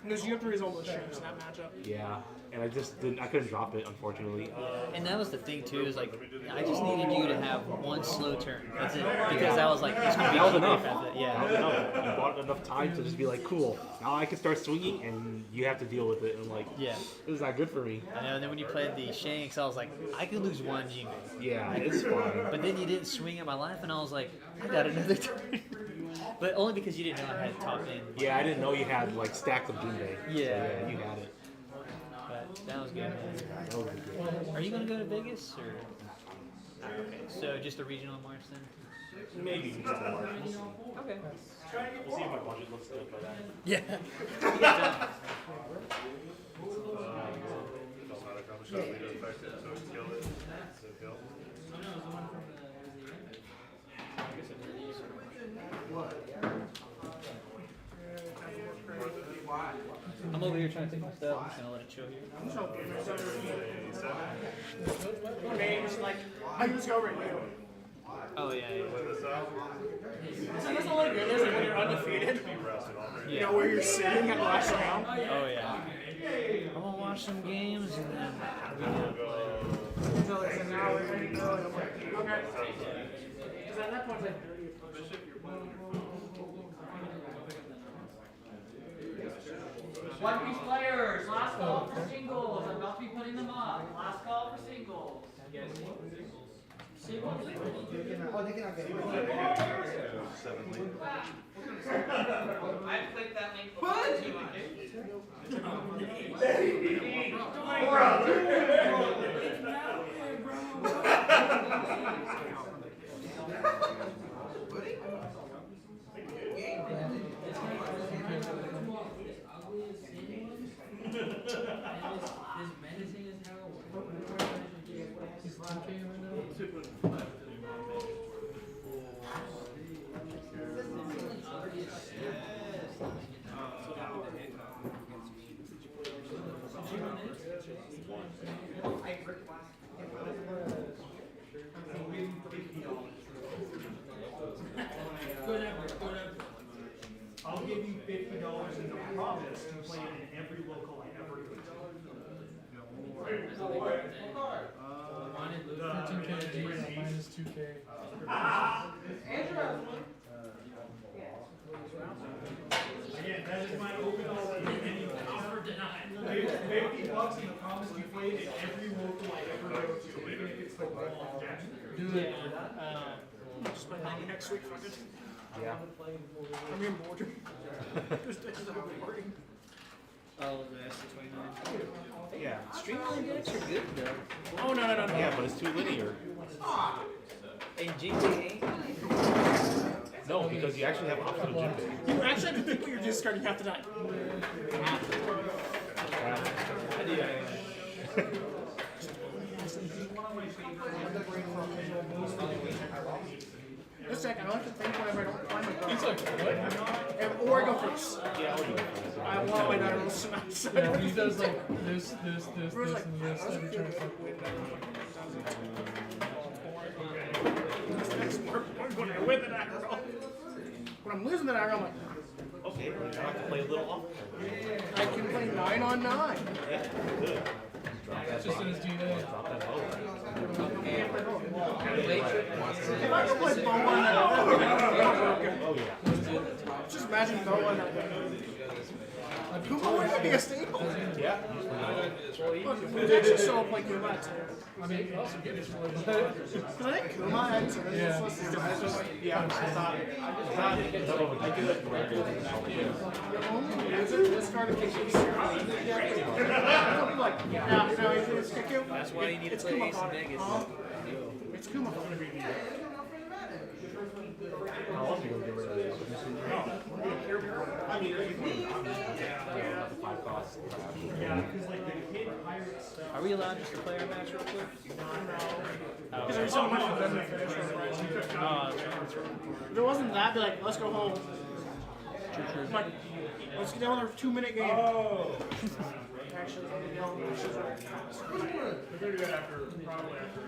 because you have to resolve those shapes in that matchup. Yeah, and I couldn't drop it, unfortunately. And that was the thing too. Is like I just needed you to have 1 slow turn. That's it. Because I was like, it's gonna be That was cheap enough. after that. Yeah. That was enough. You bought enough time to just be like, cool, now I can start swinging, and you have to deal with it. And like, Yeah. this is not good for me. I know. And then when you played the Shanks, I was like, I could lose 1 Jingle. Yeah, it's fine. But then you didn't swing at my life, and I was like, I got another turn. But only because you didn't know I had top end. Yeah, I didn't know you had like stacks of Jinbei. Yeah. So, yeah, you had it. But that was good, man. That was good. Are you gonna go to Vegas or? Okay, so just a regional in March then? Maybe just a March. We'll see. Okay. We'll see if my budget looks good by then. Yeah. Doesn't matter how much it affects it, so it's kill it. So kill. I'm over here trying to take my stuff. I'm just gonna let it chill here. I mean, it's like, I just go right now. Oh yeah. So that's not like good, is it, when you're undefeated? You know, where you're sitting at the last round? Oh yeah. I'm gonna watch some games and then we're gonna play. Until it's an hour, ready to go, and I'm like, okay. Because at that point, it's like 30 One Piece players, last call for singles. I'm about to be putting them up. Last call for singles. Singles? Oh, they cannot get it. I clicked that link before too, I'll give you $50 in the promise to play it in every local I ever go to. 13K, minus 2K. Again, that is my open offer. Never denied. $50 in the promise to play it in every local I ever go to, even if it's the wrong deck. Do it. Just play maybe next week, fuck it. Yeah. I'm getting bored. Just boring. Oh, that's the 29. Yeah. Streamline decks are good though. Oh, no. Yeah, but it's too linear. And GTA. No, because you actually have optional Jinbei. You actually have to think what you're discarding half the time. Just a second, I like to think whenever I don't find my It's like, what? Or I go first. Yeah, I'll do it. I want my die rolls outside. Yeah, he does like this, Where's like, and this every turn. when I win the die roll. When I'm losing the die roll, I'm like, Okay, well, you have to play a little off. I can play 9 on 9. Yeah, good. It's just in his DNA. Drop that low. If I could play Boa on that, Oh, yeah. just imagine Boa on that. Kuma would be a staple. Yeah. It's actually so like Kuma too. I mean, you also get this one. Because I think Kuma had some Yeah, I thought I do it. only reason this card in case you see I'll be like, yeah, you know, it's Kiku. That's why you need to It's play Kuma Ace in card. Vegas. It's Kuma card. How else are you going to get rid of this? I mean, the 5 costs. Yeah, because like the kid pirates. Are we allowed just to play our match real quick? Because there's so much for them to finish with. If it wasn't that, be like, let's go home. Like, let's get down with our 2-minute game. Oh. Actually, We're gonna do that after, probably after.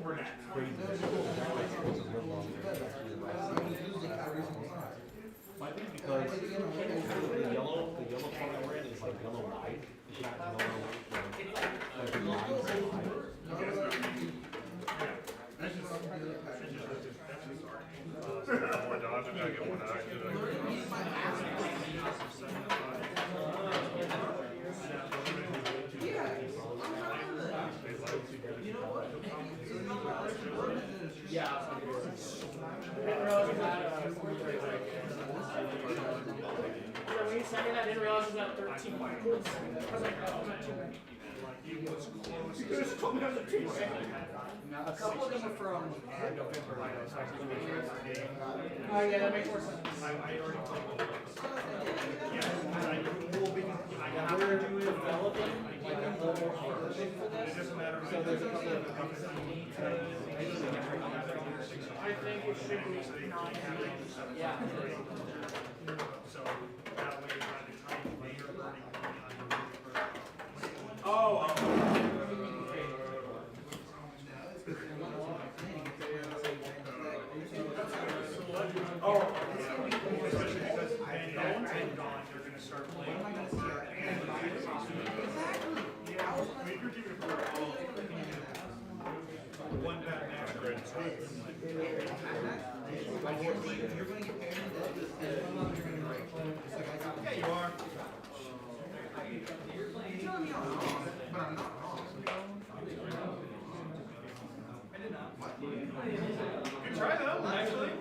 We're next. I think because the yellow color we're in is like yellow white. It's not yellow like the lines are More dodge and I get one I didn't realize we had sent me that, I didn't realize it was at 13. I was like, oh, I'm at 2. It was close. It was coming out of the 2. A couple of them are from November. Oh, yeah, that makes more sense. I already played it. Yeah, We're developing like a whole version for this. So there's a couple of I think it should be 9. Yeah. So that way, by the time they are running, especially because Ben Dawn and Dawn, they're going to start playing. You're keeping it for one bad match. Yeah, you are. Good try though, actually.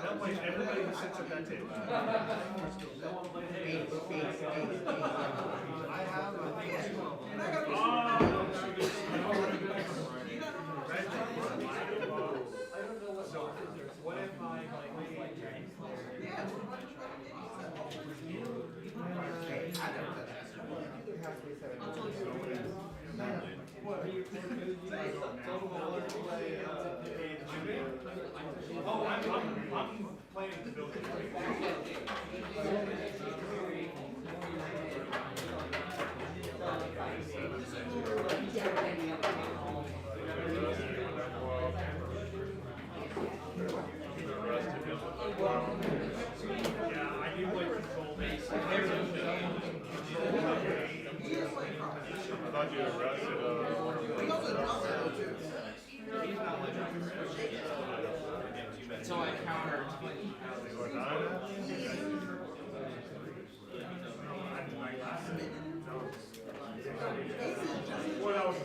That plays everybody who sits at that table. So, what if I Oh, I'm playing the building. Yeah, I do play control base. I thought you had arrested So I countered. What else?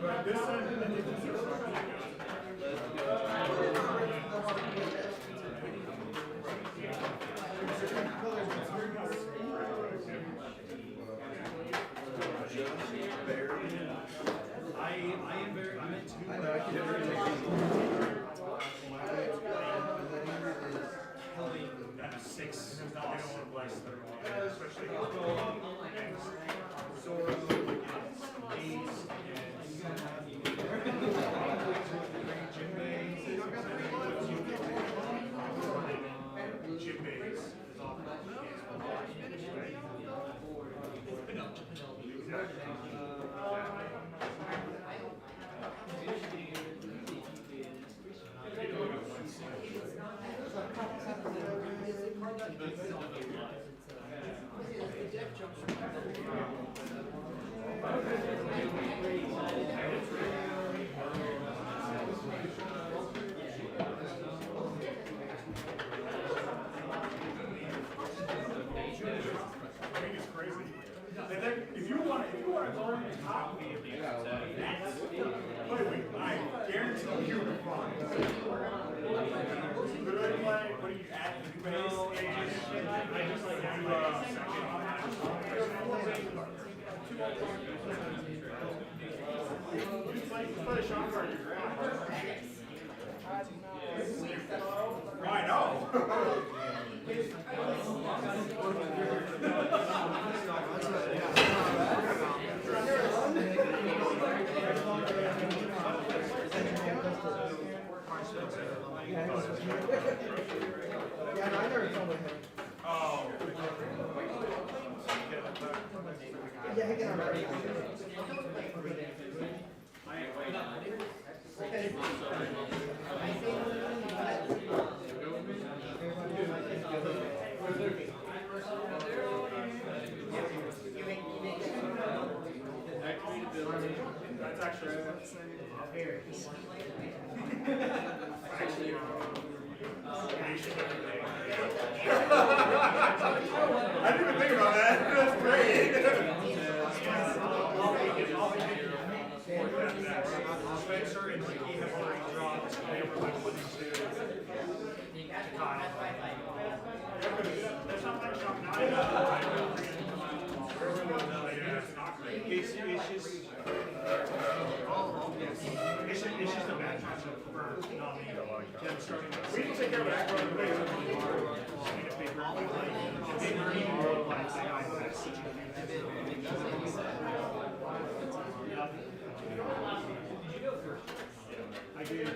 But this time, I think this is I'm at 2. I know, I can never take killing 6. I don't want to blast their especially Zoro against Ace Jinbei is off. If you want to go on top of me, that's I guarantee you will find. Literally, what do you add to the base? I just like put a shot card in your I know. Yeah, I never told him. Oh. Yeah, he can have it. That's actually I didn't even think about that. That's great. Spencer and Ricky have already dropped. They were like 1 and 2. That's not like shop now. It's just a bad matchup for not me. We can take care of that. I did.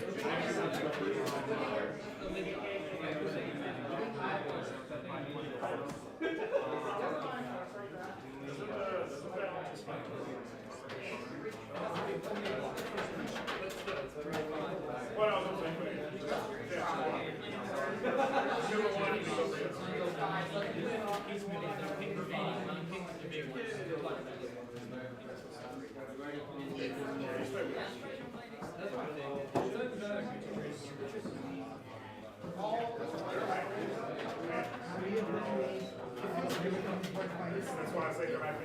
What else was That's why I say go back.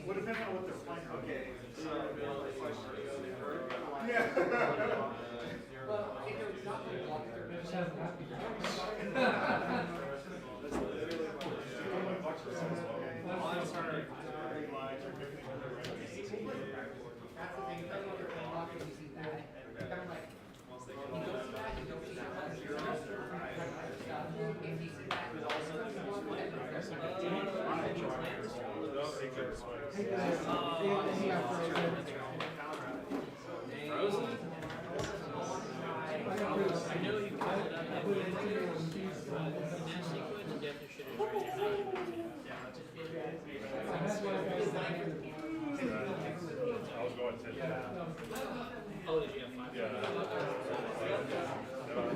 What depends on what they're playing. Okay. Oh, did you have 5? Yeah.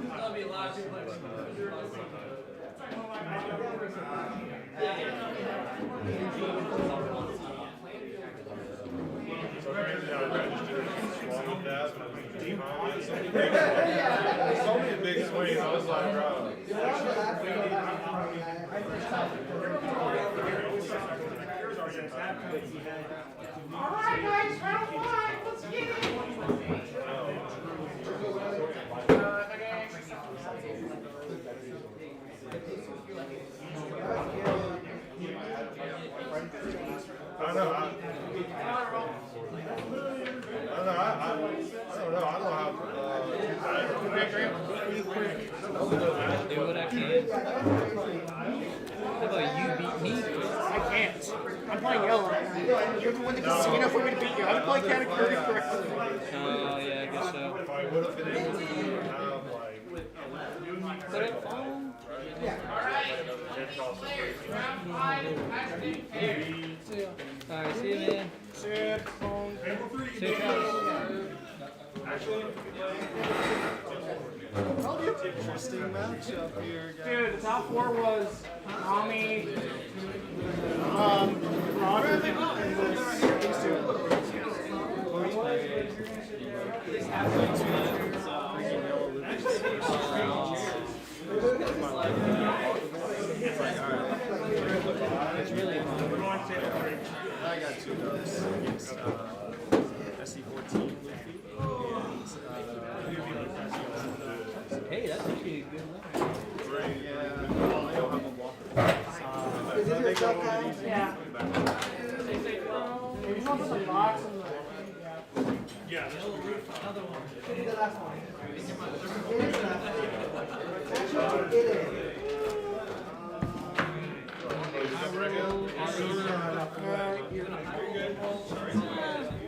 That'll be a lot of people. It's only a big swing. I was like, bro. Alright guys, round 5, let's get it! I don't know. I don't know. I don't know. I don't know how. can. How about you beat me? I can't. I'm playing yellow. You have to win the casino for me to beat you. I haven't played category correctly. Oh, yeah, I guess so. If I would have been able to have like. But it fallen. Alright, see you, man. See ya. See you, Travis. Interesting matchup here, guys. Dude, the top 4 was Nami, Roger, and these two. It's really fun. I got 2 notes against SC14 Hey, that's actually a good one. Is this your stuff, Kyle? Yeah. You want some box and the... Yeah. This is the last one. It is the last one. Actually, it is.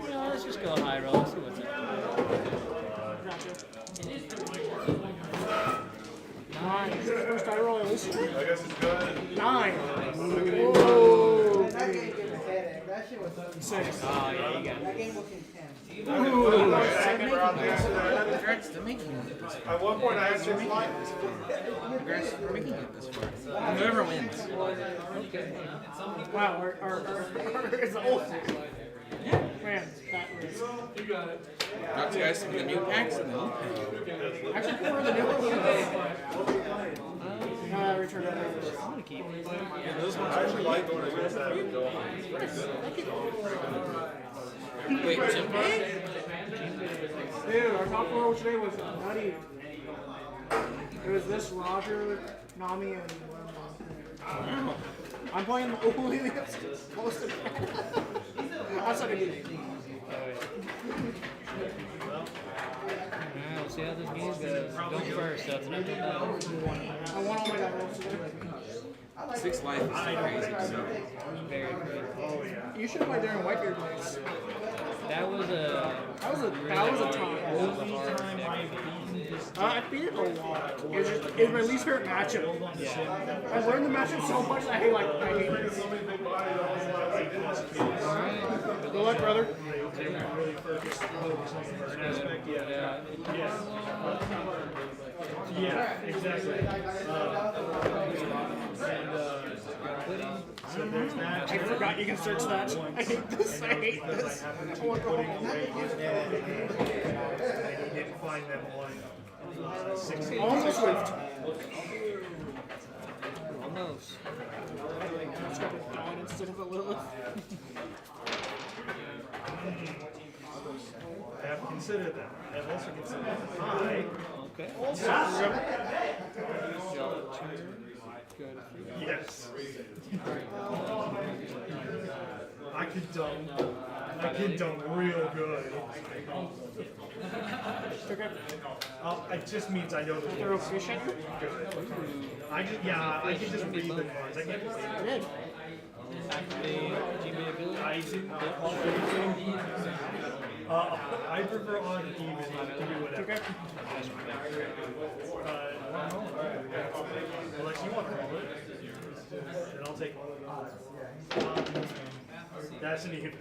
Yeah, let's just go high roll. See what's up. Nice. First I roll at least. I guess it's good. 9. Whoa. That game gave me a headache. That shit was 6. Oh, yeah, you got it. That game was intense. At one point, I had 6 lives. We're making it this far. Whoever wins. Wow, it's old. Man, that was... You got it. Got you guys some of the new packs and the old packs. Actually, prefer the new one. Return it. I'm gonna keep it. Yeah, those ones I actually like going against that. Wait, Jim? Dude, our top 4 today was nutty. It was this, Roger, Nami, and I'm playing only the most of That's like a good Alright, we'll see how this game goes. Going first, so it's an uphill battle. I won all my dice today. 6 life is so crazy. So. Very crazy. You should play there in Whitebeard place. That was a time. I beat it a lot. It was my least favorite matchup. Yeah. I learned the matchup so much that I hate it. Good luck, brother. Yeah, exactly. So there's that. I forgot you can search that. I hate this. I hate this. I want to go home. And he didn't find them on 16. Almost Swift. Almost. It's got a dawn instead of a Lilith. I have considered that. I have also considered high. Okay. Good. Yes. I could dump real good. It just means I know the They're efficient. I can just read the cards. I can't I did. Activate teammate ability. I didn't. I prefer on even to do whatever. Okay. Unless you want to roll it, then I'll take it. That's an even.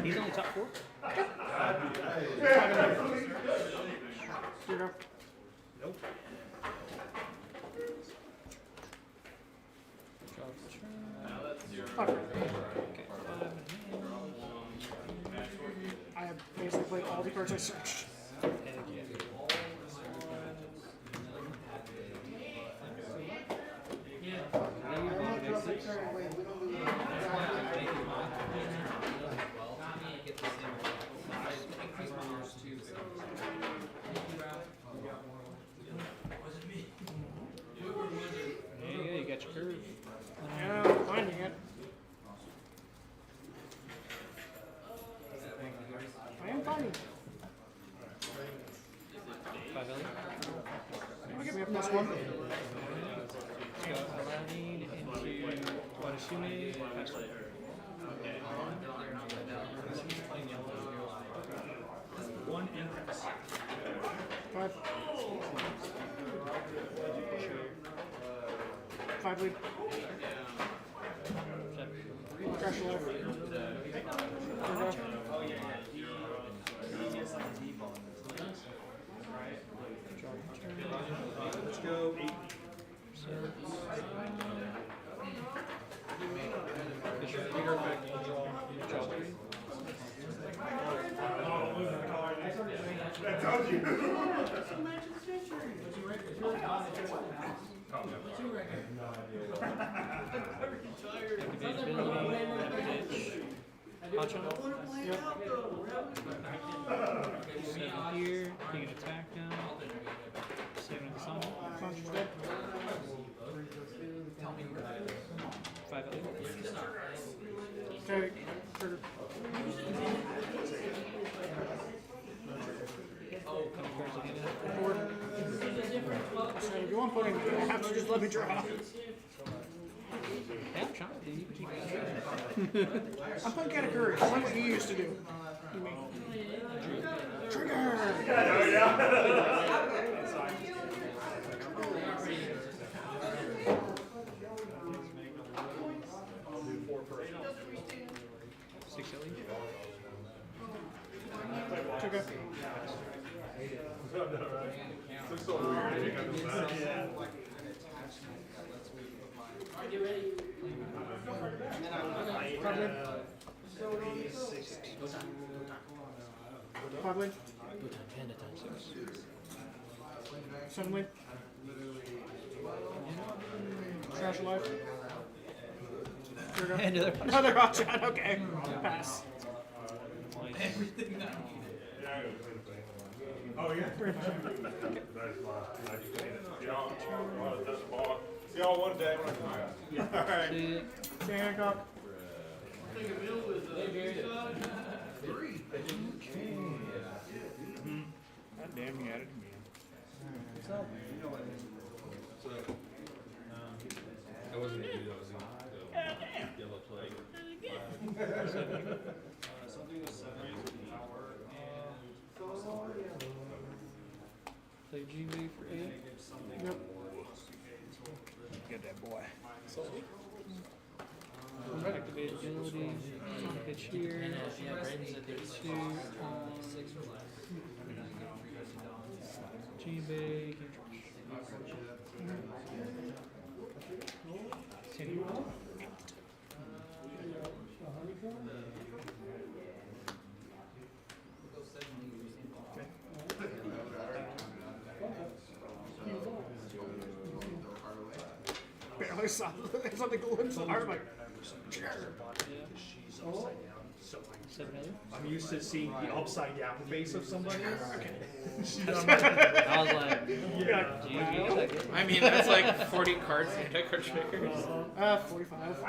He's only top 4? Nope. I have basically played all the cards I searched. There you go, you got your curve. Yeah, I'm finding it. I am finding it. 5. 5 lead. Crash life. Let's go 8. I told you. Hot shot. Yep. 7 here. You can attack now. 7 at the sun. 5 at least. Okay. Trigger. So if you want putting, you have to just let me draw. Yeah, I'm trying to do. I'm playing Katakuri. I like what you used to do. You mean? Trigger! Trigger. Looks so weird. You got the back. Probably. 7 lead. Trash life. Another hot shot, okay. Pass. Oh, yeah. See y'all one day. Alright. See Hancock. God damn, he added me. That wasn't you, that was the yellow plate. Play GB for 8. Yep. Get that boy. Activate ability. Pitch here. 2. GB. Barely saw something glimpse of her, like, I'm used to seeing the upside down face of somebody. I was like, yeah. I mean, that's like 40 cards and deck card triggers. 45.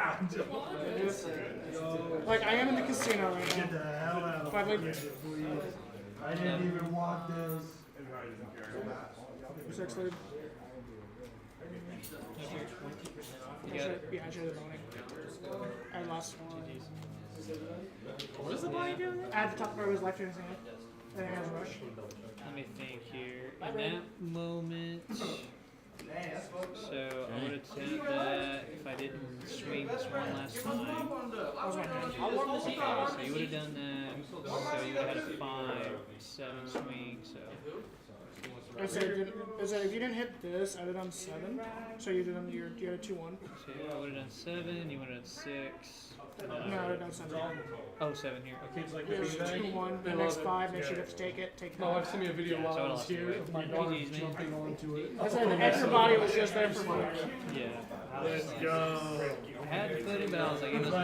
Like, I am in the casino right now. Get the hell out of 5 lead. I didn't even want this. 6 lead. You got it. Yeah, I should have voting. I lost. What is the body doing? At the top part of his left hand. I think I have a rush. Let me think here. In that moment, so I would attempt that if I didn't swing this one last time. Okay, so you would have done that. So you would have had a 5-7 swing. So. I said, if you didn't hit this, I would have done 7. So you did them. You had a 2-1. So I would have done 7. You would have done 6. No, I would have done 7. Oh, 7 here. Okay. There's 2-1. The next 5, then she'd have to take it. Take My that. wife sent me a video while I was here of my daughter jumping onto it. I said the extra body was just there for fun. Yeah. Let's go. I had to put it, but I was like, it was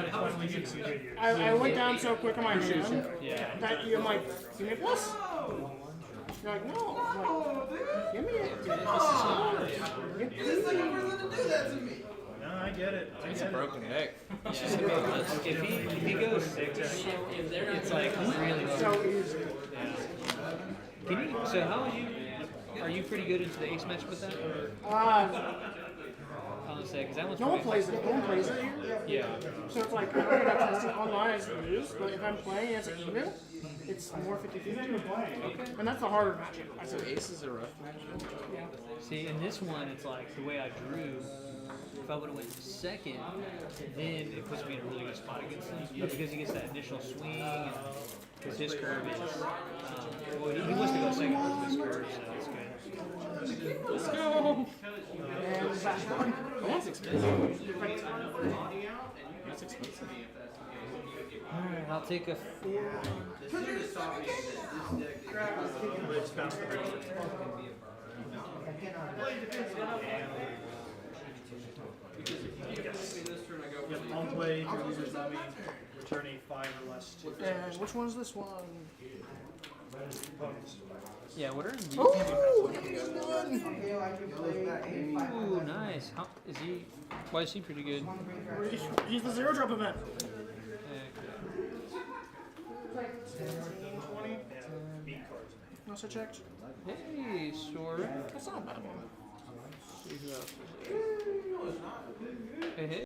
I went down so quick on my hand yeah. that you're like, give me a plus. You're like, no. I'm like, give me it. This is hard. No, I get it. It's a broken deck. Yeah, if he goes 6, it's like really low. So easy. Yeah. Can you? So how are you? Are you pretty good into the ace match with that? Or? was gonna say, because that one's No one probably- plays it. No one plays it here. Yeah. So it's like, I don't get access to it online as it is, but if I'm playing as an email, it's more 50-50. Okay. And that's the harder matchup. I So said ace is a rough matchup. Yeah. See, in this one, it's like the way I drew. If I would have went second, then it puts me in a really good spot against him. But because he gets that initial swing, because his curve is, well, he wants to go second with his curve, so that's good. Let's go. And back one. Oh, that's expensive. That's expensive. Alright, I'll take a 4. On play, your user's dummy, return a 5 or less to And which one's this one? opponents. Yeah, what are the Ooh, give me one. Ooh, nice. How, is he? Why is he pretty good? He's the 0-drop event. Also checked. Hey, Sora. That's not a bad one. See who else is there. Hey, hey.